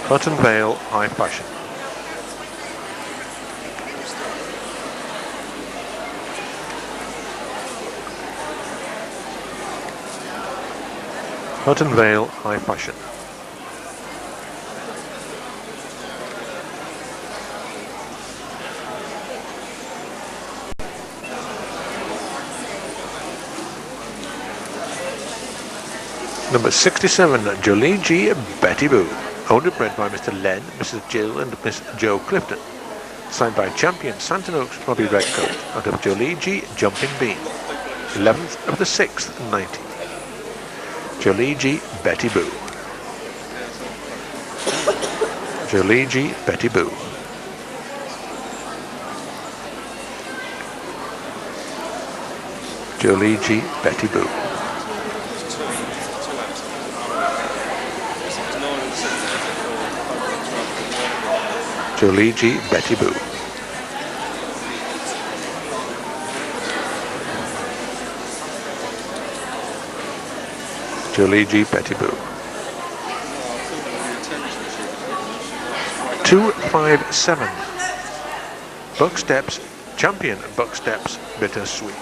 Hutton Vale High Fashion. Hutton Vale High Fashion. Number 67, Jolie G. Betty Boo. Owned and bred by Mr. Len, Mrs. Jill and Miss Joe Clifton. Signed by champion Santon Oaks Robbie Redcoat out of Jolie G. Jumping Bean. 11th of the 6th, 90. Jolie G. Betty Boo. Jolie G. Betty Boo. Jolie G. Betty Boo. Jolie G. Betty Boo. Jolie G. Betty Boo. 257. Buck Steps, champion Buck Steps, Bittersweet.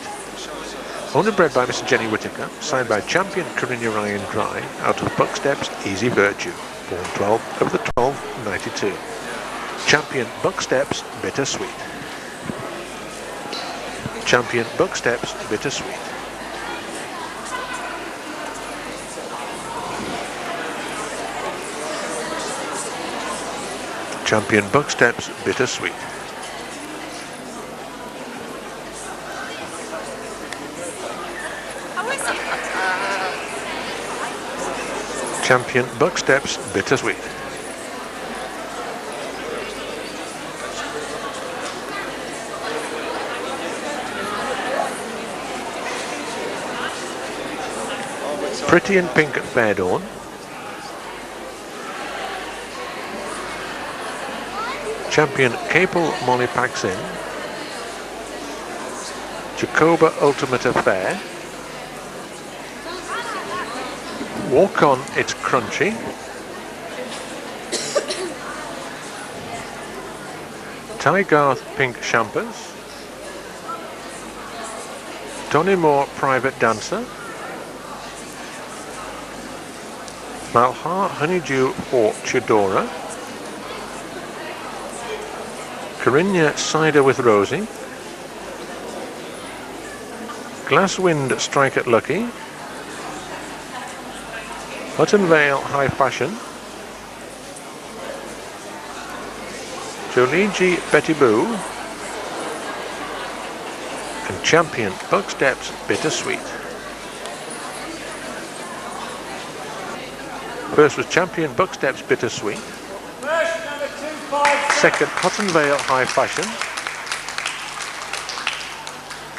Owned and bred by Mr. Jenny Whittaker, signed by champion Corinna Ryan Dry, out of Buck Steps, Easy Virtue, born 12th of the 12th, 92. Champion Buck Steps, Bittersweet. Champion Buck Steps, Bittersweet. Champion Buck Steps, Bittersweet. Champion Buck Steps, Bittersweet. Pretty in Pink Fair Dawn. Champion Capel Molly Paxin. Jacoba Ultimate Affair. Walk On, It's Crunchy. Tygarth Pink Champers. Tony Moore Private Dancer. Malhar Honeydew for Chidora. Corinna Cider with Rosie. Glasswind Strike at Lucky. Hutton Vale High Fashion. Jolie G. Betty Boo. And champion Buck Steps Bittersweet. First was champion Buck Steps Bittersweet. Second, Hutton Vale High Fashion.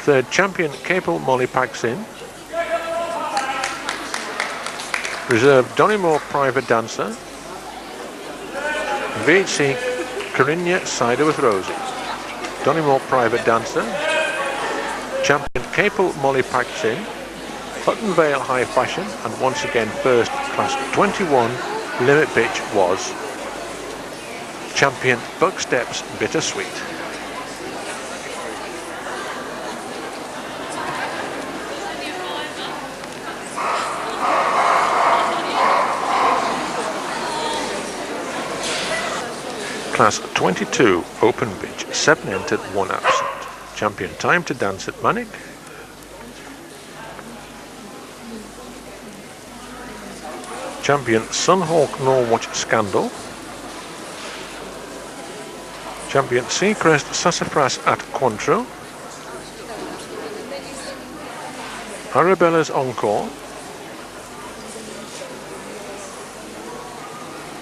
Third, champion Capel Molly Paxin. Reserve Donymore Private Dancer. VHC Corinna Cider with Rosie. Donymore Private Dancer. Champion Capel Molly Paxin. Hutton Vale High Fashion. And once again, first class 21 limit pitch was champion Buck Steps Bittersweet. Class 22 open pitch, 7 entered, 1 absent. Champion Time to Dance at Manic. Champion Sunhawk Norwatch Scandal. Champion Seacrest Sassafras at Cointreau. Arabella's Encore.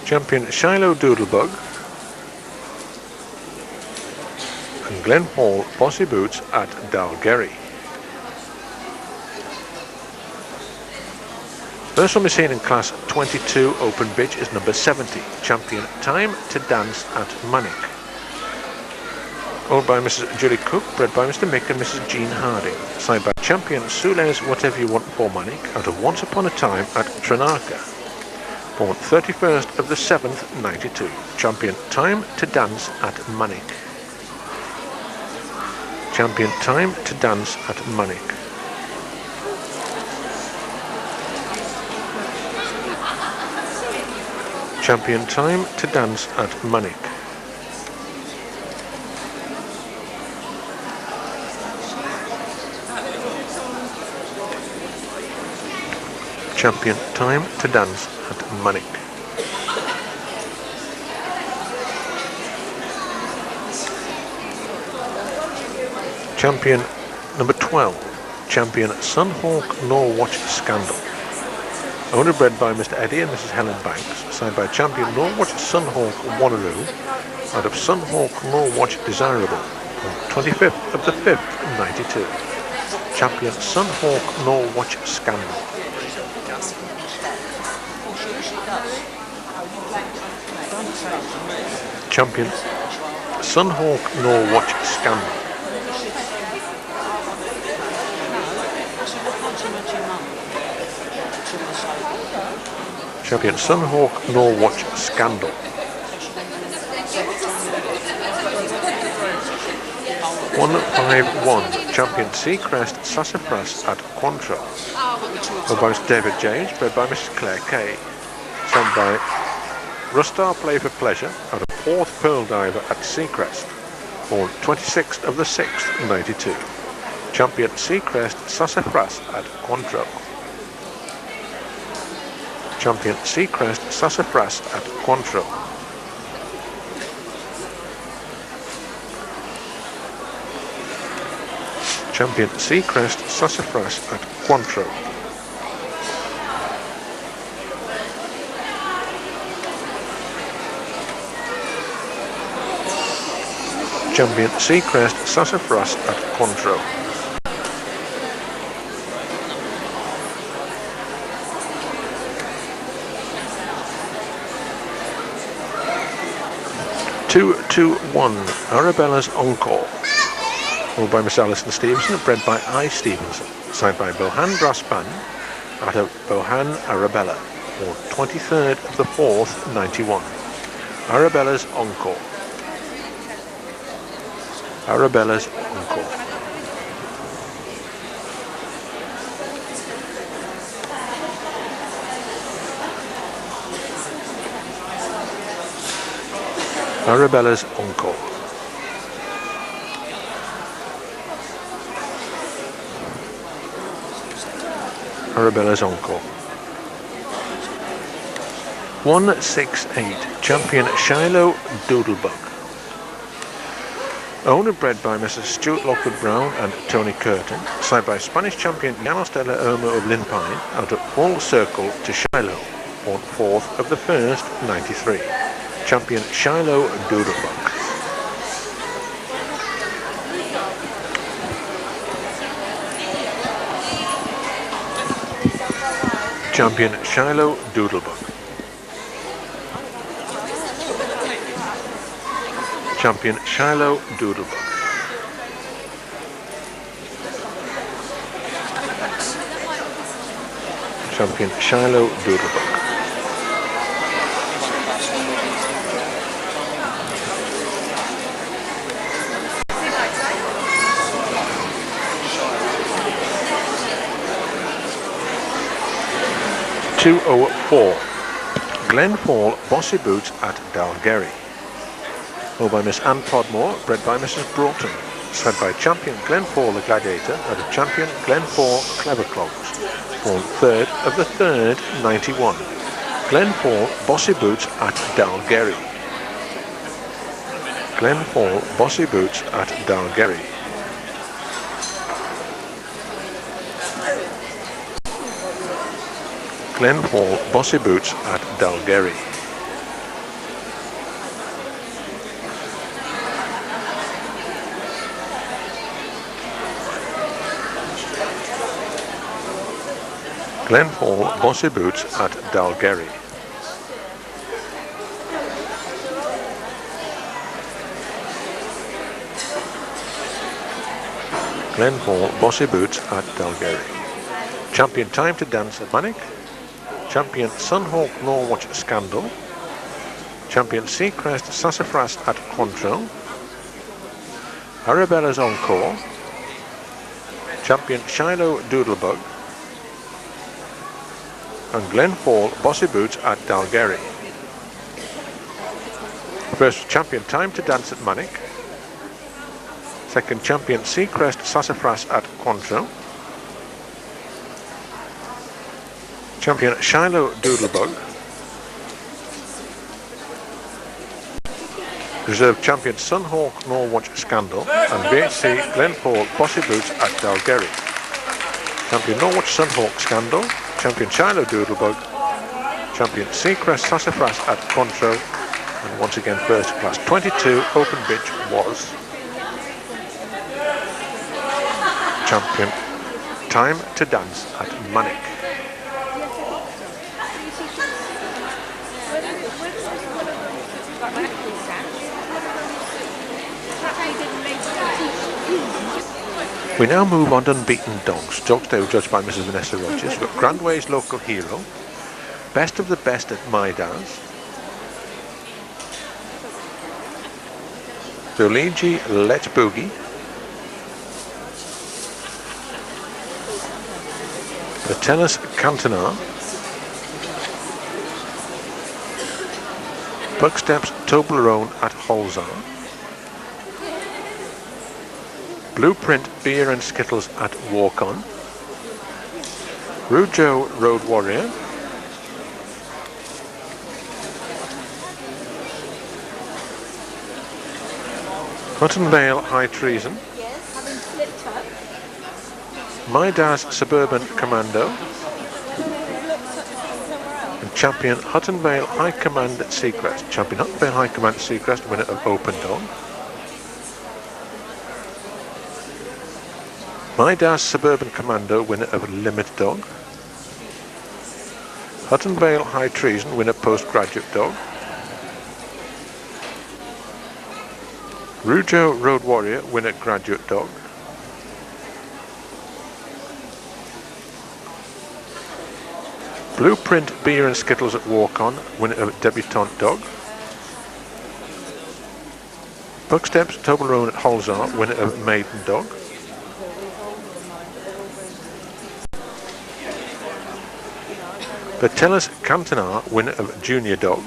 Champion Shiloh Doodlebug. Glenfall Bossy Boots at Dalgerry. First one we've seen in Class 22 Open Bitch is number 70, Champion Time to Dance at Manic. Owned by Mrs. Julie Cook, bred by Mr. Mick and Mrs. Jean Harding. Signed by Champion Sule's Whatever You Want for Manic out of Once Upon a Time at Tranarka. Born 31st of the 7th, 92. Champion Time to Dance at Manic. Champion Time to Dance at Manic. Champion Time to Dance at Manic. Champion Time to Dance at Manic. Champion number 12, Champion Sunhawk Norwatch Scandal. Owned and bred by Mr. Eddie and Mrs. Helen Banks, signed by Champion Norwatch Sunhawk Wanneroo out of Sunhawk Norwatch Desirable on 25th of the 5th, 92. Champion Sunhawk Norwatch Scandal. Champion Sunhawk Norwatch Scandal. Champion Sunhawk Norwatch Scandal. (151) Champion Seacrest Sassafras at Quantrill. Owned by Mr. David James, bred by Mrs. Claire Kay. Signed by Rustar Play for Pleasure out of 4th Pearl Diver at Seacrest. Born 26th of the 6th, 92. Champion Seacrest Sassafras at Quantrill. Champion Seacrest Sassafras at Quantrill. Champion Seacrest Sassafras at Quantrill. Champion Seacrest Sassafras at Quantrill. (221) Arabella's Encore. Owned by Miss Alison Stevenson, bred by I. Stevenson. Signed by Bohan Brass Band out of Bohan Arabella. Born 23rd of the 4th, 91. Arabella's Encore. Arabella's Encore. Arabella's Encore. Arabella's Encore. 168 Champion Shiloh Doodlebug. Owned and bred by Mrs. Stuart Lockwood Brown and Tony Curtin, signed by Spanish champion Yanostella Irma of Linpine out of Full Circle to Shiloh on 4th of the 1st, 93. Champion Shiloh Doodlebug. Champion Shiloh Doodlebug. Champion Shiloh Doodlebug. Champion Shiloh Doodlebug. (204) Glenfall Bossy Boots at Dalgerry. Owned by Miss Ann Podmore, bred by Mrs. Broughton. Signed by Champion Glenfall the Gladiator out of Champion Glenfall Clever Clogs. Born 3rd of the 3rd, 91. Glenfall Bossy Boots at Dalgerry. Glenfall Bossy Boots at Dalgerry. Glenfall Bossy Boots at Dalgerry. Glenfall Bossy Boots at Dalgary. Glenfall Bossy Boots at Dalgary. Champion Time to Dance at Manic. Champion Sunhawk Norwatch Scandal. Champion Seacrest Sassafras at Cointreau. Arabella's Encore. Champion Shiloh Doodlebug. And Glenfall Bossy Boots at Dalgary. First Champion Time to Dance at Manic. Second Champion Seacrest Sassafras at Cointreau. Champion Shiloh Doodlebug. Reserve Champion Sunhawk Norwatch Scandal and VHC Glenfall Bossy Boots at Dalgary. Champion Norwatch Sunhawk Scandal. Champion Shiloh Doodlebug. Champion Seacrest Sassafras at Cointreau. And once again first class 22 open bitch was Champion Time to Dance at Manic. We now move on to unbeaten dogs. Dogs they were judged by Mrs. Vanessa Rogers. We've got Grandway's Local Hero, Best of the Best at Mydaz, Doligi Let's Boogie, Patelis Cantonar, Bucksteps Toblerone at Holzar, Blueprint Beer and Skittles at Walk-On, Rujo Road Warrior, Hutton Vale High Treason, Mydaz Suburban Commando, and Champion Hutton Vale High Command at Seacrest. Champion Hutton Vale High Command at Seacrest, winner of Open Dog. Mydaz Suburban Commando, winner of Limit Dog. Hutton Vale High Treason, winner Postgraduate Dog. Rujo Road Warrior, winner Graduate Dog. Blueprint Beer and Skittles at Walk-On, winner of Debutante Dog. Bucksteps Toblerone at Holzar, winner of Maiden Dog. Patelis Cantonar, winner of Junior Dog.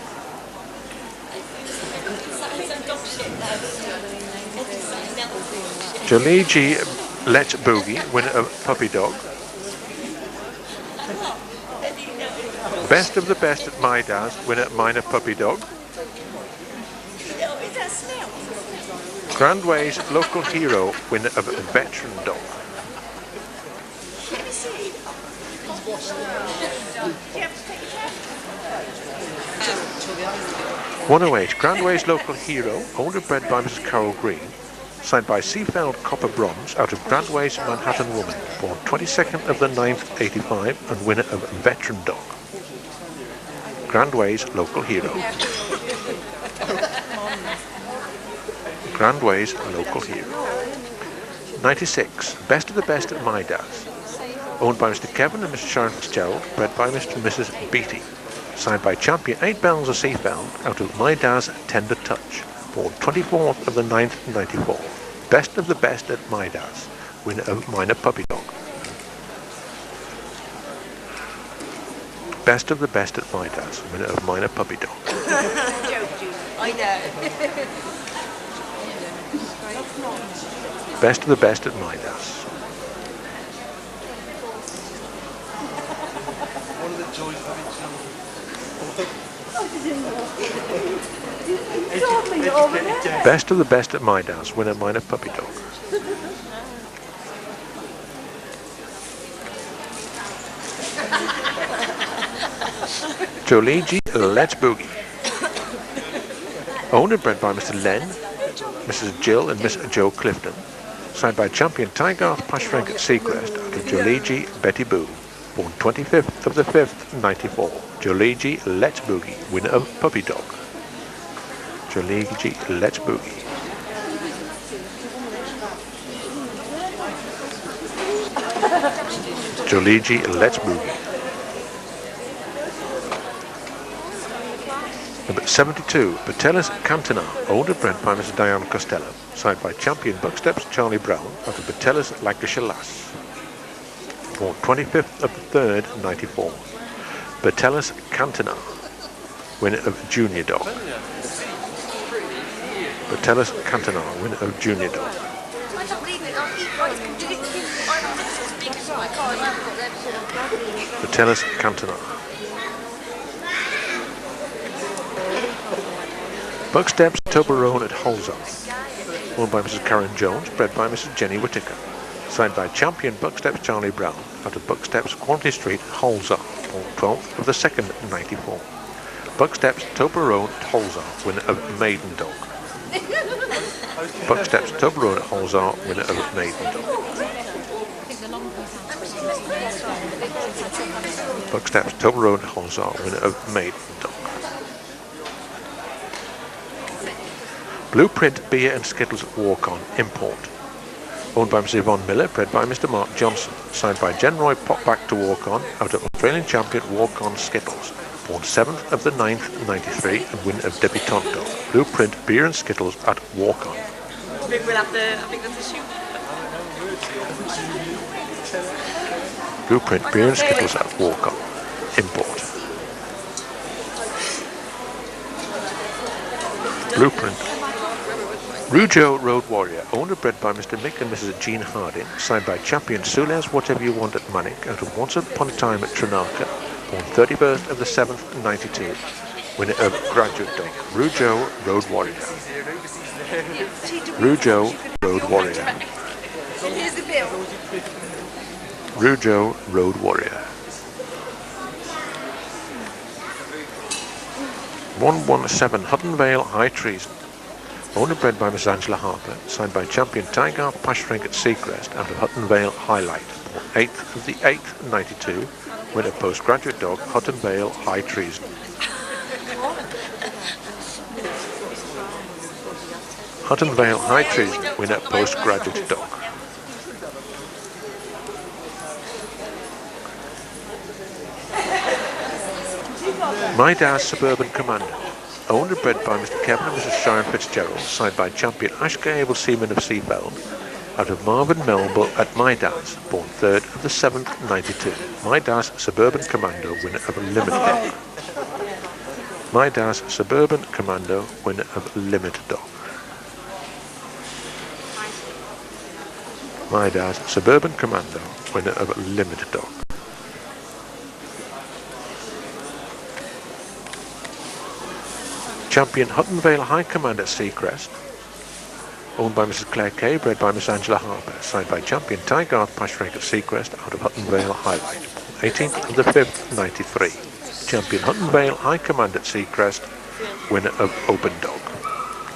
Joligi Let's Boogie, winner of Puppy Dog. Best of the Best at Mydaz, winner Minor Puppy Dog. Grandway's Local Hero, winner of Veteran Dog. 108, Grandway's Local Hero, older bred by Mrs. Carol Green, signed by Seafeld Copper Bronze out of Grandway's Manhattan Woman, born 22nd of the 9th, 85, and winner of Veteran Dog. Grandway's Local Hero. Grandway's Local Hero. 96, Best of the Best at Mydaz, owned by Mr. Kevin and Mr. Sharon Fitzgerald, bred by Mr. and Mrs. Beattie, signed by Champion 8 Bells of Seafeld out of Mydaz Tender Touch, born 24th of the 9th, 94. Best of the Best at Mydaz, winner of Minor Puppy Dog. Best of the Best at Mydaz, winner of Minor Puppy Dog. I know. Best of the Best at Mydaz. Best of the Best at Mydaz, winner Minor Puppy Dog. Joligi Let's Boogie, owned and bred by Mr. Len, Mrs. Jill and Miss Joe Clifton, signed by Champion Tygarth Pashfrank at Seacrest out of Joligi Betty Boo, born 25th of the 5th, 94. Joligi Let's Boogie, winner of Puppy Dog. Joligi Let's Boogie. Joligi Let's Boogie. Number 72, Patelis Cantina, owned and bred by Mrs. Diane Costello, signed by champion Bucksteps Charlie Brown out of Patelis Lancashire Lass. Born 25th of the 3rd, 94. Patelis Cantina, winner of Junior Dog. Patelis Cantina, winner of Junior Dog. Patelis Cantina. Bucksteps Toblerone at Holzar, owned by Mrs. Karen Jones, bred by Mrs. Jenny Whittaker, signed by champion Bucksteps Charlie Brown out of Bucksteps Quantity Street, Holzar, on 12th of the 2nd, 94. Bucksteps Toblerone at Holzar, winner of Maiden Dog. Bucksteps Toblerone at Holzar, winner of Maiden Dog. Bucksteps Toblerone at Holzar, winner of Maiden Dog. Blueprint Beer and Skittles at Walk-On, import. Owned by Mrs. Yvonne Miller, bred by Mr. Mark Johnson. Signed by Jen Roy Popback to Walk-On, out of Australian champion Walk-On Skittles. Born 7th of the 9th, 93, and winner of Debutante Dog. Blueprint Beer and Skittles at Walk-On. I think that's a shoot. Blueprint Beer and Skittles at Walk-On, import. Blueprint. Rujo Road Warrior, owned and bred by Mr. Mick and Mrs. Jean Harding, signed by champion Sules Whatever You Want at Manic, out of Once Upon a Time at Trinaka, born 31st of the 7th, 92, winner of Graduate Dog. Rujo Road Warrior. Rujo Road Warrior. Rujo Road Warrior. 117 Hutton Vale High Treason, owned and bred by Miss Angela Harper, signed by champion Tygarth Pashrink at Seacrest out of Hutton Vale Highlight, 8th of the 8th, 92, winner postgraduate dog Hutton Vale High Treason. Hutton Vale High Treason, winner postgraduate dog. Mydaz Suburban Commando, owned and bred by Mr. Kevin and Mrs. Sharon Fitzgerald, signed by champion Ashka Abel Seaman of Seafeld, out of Marvin Melville at Mydaz, born 3rd of the 7th, 92. Mydaz Suburban Commando, winner of Limit Dog. Mydaz Suburban Commando, winner of Limit Dog. Mydaz Suburban Commando, winner of Limit Dog. Champion Hutton Vale High Command at Seacrest, owned by Mrs. Claire Kay, bred by Miss Angela Harper, signed by champion Tygarth Pashrink at Seacrest out of Hutton Vale Highlight, 18th of the 5th, 93. Champion Hutton Vale High Command at Seacrest, winner of Open Dog.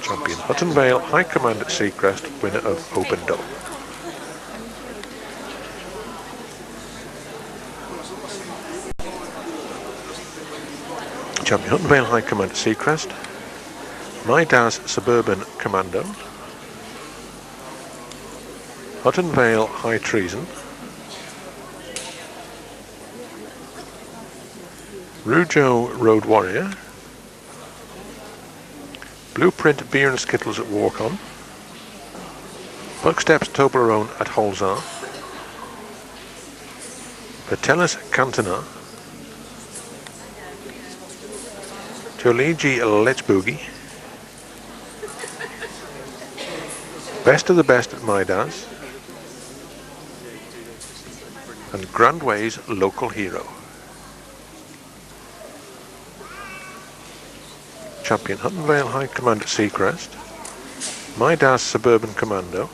Champion Hutton Vale High Command at Seacrest, winner of Open Dog. Champion Hutton Vale High Command at Seacrest. Mydaz Suburban Commando. Hutton Vale High Treason. Rujo Road Warrior. Blueprint Beer and Skittles at Walk-On. Bucksteps Toblerone at Holzar. Patelis Cantina. Joligi Let's Boogie. Best of the Best at Mydaz. And Grandway's Local Hero. Champion Hutton Vale High Command at Seacrest. Mydaz Suburban Commando.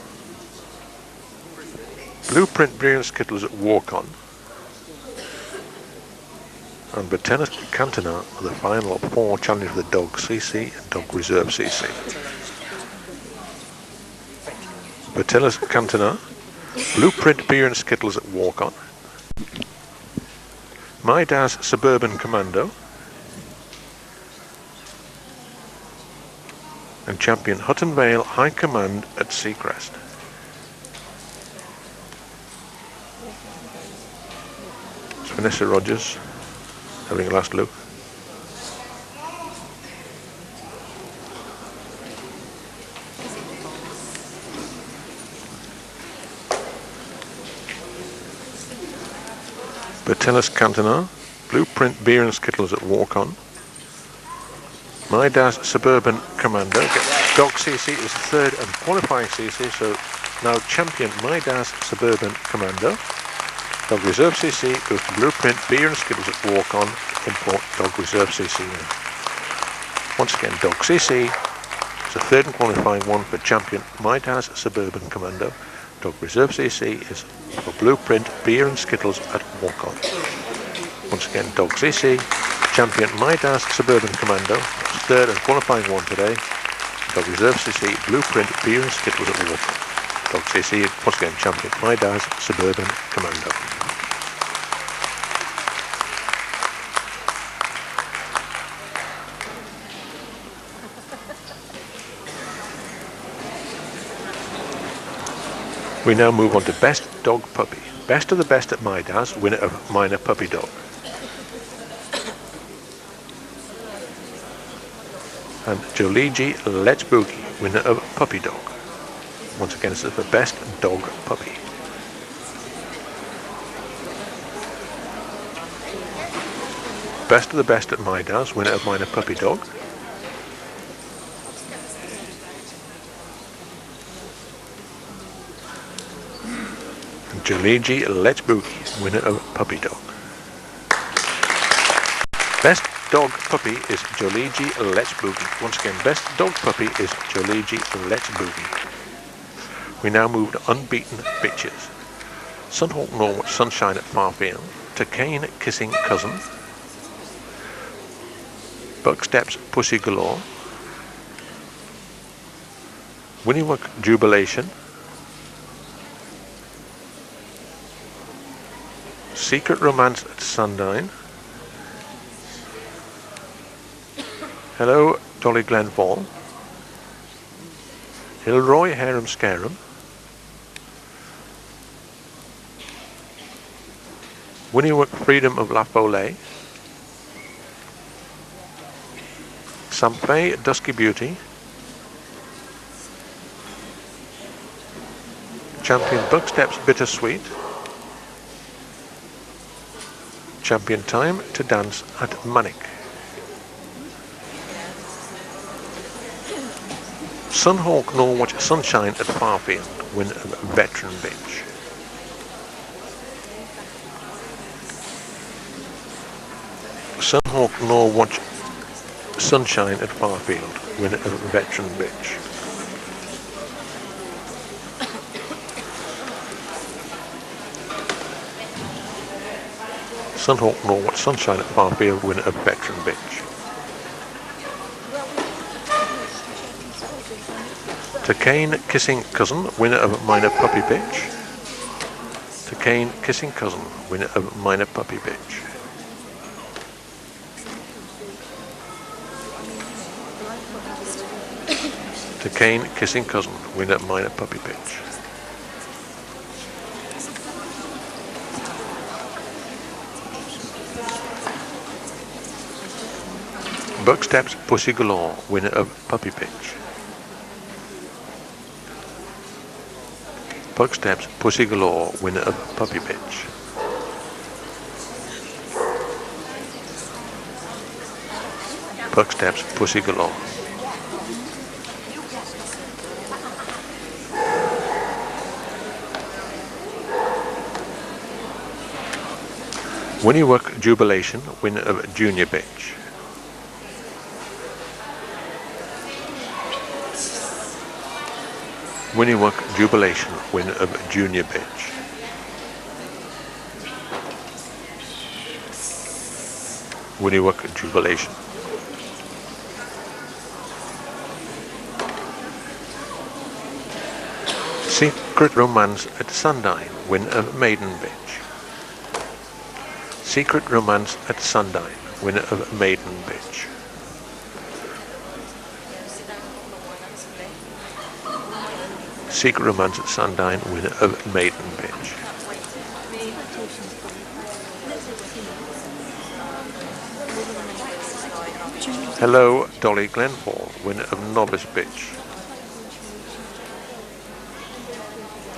Blueprint Beer and Skittles at Walk-On. And Patelis Cantina are the final 4 challenge for the Dog CC and Dog Reserve CC. Patelis Cantina, Blueprint Beer and Skittles at Walk-On, Mydaz Suburban Commando. And champion Hutton Vale High Command at Seacrest. It's Vanessa Rogers having a last look. Bertellus Cantona, Blueprint Beer and Skittles at Walk-On. Mydaz Suburban Commando. Dog CC is the third and qualifying CC, so now champion Mydaz Suburban Commando. Dog Reserve CC goes to Blueprint Beer and Skittles at Walk-On. Import Dog Reserve CC now. Once again, Dog CC is the third and qualifying one for champion Mydaz Suburban Commando. Dog Reserve CC is for Blueprint Beer and Skittles at Walk-On. Once again, Dog CC, champion Mydaz Suburban Commando, third and qualifying one today. Dog Reserve CC, Blueprint Beer and Skittles at Walk-On. Dog CC, once again, champion Mydaz Suburban Commando. We now move on to Best Dog Puppy. Best of the Best at Mydaz, winner of Minor Puppy Dog. And Joligi Let's Boogie, winner of Puppy Dog. Once again, this is for Best Dog Puppy. Best of the Best at Mydaz, winner of Minor Puppy Dog. Joligi Let's Boogie, winner of Puppy Dog. Best Dog Puppy is Joligi Let's Boogie. Once again, Best Dog Puppy is Joligi Let's Boogie. We now move to Unbeaten Bitches. Sunhawk Norwood Sunshine at Farfield. Takane Kissing Cousin. Bucksteps Pussy Galore. Winniewook Jubilation. Secret Romance at Sundine. Hello, Dolly Glenfall. Hilroy Harem Scarum. Winniewook Freedom of La Follet. Sampé Dusky Beauty. Champion Bucksteps Bittersweet. Champion Time to Dance at Manic. Sunhawk Norwich Sunshine at Farfield, win of Veteran Bitch. Sunhawk Norwich Sunshine at Farfield, win of Veteran Bitch. Sunhawk Norwood Sunshine at Farfield, winner of Veteran Bitch. Takane Kissing Cousin, winner of Minor Puppy Bitch. Takane Kissing Cousin, winner of Minor Puppy Bitch. Takane Kissing Cousin, winner Minor Puppy Bitch. Bucksteps Pussy Galore, winner of Puppy Pitch. Bucksteps Pussy Galore, winner of Puppy Pitch. Bucksteps Pussy Galore. Winniewook Jubilation, winner of Junior Bitch. Winniewook Jubilation, winner of Junior Bitch. Winniewook Jubilation. Secret Romance at Sundine, winner of Maiden Bitch. Secret Romance at Sundown, winner of Maiden Bitch. Secret Romance at Sundown, winner of Maiden Bitch. Hello, Dolly Glenfall, winner of Novice Bitch.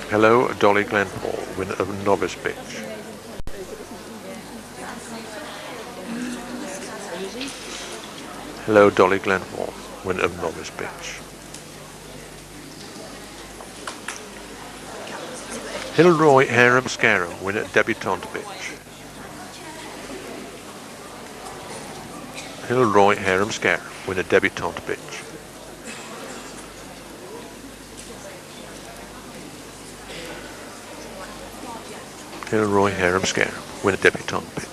Hello, Dolly Glenfall, winner of Novice Bitch. Hello, Dolly Glenfall, winner of Novice Bitch. Hilroy Harem Scarum, winner Debutante Bitch. Hilroy Harem Scarum, winner Debutante Bitch. Hilroy Harem Scarum, winner Debutante Bitch.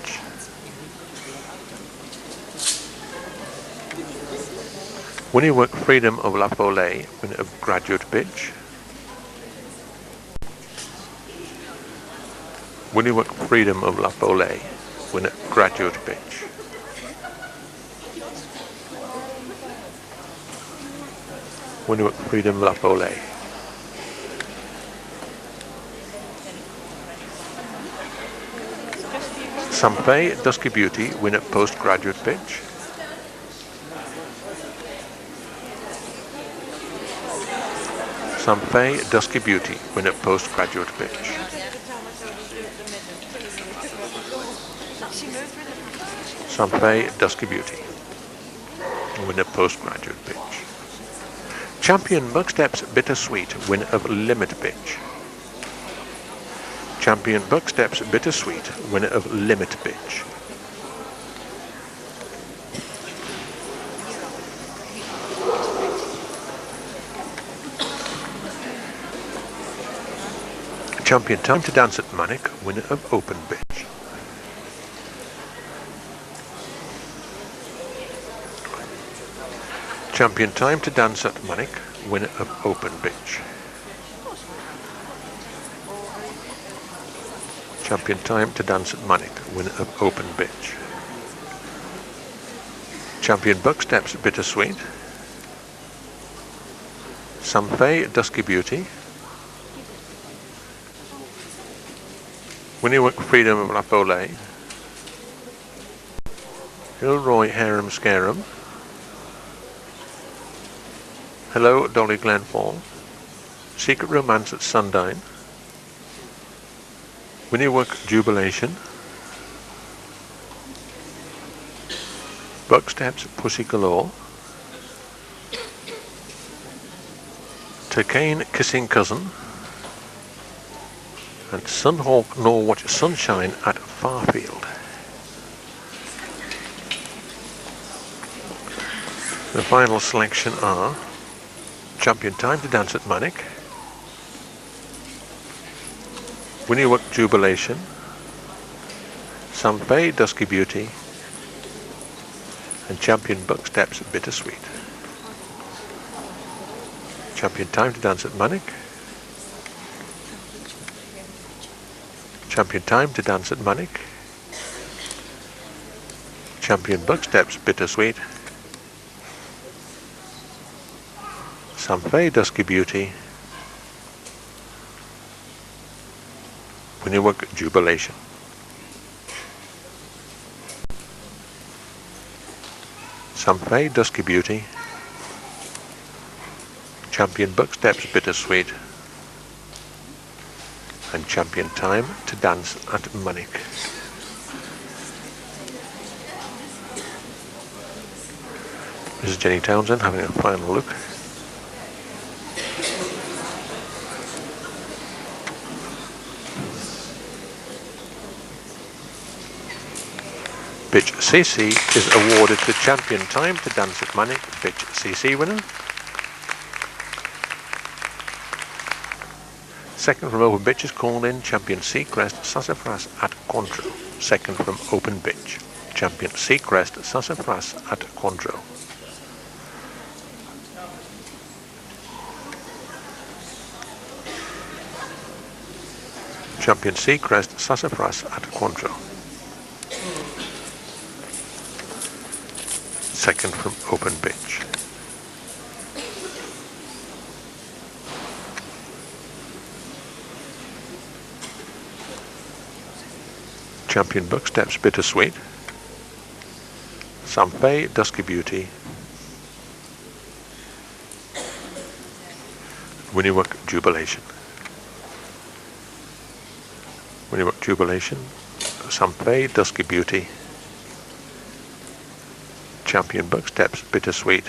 Winnie Work Freedom of La Follet, winner of Graduate Bitch. Winnie Work Freedom of La Follet, winner Graduate Bitch. Winnie Work Freedom of La Follet. Sampei Dusky Beauty, winner Postgraduate Bitch. Sampei Dusky Beauty, winner Postgraduate Bitch. Sampei Dusky Beauty, winner Postgraduate Bitch. Champion Bucksteps Bittersweet, winner of Limit Bitch. Champion Bucksteps Bittersweet, winner of Limit Bitch. Champion Time to Dance at Manic, winner of Open Bitch. Champion Time to Dance at Manic, winner of Open Bitch. Champion Time to Dance at Manic, winner of Open Bitch. Champion Bucksteps Bittersweet. Sampei Dusky Beauty. Winnie Work Freedom of La Follet. Hilroy Harem Scarum. Hello, Dolly Glenfall. Secret Romance at Sundown. Winnie Work Jubilation. Bucksteps Pussy Galore. Turkane Kissing Cousin. And Sunhawk Nor Watch Sunshine at Farfield. The final selection are Champion Time to Dance at Manic, Winnie Work Jubilation, Sampei Dusky Beauty, and Champion Bucksteps Bittersweet. Champion Time to Dance at Manic, Champion Time to Dance at Manic, Champion Bucksteps Bittersweet, Sampei Dusky Beauty, Winnie Work Jubilation. Sampei Dusky Beauty, Champion Bucksteps Bittersweet, and Champion Time to Dance at Manic. This is Jenny Townshend having a final look. Bitch CC is awarded the Champion Time to Dance at Manic Bitch CC winner. Second from Open Bitch is called in Champion Seacrest Sassafras at Cointreau. Second from Open Bitch, Champion Seacrest Sassafras at Cointreau. Champion Seacrest Sassafras at Cointreau. second from open pitch. Champion Buck Steps Bittersweet. Samfei Dusky Beauty. Winniwook Jubilation. Winniwook Jubilation. Samfei Dusky Beauty. Champion Buck Steps Bittersweet.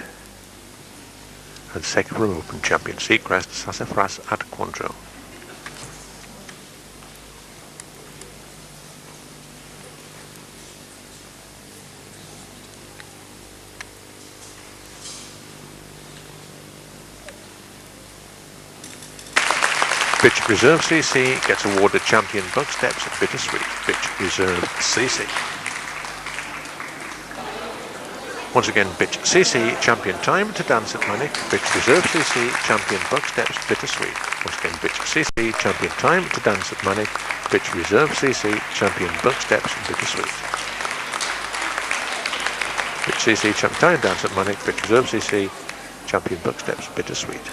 And second from open champion Seacrest Sassafras at Quandro. Bitch Reserve CC gets awarded Champion Buck Steps at Bittersweet. Bitch Reserve CC. Once again, Bitch CC Champion Time to Dance at Manic. Bitch Reserve CC Champion Buck Steps Bittersweet. Once again, Bitch CC Champion Time to Dance at Manic. Bitch Reserve CC Champion Buck Steps Bittersweet. Bitch CC Champion Time to Dance at Manic. Bitch Reserve CC Champion Buck Steps Bittersweet.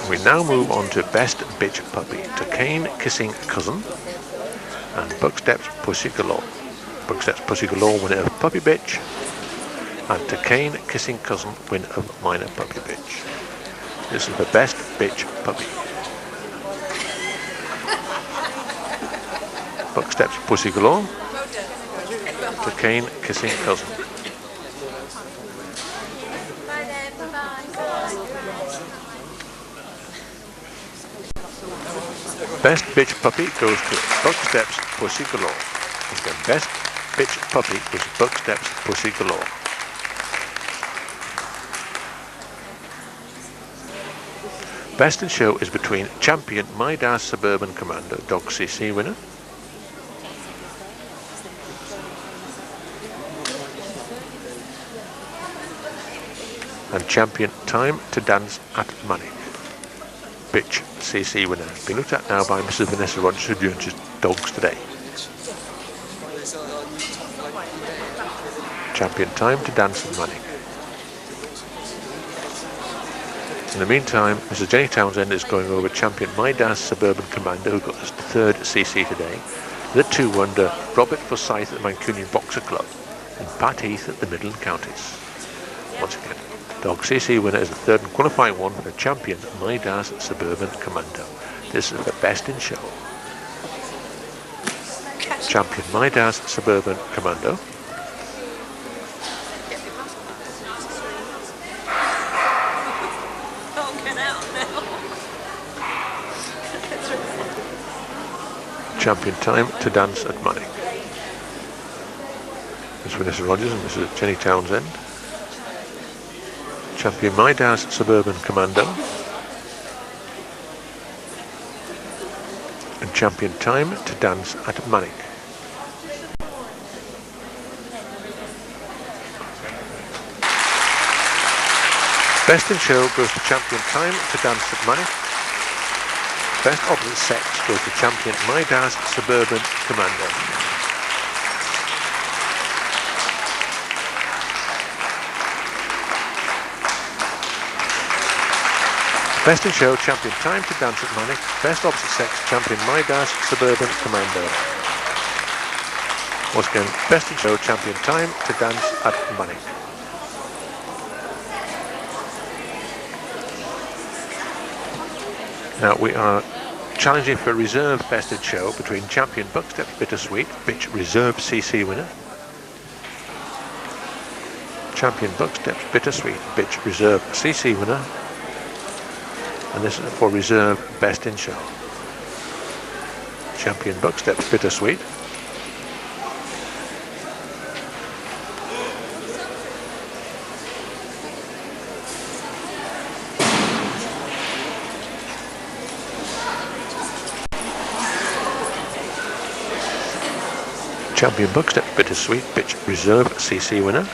We now move on to Best Bitch Puppy. Tocane Kissing Cousin and Buck Steps Pussy Galore. Buck Steps Pussy Galore winner of Puppy Bitch, and Tocane Kissing Cousin winner of Minor Puppy Bitch. This is the Best Bitch Puppy. Buck Steps Pussy Galore, Tocane Kissing Cousin. Best Bitch Puppy goes to Buck Steps Pussy Galore. The Best Bitch Puppy is Buck Steps Pussy Galore. Best in Show is between Champion Mydaz Suburban Commando Dog CC winner and Champion Time to Dance at Manic. Bitch CC winner. Being looked at now by Mrs. Vanessa Rogers, who joins dogs today. Champion Time to Dance at Manic. In the meantime, Mrs. Jenny Townshend is going over Champion Mydaz Suburban Commando, who got his third CC today. The two under Robert Forsyth at the Mancunian Boxer Club and Pat Heath at the Midland Counties. Once again, Dog CC winner is the third and qualifying one for the Champion Mydaz Suburban Commando. This is the Best in Show. Champion Mydaz Suburban Commando. Champion Time to Dance at Manic. Ms. Vanessa Rogers and Mrs. Jenny Townshend. Champion Mydaz Suburban Commando. And Champion Time to Dance at Manic. Best in Show goes to Champion Time to Dance at Manic. Best opposite sex goes to Champion Mydaz Suburban Commando. Best in Show, Champion Time to Dance at Manic. Best opposite sex, Champion Mydaz Suburban Commando. Once again, Best in Show, Champion Time to Dance at Manic. Now we are challenging for Reserve Best in Show between Champion Buck Steps Bittersweet, Bitch Reserve CC winner. Champion Buck Steps Bittersweet, Bitch Reserve CC winner. And this is for Reserve Best in Show. Champion Buck Steps Bittersweet. Champion Buck Steps Bittersweet, Bitch Reserve CC winner.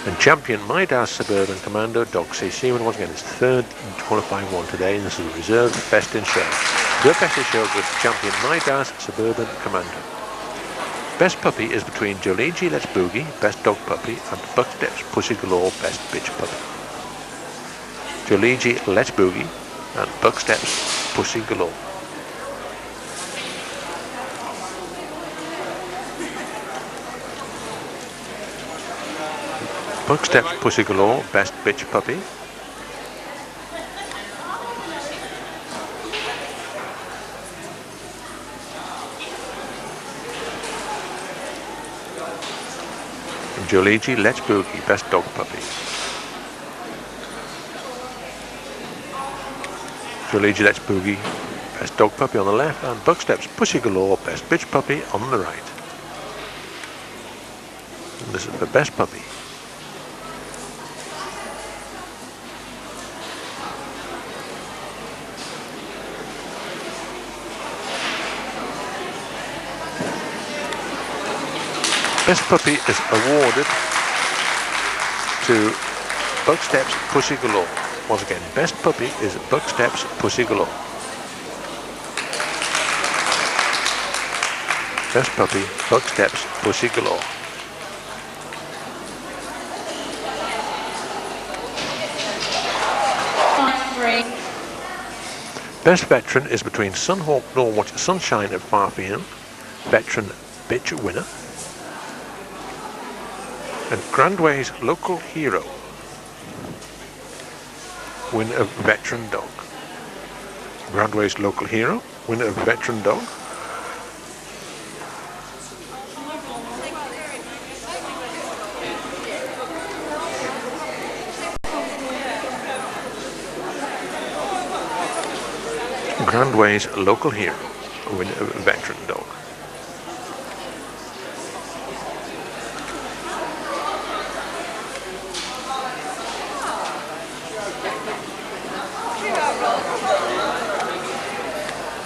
And Champion Mydaz Suburban Commando Dog CC winner. Once again, it's third and qualifying one today, and this is a Reserve Best in Show. The Best in Show goes to Champion Mydaz Suburban Commando. Best puppy is between Joligi Let's Boogie, best dog puppy, and Bucksteps Pussy Galore, best bitch puppy. Joligi Let's Boogie and Bucksteps Pussy Galore. Bucksteps Pussy Galore, best bitch puppy. Joligi Let's Boogie, best dog puppy. Joligi Let's Boogie, best dog puppy on the left, and Bucksteps Pussy Galore, best bitch puppy on the right. And this is the best puppy. Best puppy is awarded to Bucksteps Pussy Galore. Once again, best puppy is Bucksteps Pussy Galore. Best puppy, Bucksteps Pussy Galore. Best veteran is between Sunhawk Norwatch Sunshine at Farfield, veteran bitch winner, and Grandway's Local Hero, winner of veteran dog. Grandway's Local Hero, winner of veteran dog. Grandway's Local Hero, winner of veteran dog.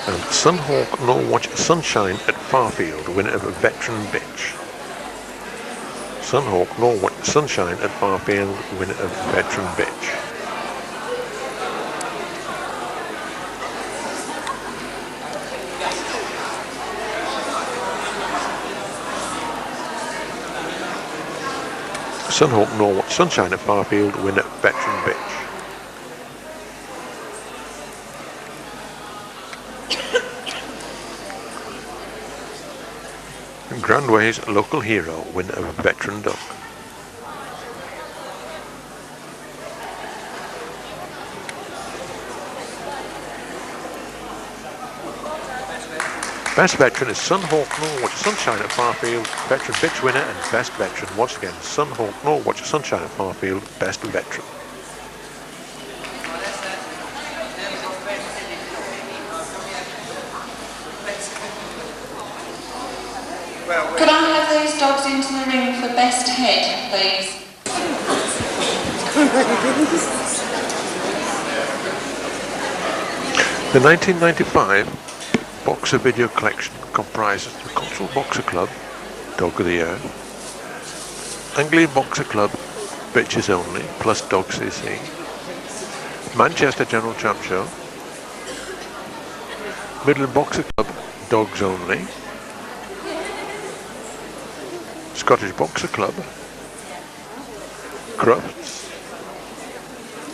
And Sunhawk Norwatch Sunshine at Farfield, winner of a veteran bitch. Sunhawk Norwatch Sunshine at Farfield, winner of veteran bitch. Sunhawk Norwatch Sunshine at Farfield, winner veteran bitch. Grandway's Local Hero, winner of veteran dog. Best veteran is Sunhawk Norwatch Sunshine at Farfield, veteran bitch winner, and best veteran once again Sunhawk Norwatch Sunshine at Farfield, best veteran. Could I have these dogs into the ring for best head, please? The 1995 Boxer Video Collection comprises the Cultural Boxer Club, Dog of the Year, Anglian Boxer Club, Bitches Only, plus Dog CC, Manchester General Champ Show, Midland Boxer Club, Dogs Only, Scottish Boxer Club, Crufts,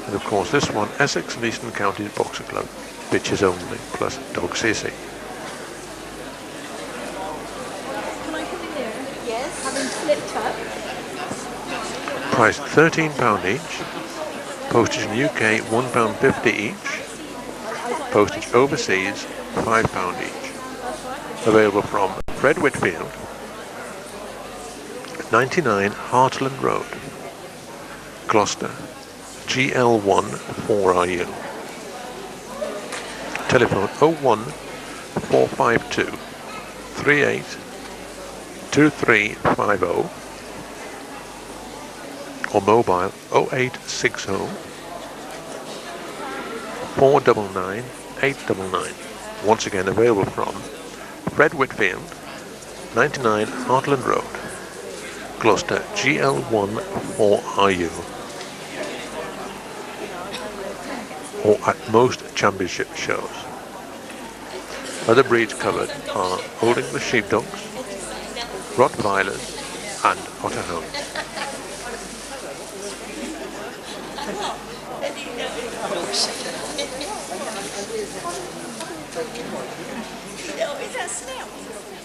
and of course this one, Essex and Eastern Counties Boxer Club, Bitches Only, plus Dog CC. Can I come in there? Yes. Having flipped up. Price £13 each, postage in the UK £1.50 each, postage overseas £5 each. Available from Fred Whitfield, 99 Hartland Road, Gloucester, GL1 4RU. Telephone 01 452 38 2350 or mobile 0860 499 899. Once again available from Fred Whitfield, 99 Hartland Road, Gloucester, GL1 4RU, or at most championship shows. Other breeds covered are Old English Sheepdogs, Rottweilers and Otterhounds. Is that a snail?